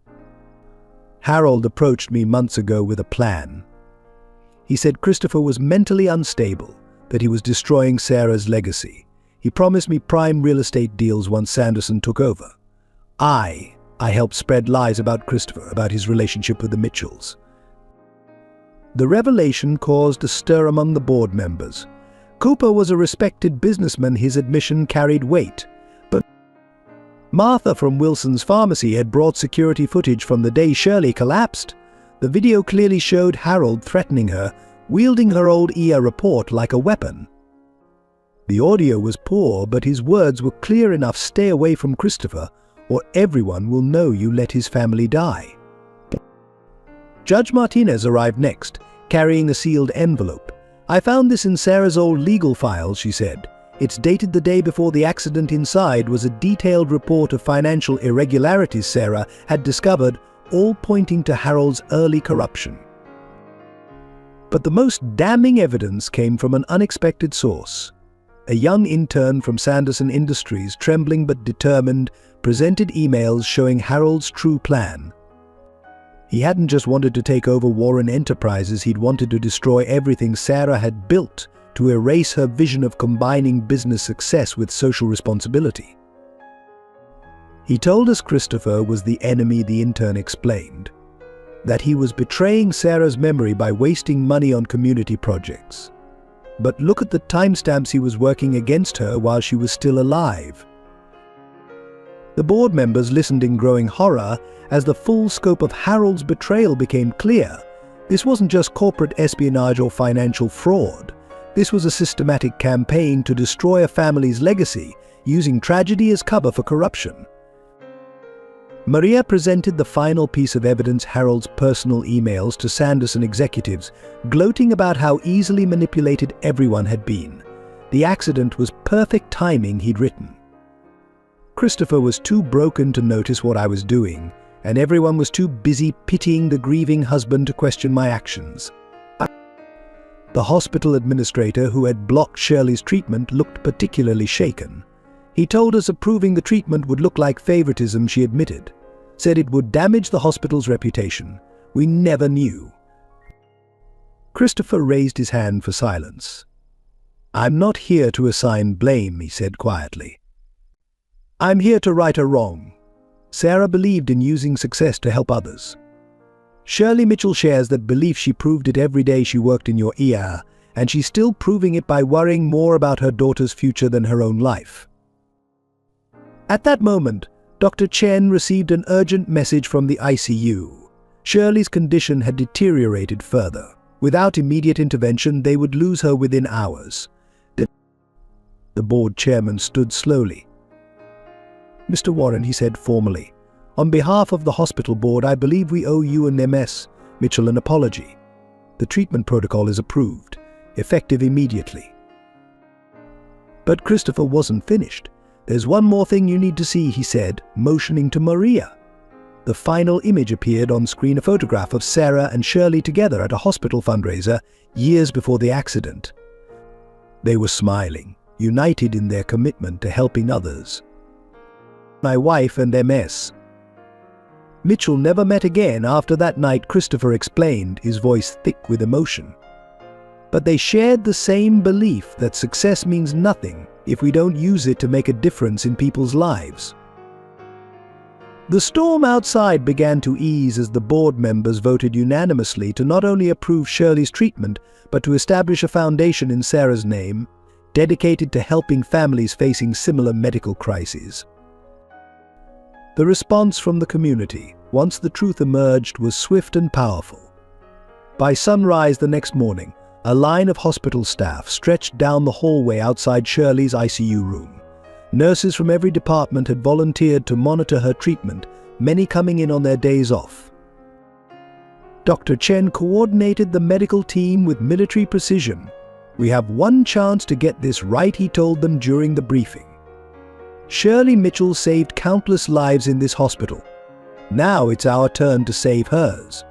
Speaker 1: "Harold approached me months ago with a plan. He said Christopher was mentally unstable, that he was destroying Sarah's legacy. He promised me prime real estate deals once Sanderson took over. I helped spread lies about Christopher, about his relationship with the Mitchells." The revelation caused a stir among the board members. Cooper was a respected businessman. His admission carried weight. But Martha from Wilson's Pharmacy had brought security footage from the day Shirley collapsed. The video clearly showed Harold threatening her, wielding her old ER report like a weapon. The audio was poor, but his words were clear enough: stay away from Christopher, or everyone will know you let his family die. Judge Martinez arrived next, carrying a sealed envelope. I found this in Sarah's old legal files, she said. It's dated the day before the accident. Inside was a detailed report of financial irregularities Sarah had discovered, all pointing to Harold's early corruption. But the most damning evidence came from an unexpected source. A young intern from Sanderson Industries, trembling but determined, presented emails showing Harold's true plan. He hadn't just wanted to take over Warren Enterprises, he'd wanted to destroy everything Sarah had built, to erase her vision of combining business success with social responsibility. He told us Christopher was the enemy. The intern explained that he was betraying Sarah's memory by wasting money on community projects. But look at the timestamps: he was working against her while she was still alive. The board members listened in growing horror as the full scope of Harold's betrayal became clear. This wasn't just corporate espionage or financial fraud. This was a systematic campaign to destroy a family's legacy, using tragedy as cover for corruption. Maria presented the final piece of evidence: Harold's personal emails to Sanderson executives, gloating about how easily manipulated everyone had been. The accident was perfect timing, he'd written. Christopher was too broken to notice what I was doing, and everyone was too busy pitying the grieving husband to question my actions. The hospital administrator who had blocked Shirley's treatment looked particularly shaken. He told us approving the treatment would look like favoritism, she admitted. Said it would damage the hospital's reputation. We never knew. Christopher raised his hand for silence. I'm not here to assign blame, he said quietly. I'm here to right a wrong. Sarah believed in using success to help others. Shirley Mitchell shares that belief. She proved it every day she worked in your ER, and she's still proving it by worrying more about her daughter's future than her own life. At that moment, Dr. Chen received an urgent message from the ICU. Shirley's condition had deteriorated further. Without immediate intervention, they would lose her within hours. The board chairman stood slowly. Mr. Warren, he said formally, on behalf of the hospital board, I believe we owe you and Ms. Mitchell an apology. The treatment protocol is approved, effective immediately. But Christopher wasn't finished. There's one more thing you need to see, he said, motioning to Maria. The final image appeared on screen, a photograph of Sarah and Shirley together at a hospital fundraiser years before the accident. They were smiling, united in their commitment to helping others. My wife and Ms. Mitchell never met again after that night, Christopher explained, his voice thick with emotion. But they shared the same belief that success means nothing if we don't use it to make a difference in people's lives. The storm outside began to ease as the board members voted unanimously to not only approve Shirley's treatment, but to establish a foundation in Sarah's name, dedicated to helping families facing similar medical crises. The response from the community, once the truth emerged, was swift and powerful. By sunrise the next morning, a line of hospital staff stretched down the hallway outside Shirley's ICU room. Nurses from every department had volunteered to monitor her treatment, many coming in on their days off. Dr. Chen coordinated the medical team with military precision. We have one chance to get this right, he told them during the briefing. Shirley Mitchell saved countless lives in this hospital. Now it's our turn to save hers.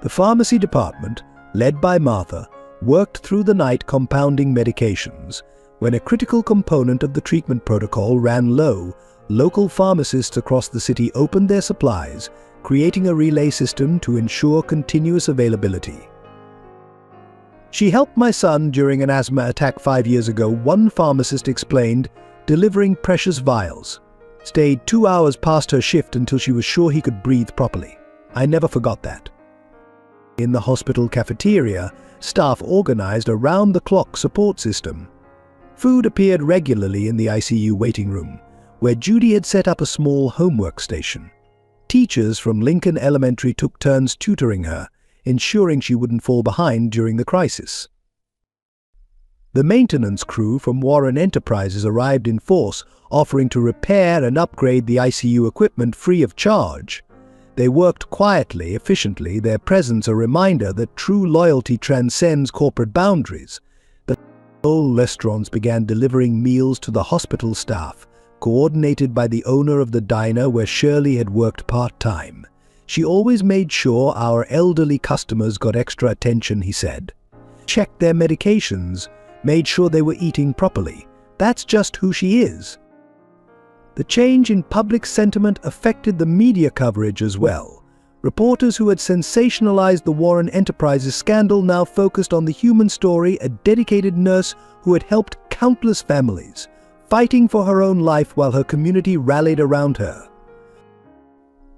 Speaker 1: The pharmacy department, led by Martha, worked through the night compounding medications. When a critical component of the treatment protocol ran low, local pharmacists across the city opened their supplies, creating a relay system to ensure continuous availability. She helped my son during an asthma attack 5 years ago, one pharmacist explained, delivering precious vials. Stayed 2 hours past her shift until she was sure he could breathe properly. I never forgot that. In the hospital cafeteria, staff organized a round-the-clock support system. Food appeared regularly in the ICU waiting room, where Judy had set up a small homework station. Teachers from Lincoln Elementary took turns tutoring her, ensuring she wouldn't fall behind during the crisis. The maintenance crew from Warren Enterprises arrived in force, offering to repair and upgrade the ICU equipment free of charge. They worked quietly, efficiently, their presence a reminder that true loyalty transcends corporate boundaries. The whole restaurants began delivering meals to the hospital staff, coordinated by the owner of the diner where Shirley had worked part-time. She always made sure our elderly customers got extra attention, he said. Checked their medications, made sure they were eating properly. That's just who she is. The change in public sentiment affected the media coverage as well. Reporters who had sensationalized the Warren Enterprises scandal now focused on the human story, a dedicated nurse who had helped countless families, fighting for her own life while her community rallied around her.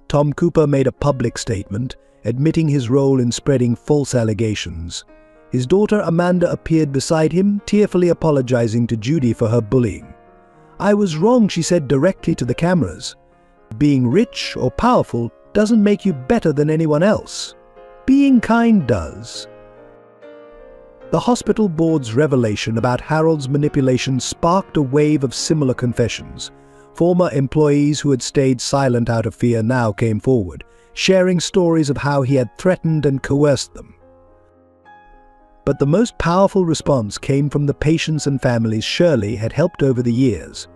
Speaker 1: Tom Cooper made a public statement, admitting his role in spreading false allegations. His daughter Amanda appeared beside him, tearfully apologizing to Judy for her bullying. "I was wrong," she said directly to the cameras. "Being rich or powerful doesn't make you better than anyone else. Being kind does." The hospital board's revelation about Harold's manipulation sparked a wave of similar confessions. Former employees who had stayed silent out of fear now came forward, sharing stories of how he had threatened and coerced them. But the most powerful response came from the patients and families Shirley had helped over the years.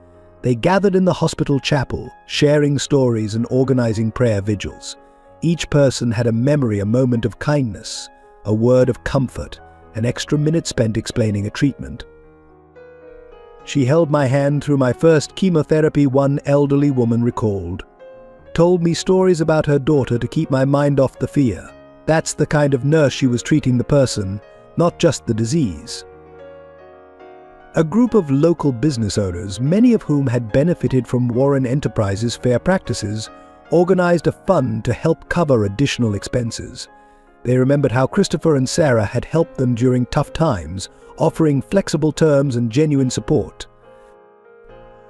Speaker 1: They gathered in the hospital chapel, sharing stories and organizing prayer vigils. Each person had a memory, a moment of kindness, a word of comfort, an extra minute spent explaining a treatment. "She held my hand through my first chemotherapy," one elderly woman recalled. "Told me stories about her daughter to keep my mind off the fear. That's the kind of nurse she was treating the person, not just the disease." A group of local business owners, many of whom had benefited from Warren Enterprises' fair practices, organized a fund to help cover additional expenses. They remembered how Christopher and Sarah had helped them during tough times, offering flexible terms and genuine support.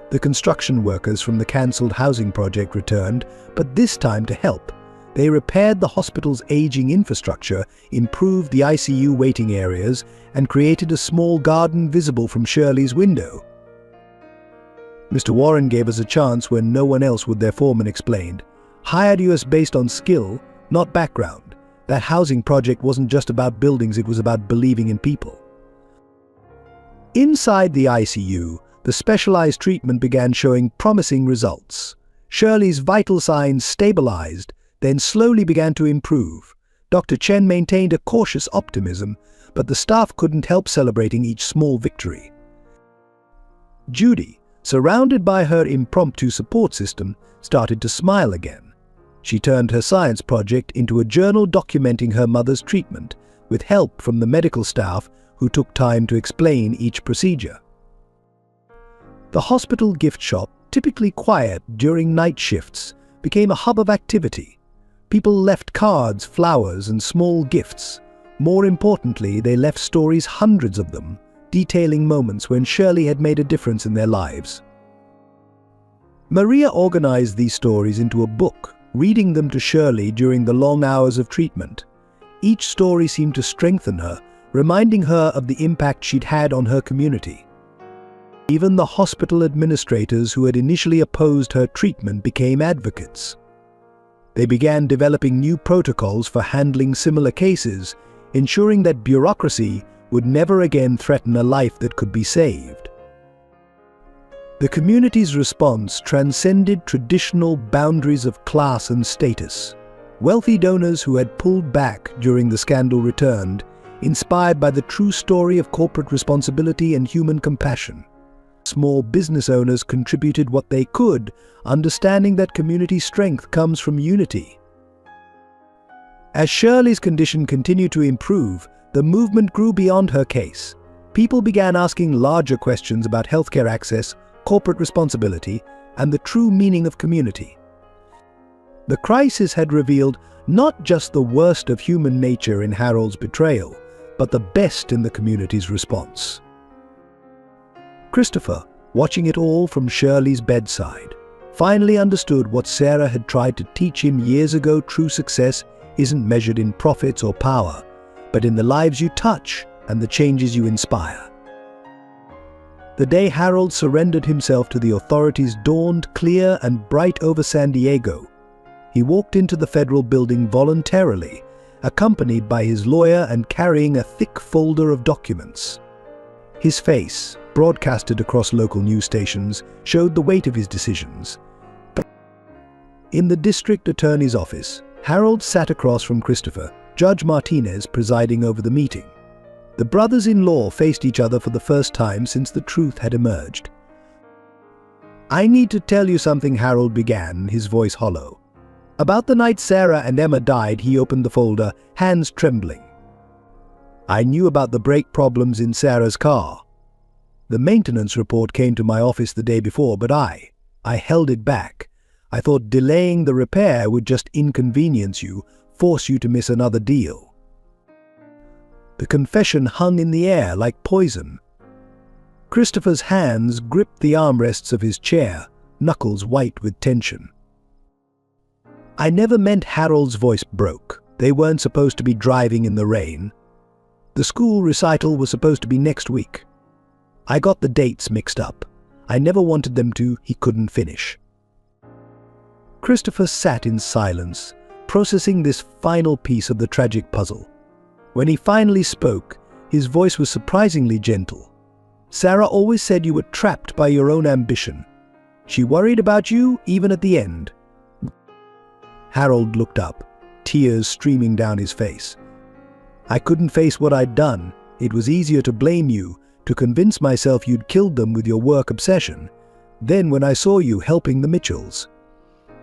Speaker 1: The construction workers from the cancelled housing project returned, but this time to help. They repaired the hospital's aging infrastructure, improved the ICU waiting areas, and created a small garden visible from Shirley's window. "Mr. Warren gave us a chance when no one else would," their foreman explained. "Hired us based on skill, not background. That housing project wasn't just about buildings, it was about believing in people." Inside the ICU, the specialized treatment began showing promising results. Shirley's vital signs stabilized, then slowly began to improve. Dr. Chen maintained a cautious optimism, but the staff couldn't help celebrating each small victory. Judy, surrounded by her impromptu support system, started to smile again. She turned her science project into a journal documenting her mother's treatment, with help from the medical staff who took time to explain each procedure. The hospital gift shop, typically quiet during night shifts, became a hub of activity. People left cards, flowers, and small gifts. More importantly, they left stories, hundreds of them, detailing moments when Shirley had made a difference in their lives. Maria organized these stories into a book, reading them to Shirley during the long hours of treatment. Each story seemed to strengthen her, reminding her of the impact she'd had on her community. Even the hospital administrators who had initially opposed her treatment became advocates. They began developing new protocols for handling similar cases, ensuring that bureaucracy would never again threaten a life that could be saved. The community's response transcended traditional boundaries of class and status. Wealthy donors who had pulled back during the scandal returned, inspired by the true story of corporate responsibility and human compassion. Small business owners contributed what they could, understanding that community strength comes from unity. As Shirley's condition continued to improve, the movement grew beyond her case. People began asking larger questions about healthcare access, corporate responsibility, and the true meaning of community. The crisis had revealed not just the worst of human nature in Harold's betrayal, but the best in the community's response. Christopher, watching it all from Shirley's bedside, finally understood what Sarah had tried to teach him years ago. True success isn't measured in profits or power, but in the lives you touch and the changes you inspire. The day Harold surrendered himself to the authorities dawned clear and bright over San Diego. He walked into the federal building voluntarily, accompanied by his lawyer and carrying a thick folder of documents. His face, broadcasted across local news stations, showed the weight of his decisions. In the district attorney's office, Harold sat across from Christopher, Judge Martinez presiding over the meeting. The brothers-in-law faced each other for the first time since the truth had emerged. "I need to tell you something," Harold began, his voice hollow. "About the night Sarah and Emma died," he opened the folder, hands trembling. "I knew about the brake problems in Sarah's car. The maintenance report came to my office the day before, but I held it back. I thought delaying the repair would just inconvenience you, force you to miss another deal." The confession hung in the air like poison. Christopher's hands gripped the armrests of his chair, knuckles white with tension. "I never meant." Harold's voice broke. "They weren't supposed to be driving in the rain. The school recital was supposed to be next week. I got the dates mixed up. I never wanted them to." He couldn't finish. Christopher sat in silence, processing this final piece of the tragic puzzle. When he finally spoke, his voice was surprisingly gentle. "Sarah always said you were trapped by your own ambition. She worried about you even at the end." Harold looked up, tears streaming down his face. "I couldn't face what I'd done. It was easier to blame you, to convince myself you'd killed them with your work obsession. Then when I saw you helping the Mitchells,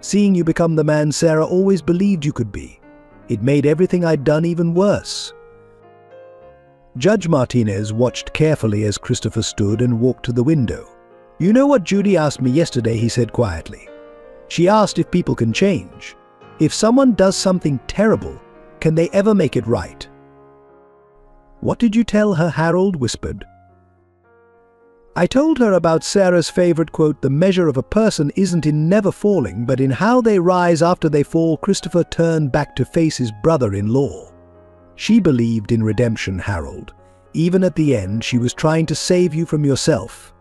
Speaker 1: seeing you become the man Sarah always believed you could be, it made everything I'd done even worse." Judge Martinez watched carefully as Christopher stood and walked to the window. "You know what Judy asked me yesterday," he said quietly. "She asked if people can change. If someone does something terrible, can they ever make it right?" "What did you tell her?" Harold whispered. "I told her about Sarah's favorite quote, 'The measure of a person isn't in never falling, but in how they rise after they fall.'" Christopher turned back to face his brother-in-law. "She believed in redemption, Harold. Even at the end, she was trying to save you from yourself."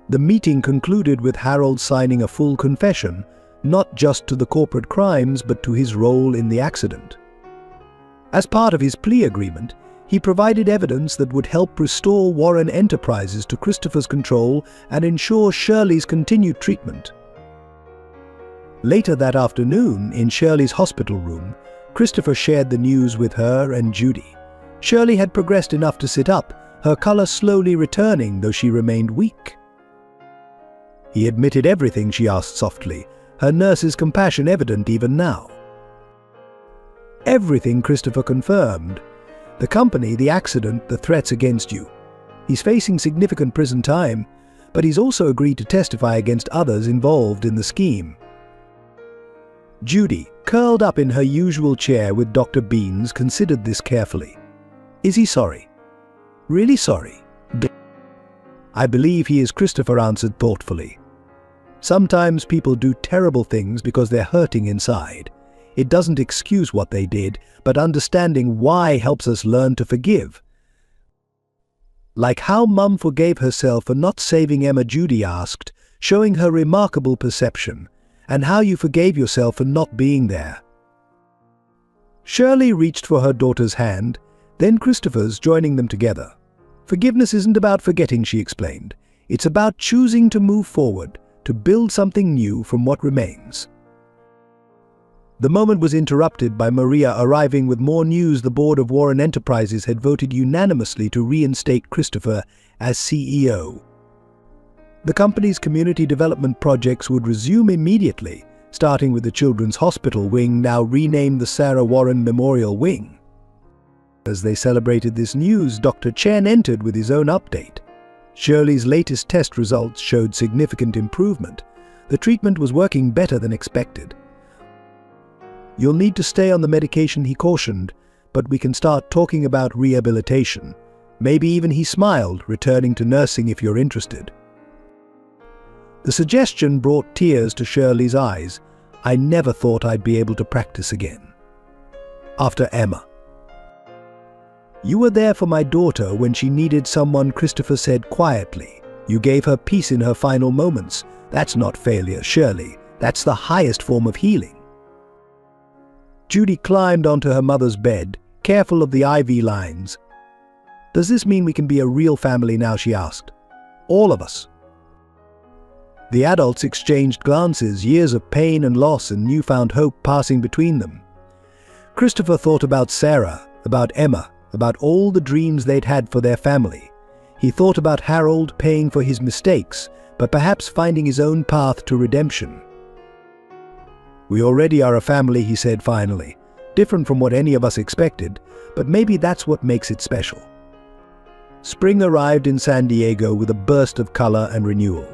Speaker 1: The meeting concluded with Harold signing a full confession, not just to the corporate crimes, but to his role in the accident. As part of his plea agreement, he provided evidence that would help restore Warren Enterprises to Christopher's control and ensure Shirley's continued treatment. Later that afternoon, in Shirley's hospital room, Christopher shared the news with her and Judy. Shirley had progressed enough to sit up, her color slowly returning, though she remained weak. He admitted everything, she asked softly, her nurse's compassion evident even now. "Everything," Christopher confirmed. "The company, the accident, the threats against you. He's facing significant prison time, but he's also agreed to testify against others involved in the scheme." Judy, curled up in her usual chair with Dr. Beans, considered this carefully. "Is he sorry? Really sorry?" "I believe he is," Christopher answered thoughtfully. "Sometimes people do terrible things because they're hurting inside. It doesn't excuse what they did, but understanding why helps us learn to forgive. Like how Mum forgave herself for not saving Emma," Judy asked, showing her remarkable perception, "and how you forgave yourself for not being there." Shirley reached for her daughter's hand, then Christopher's, joining them together. "Forgiveness isn't about forgetting," she explained. "It's about choosing to move forward, to build something new from what remains." The moment was interrupted by Maria arriving with more news. The board of Warren Enterprises had voted unanimously to reinstate Christopher as CEO. The company's community development projects would resume immediately, starting with the Children's Hospital Wing, now renamed the Sarah Warren Memorial Wing. As they celebrated this news, Dr. Chen entered with his own update. Shirley's latest test results showed significant improvement. The treatment was working better than expected. You'll need to stay on the medication, he cautioned, but we can start talking about rehabilitation. Maybe even he smiled, returning to nursing if you're interested. The suggestion brought tears to Shirley's eyes. I never thought I'd be able to practice again. After Emma. You were there for my daughter when she needed someone, Christopher said quietly. You gave her peace in her final moments. That's not failure, Shirley. That's the highest form of healing. Judy climbed onto her mother's bed, careful of the IV lines. Does this mean we can be a real family now, she asked. All of us. The adults exchanged glances, years of pain and loss and newfound hope passing between them. Christopher thought about Sarah, about Emma, about all the dreams they'd had for their family. He thought about Harold paying for his mistakes, but perhaps finding his own path to redemption. We already are a family, he said finally. Different from what any of us expected, but maybe that's what makes it special. Spring arrived in San Diego with a burst of color and renewal.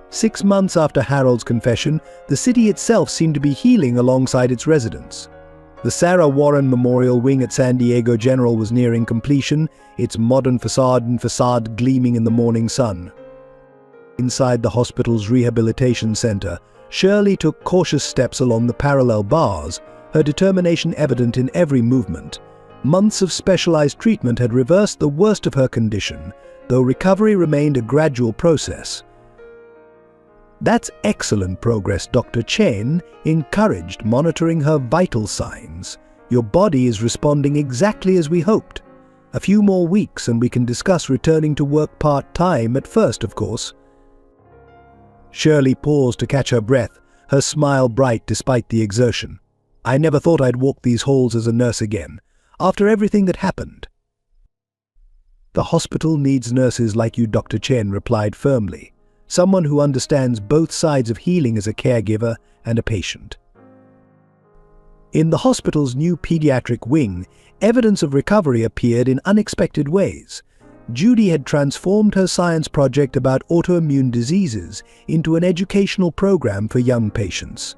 Speaker 1: 6 months after Harold's confession, the city itself seemed to be healing alongside its residents. The Sarah Warren Memorial Wing at San Diego General was nearing completion, its modern facade gleaming in the morning sun. Inside the hospital's rehabilitation center, Shirley took cautious steps along the parallel bars, her determination evident in every movement. Months of specialized treatment had reversed the worst of her condition, though recovery remained a gradual process. That's excellent progress, Dr. Chen encouraged, monitoring her vital signs. Your body is responding exactly as we hoped. A few more weeks and we can discuss returning to work part-time, at first, of course. Shirley paused to catch her breath, her smile bright despite the exertion. I never thought I'd walk these halls as a nurse again, after everything that happened. The hospital needs nurses like you, Dr. Chen replied firmly. Someone who understands both sides of healing as a caregiver and a patient. In the hospital's new pediatric wing, evidence of recovery appeared in unexpected ways. Judy had transformed her science project about autoimmune diseases into an educational program for young patients.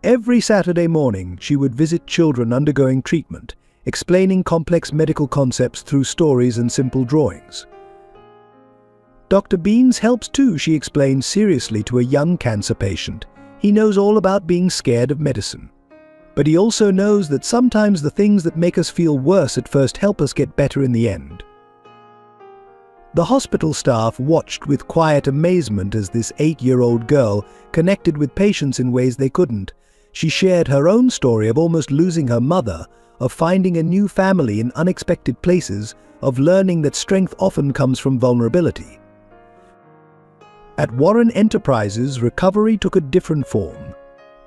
Speaker 1: Every Saturday morning, she would visit children undergoing treatment, explaining complex medical concepts through stories and simple drawings. Dr. Beans helps too, she explained seriously to a young cancer patient. He knows all about being scared of medicine. But he also knows that sometimes the things that make us feel worse at first help us get better in the end. The hospital staff watched with quiet amazement as this 8-year-old girl connected with patients in ways they couldn't. She shared her own story of almost losing her mother, of finding a new family in unexpected places, of learning that strength often comes from vulnerability. At Warren Enterprises, recovery took a different form.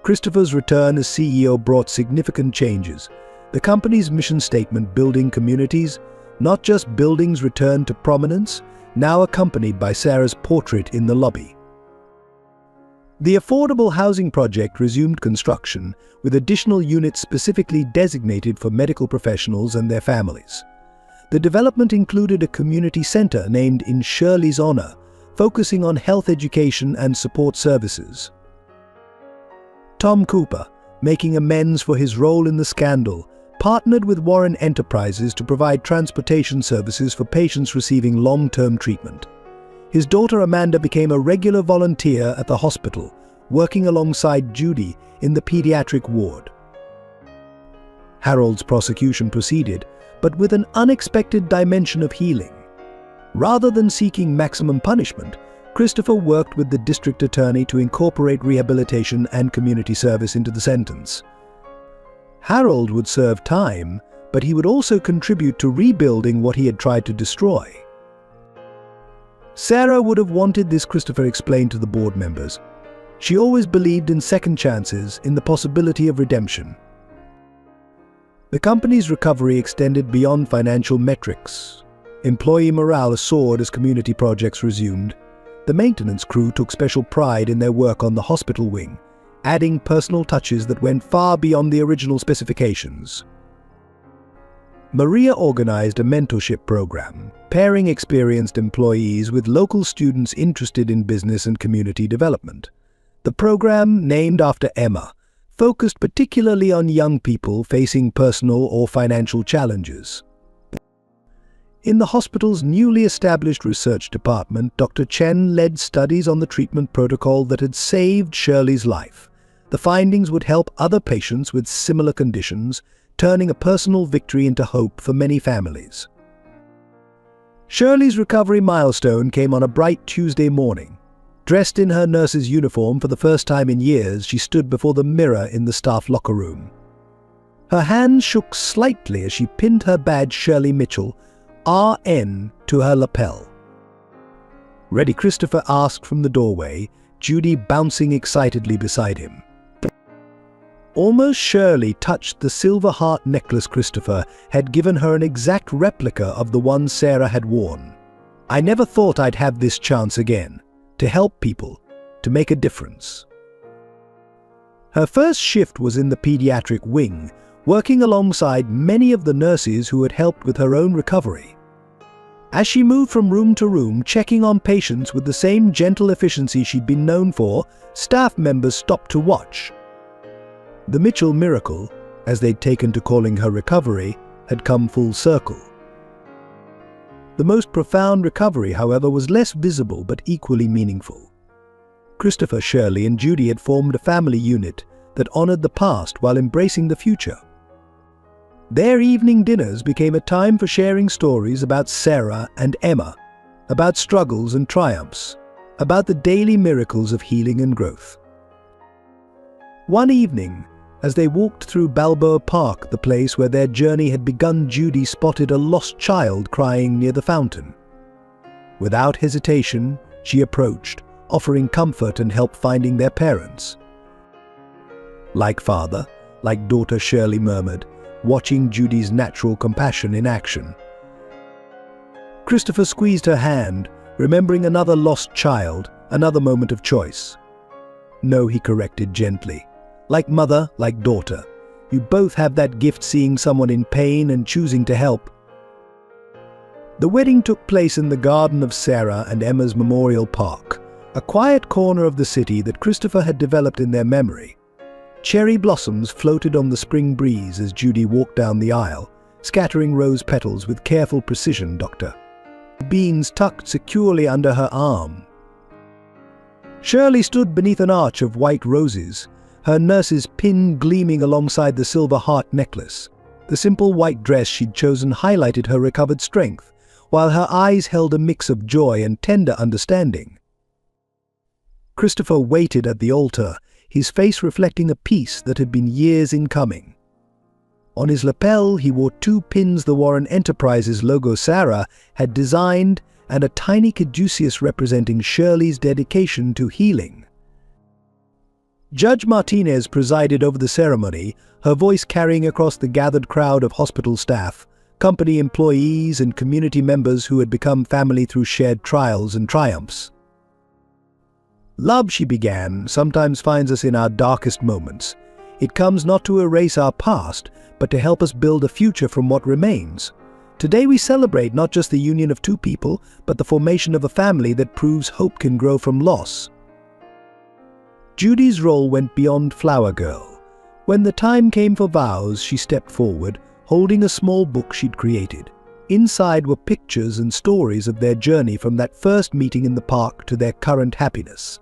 Speaker 1: Christopher's return as CEO brought significant changes. The company's mission statement, building communities, not just buildings, returned to prominence, now accompanied by Sarah's portrait in the lobby. The affordable housing project resumed construction, with additional units specifically designated for medical professionals and their families. The development included a community center named in Shirley's honor, focusing on health education and support services. Tom Cooper, making amends for his role in the scandal, partnered with Warren Enterprises to provide transportation services for patients receiving long-term treatment. His daughter Amanda became a regular volunteer at the hospital, working alongside Judy in the pediatric ward. Harold's prosecution proceeded, but with an unexpected dimension of healing. Rather than seeking maximum punishment, Christopher worked with the district attorney to incorporate rehabilitation and community service into the sentence. Harold would serve time, but he would also contribute to rebuilding what he had tried to destroy. Sarah would have wanted this, Christopher explained to the board members. She always believed in second chances, in the possibility of redemption. The company's recovery extended beyond financial metrics. Employee morale soared as community projects resumed. The maintenance crew took special pride in their work on the hospital wing, adding personal touches that went far beyond the original specifications. Maria organized a mentorship program, pairing experienced employees with local students interested in business and community development. The program, named after Emma, focused particularly on young people facing personal or financial challenges. In the hospital's newly established research department, Dr. Chen led studies on the treatment protocol that had saved Shirley's life. The findings would help other patients with similar conditions, turning a personal victory into hope for many families. Shirley's recovery milestone came on a bright Tuesday morning. Dressed in her nurse's uniform for the first time in years, she stood before the mirror in the staff locker room. Her hands shook slightly as she pinned her badge Shirley Mitchell, RN, to her lapel. "Ready?" Christopher asked from the doorway, Judy bouncing excitedly beside him. Almost Shirley touched the silver heart necklace Christopher had given her, an exact replica of the one Sarah had worn. "I never thought I'd have this chance again, to help people, to make a difference." Her first shift was in the pediatric wing, working alongside many of the nurses who had helped with her own recovery. As she moved from room to room, checking on patients with the same gentle efficiency she'd been known for, staff members stopped to watch. The Mitchell miracle, as they'd taken to calling her recovery, had come full circle. The most profound recovery, however, was less visible but equally meaningful. Christopher, Shirley, and Judy had formed a family unit that honored the past while embracing the future. Their evening dinners became a time for sharing stories about Sarah and Emma, about struggles and triumphs, about the daily miracles of healing and growth. One evening, as they walked through Balboa Park, the place where their journey had begun, Judy spotted a lost child crying near the fountain. Without hesitation, she approached, offering comfort and help finding their parents. "Like father, like daughter," Shirley murmured, watching Judy's natural compassion in action. Christopher squeezed her hand, remembering another lost child, another moment of choice. "No," he corrected gently. "Like mother, like daughter. You both have that gift, seeing someone in pain and choosing to help." The wedding took place in the garden of Sarah and Emma's Memorial Park, a quiet corner of the city that Christopher had developed in their memory. Cherry blossoms floated on the spring breeze as Judy walked down the aisle, scattering rose petals with careful precision, Dr. Beans tucked securely under her arm. Shirley stood beneath an arch of white roses, her nurse's pin gleaming alongside the silver heart necklace. The simple white dress she'd chosen highlighted her recovered strength, while her eyes held a mix of joy and tender understanding. Christopher waited at the altar, his face reflecting a peace that had been years in coming. On his lapel, he wore 2 pins the Warren Enterprises logo Sarah had designed, and a tiny caduceus representing Shirley's dedication to healing. Judge Martinez presided over the ceremony, her voice carrying across the gathered crowd of hospital staff, company employees, and community members who had become family through shared trials and triumphs. "Love," she began, "sometimes finds us in our darkest moments. It comes not to erase our past, but to help us build a future from what remains. Today we celebrate not just the union of 2 people, but the formation of a family that proves hope can grow from loss." Judy's role went beyond flower girl. When the time came for vows, she stepped forward, holding a small book she'd created. Inside were pictures and stories of their journey from that first meeting in the park to their current happiness.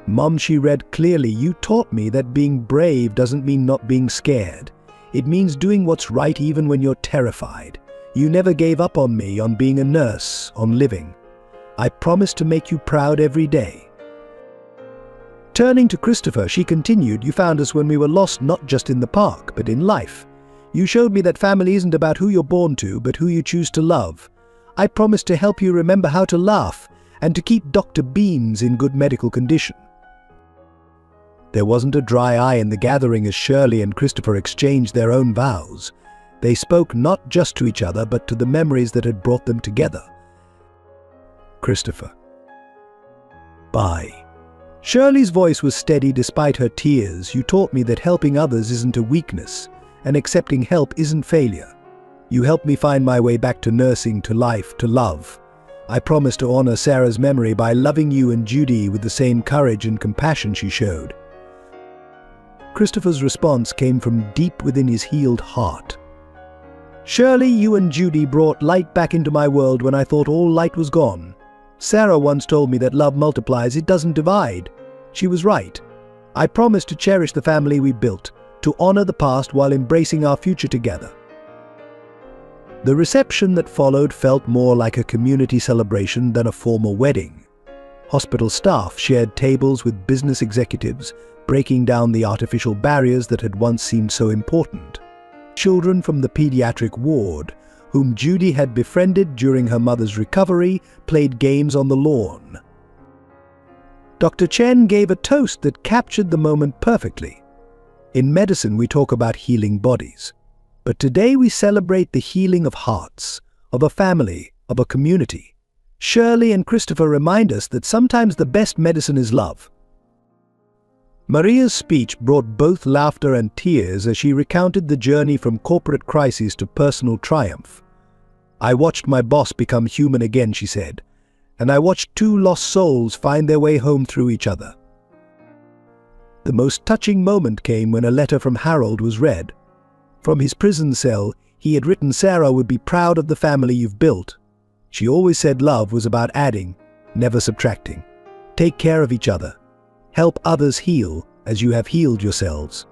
Speaker 1: "Mom," she read clearly, "you taught me that being brave doesn't mean not being scared. It means doing what's right even when you're terrified. You never gave up on me, on being a nurse, on living. I promise to make you proud every day." Turning to Christopher, she continued, "You found us when we were lost, not just in the park, but in life. You showed me that family isn't about who you're born to, but who you choose to love. I promise to help you remember how to laugh and to keep Dr. Beans in good medical condition." There wasn't a dry eye in the gathering as Shirley and Christopher exchanged their own vows. They spoke not just to each other, but to the memories that had brought them together. "Christopher. Bye." Shirley's voice was steady despite her tears. "You taught me that helping others isn't a weakness, and accepting help isn't failure. You helped me find my way back to nursing, to life, to love. I promise to honor Sarah's memory by loving you and Judy with the same courage and compassion she showed." Christopher's response came from deep within his healed heart. "Shirley, you and Judy brought light back into my world when I thought all light was gone. Sarah once told me that love multiplies, it doesn't divide. She was right. I promise to cherish the family we built, to honor the past while embracing our future together." The reception that followed felt more like a community celebration than a formal wedding. Hospital staff shared tables with business executives, breaking down the artificial barriers that had once seemed so important. Children from the pediatric ward, whom Judy had befriended during her mother's recovery, played games on the lawn. Dr. Chen gave a toast that captured the moment perfectly. In medicine, we talk about healing bodies. But today we celebrate the healing of hearts, of a family, of a community. Shirley and Christopher remind us that sometimes the best medicine is love. Maria's speech brought both laughter and tears as she recounted the journey from corporate crisis to personal triumph. "I watched my boss become human again," she said, "and I watched two lost souls find their way home through each other." The most touching moment came when a letter from Harold was read. From his prison cell, he had written, "Sarah would be proud of the family you've built. She always said love was about adding, never subtracting. Take care of each other. Help others heal as you have healed yourselves."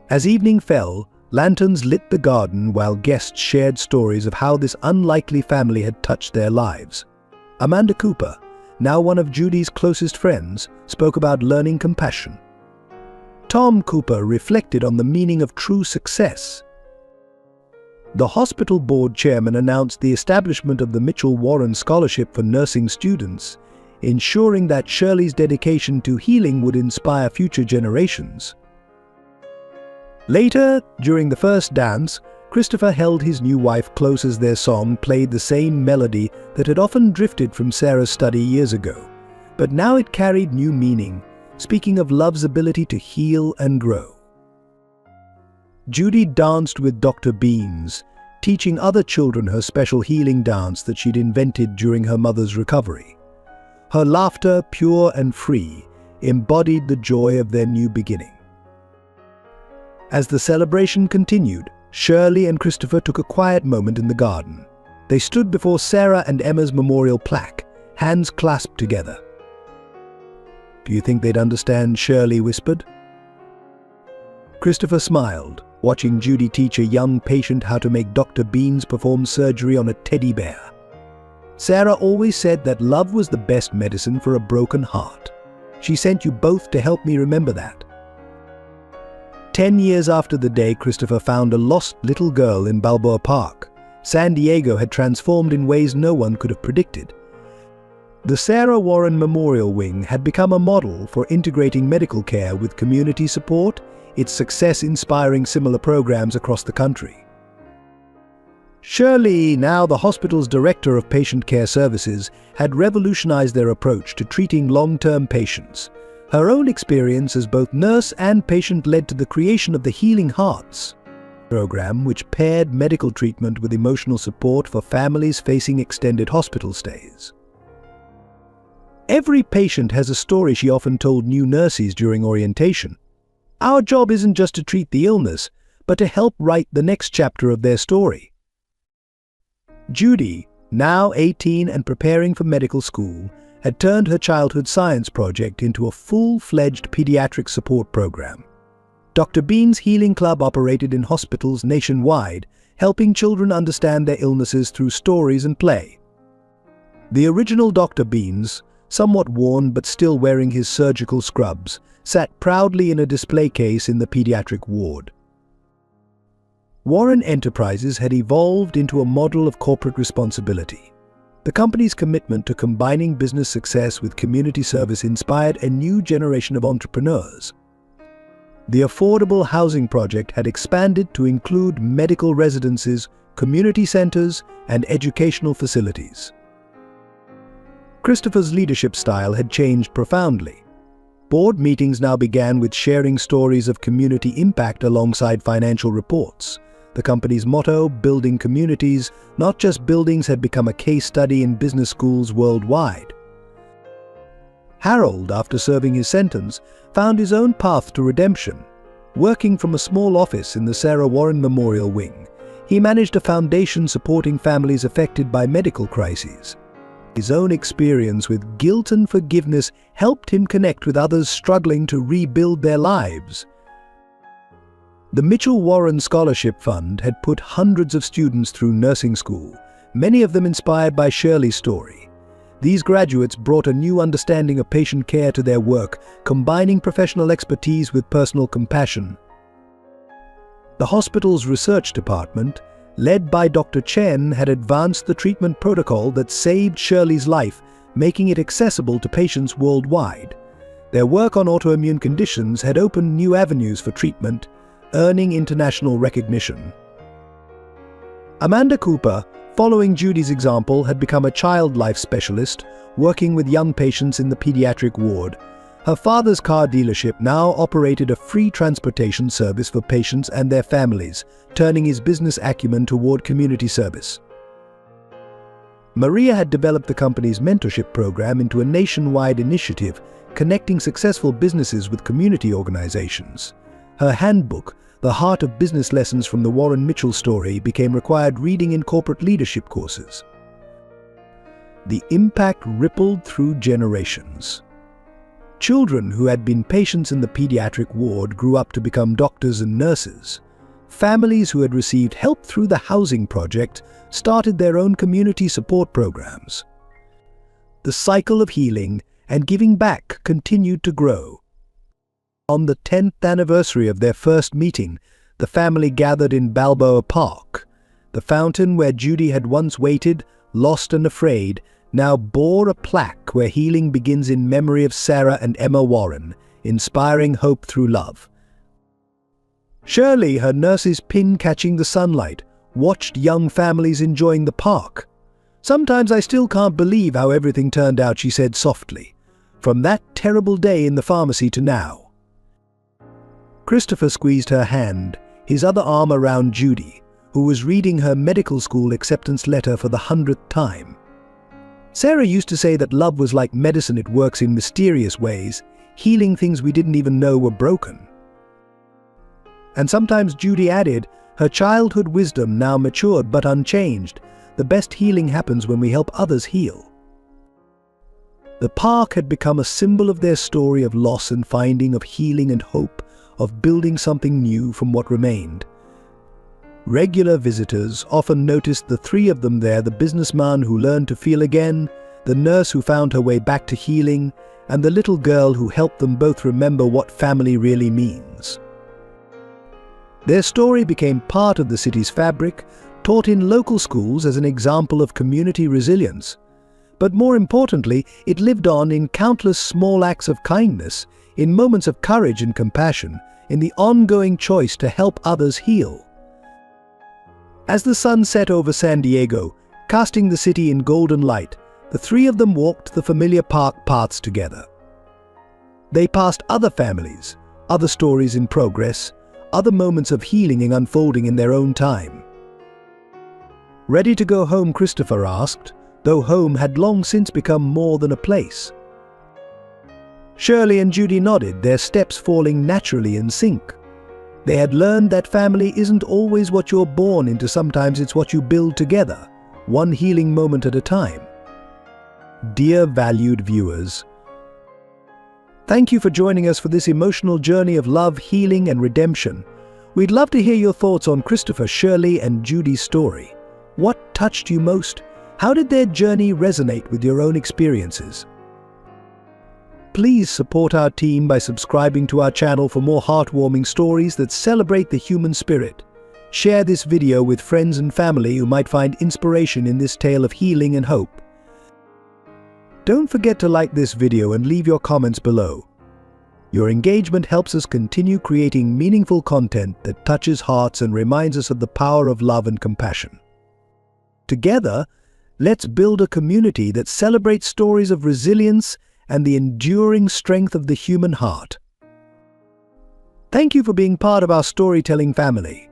Speaker 1: As evening fell, lanterns lit the garden while guests shared stories of how this unlikely family had touched their lives. Amanda Cooper, now one of Judy's closest friends, spoke about learning compassion. Tom Cooper reflected on the meaning of true success. The hospital board chairman announced the establishment of the Mitchell-Warren Scholarship for nursing students, ensuring that Shirley's dedication to healing would inspire future generations. Later, during the first dance, Christopher held his new wife close as their song played the same melody that had often drifted from Sarah's study years ago. But now it carried new meaning, speaking of love's ability to heal and grow. Judy danced with Dr. Beans, teaching other children her special healing dance that she'd invented during her mother's recovery. Her laughter, pure and free, embodied the joy of their new beginning. As the celebration continued, Shirley and Christopher took a quiet moment in the garden. They stood before Sarah and Emma's memorial plaque, hands clasped together. "Do you think they'd understand?" Shirley whispered. Christopher smiled, watching Judy teach a young patient how to make Dr. Beans perform surgery on a teddy bear. "Sarah always said that love was the best medicine for a broken heart. She sent you both to help me remember that." 10 years after the day Christopher found a lost little girl in Balboa Park, San Diego had transformed in ways no one could have predicted. The Sarah Warren Memorial Wing had become a model for integrating medical care with community support, its success inspiring similar programs across the country. Shirley, now the hospital's director of patient care services, had revolutionized their approach to treating long-term patients. Her own experience as both nurse and patient led to the creation of the Healing Hearts program, which paired medical treatment with emotional support for families facing extended hospital stays. Every patient has a story, she often told new nurses during orientation. Our job isn't just to treat the illness, but to help write the next chapter of their story. Judy, now 18 and preparing for medical school, had turned her childhood science project into a full-fledged pediatric support program. Dr. Bean's Healing Club operated in hospitals nationwide, helping children understand their illnesses through stories and play. The original Dr. Beans, somewhat worn but still wearing his surgical scrubs, sat proudly in a display case in the pediatric ward. Warren Enterprises had evolved into a model of corporate responsibility. The company's commitment to combining business success with community service inspired a new generation of entrepreneurs. The affordable housing project had expanded to include medical residences, community centers, and educational facilities. Christopher's leadership style had changed profoundly. Board meetings now began with sharing stories of community impact alongside financial reports. The company's motto, "Building Communities, not just buildings," had become a case study in business schools worldwide. Harold, after serving his sentence, found his own path to redemption. Working from a small office in the Sarah Warren Memorial Wing, he managed a foundation supporting families affected by medical crises. His own experience with guilt and forgiveness helped him connect with others struggling to rebuild their lives. The Mitchell-Warren Scholarship Fund had put hundreds of students through nursing school, many of them inspired by Shirley's story. These graduates brought a new understanding of patient care to their work, combining professional expertise with personal compassion. The hospital's research department, led by Dr. Chen, had advanced the treatment protocol that saved Shirley's life, making it accessible to patients worldwide. Their work on autoimmune conditions had opened new avenues for treatment, earning international recognition. Amanda Cooper, following Judy's example, had become a child life specialist, working with young patients in the pediatric ward. Her father's car dealership now operated a free transportation service for patients and their families, turning his business acumen toward community service. Maria had developed the company's mentorship program into a nationwide initiative, connecting successful businesses with community organizations. Her handbook, The Heart of Business Lessons from the Warren Mitchell Story, became required reading in corporate leadership courses. The impact rippled through generations. Children who had been patients in the pediatric ward grew up to become doctors and nurses. Families who had received help through the housing project started their own community support programs. The cycle of healing and giving back continued to grow. On the 10th anniversary of their first meeting, the family gathered in Balboa Park. The fountain where Judy had once waited, lost and afraid, now bore a plaque where healing begins in memory of Sarah and Emma Warren, inspiring hope through love. Shirley, her nurse's pin catching the sunlight, watched young families enjoying the park. "Sometimes I still can't believe how everything turned out," she said softly. "From that terrible day in the pharmacy to now." Christopher squeezed her hand, his other arm around Judy, who was reading her medical school acceptance letter for the 100th time. "Sarah used to say that love was like medicine. It works in mysterious ways, healing things we didn't even know were broken." And sometimes, Judy added, her childhood wisdom now matured but unchanged. The best healing happens when we help others heal. The park had become a symbol of their story of loss and finding, of healing and hope, of building something new from what remained. Regular visitors often noticed the three of them there: the businessman who learned to feel again, the nurse who found her way back to healing, and the little girl who helped them both remember what family really means. Their story became part of the city's fabric, taught in local schools as an example of community resilience. But more importantly, it lived on in countless small acts of kindness, in moments of courage and compassion, in the ongoing choice to help others heal. As the sun set over San Diego, casting the city in golden light, the three of them walked the familiar park paths together. They passed other families, other stories in progress, other moments of healing and unfolding in their own time. "Ready to go home?" Christopher asked, though home had long since become more than a place. Shirley and Judy nodded, their steps falling naturally in sync. They had learned that family isn't always what you're born into, sometimes it's what you build together, one healing moment at a time. Dear valued viewers, thank you for joining us for this emotional journey of love, healing, and redemption. We'd love to hear your thoughts on Christopher, Shirley, and Judy's story. What touched you most? How did their journey resonate with your own experiences? Please support our team by subscribing to our channel for more heartwarming stories that celebrate the human spirit. Share this video with friends and family who might find inspiration in this tale of healing and hope. Don't forget to like this video and leave your comments below. Your engagement helps us continue creating meaningful content that touches hearts and reminds us of the power of love and compassion. Together, let's build a community that celebrates stories of resilience and the enduring strength of the human heart. Thank you for being part of our storytelling family.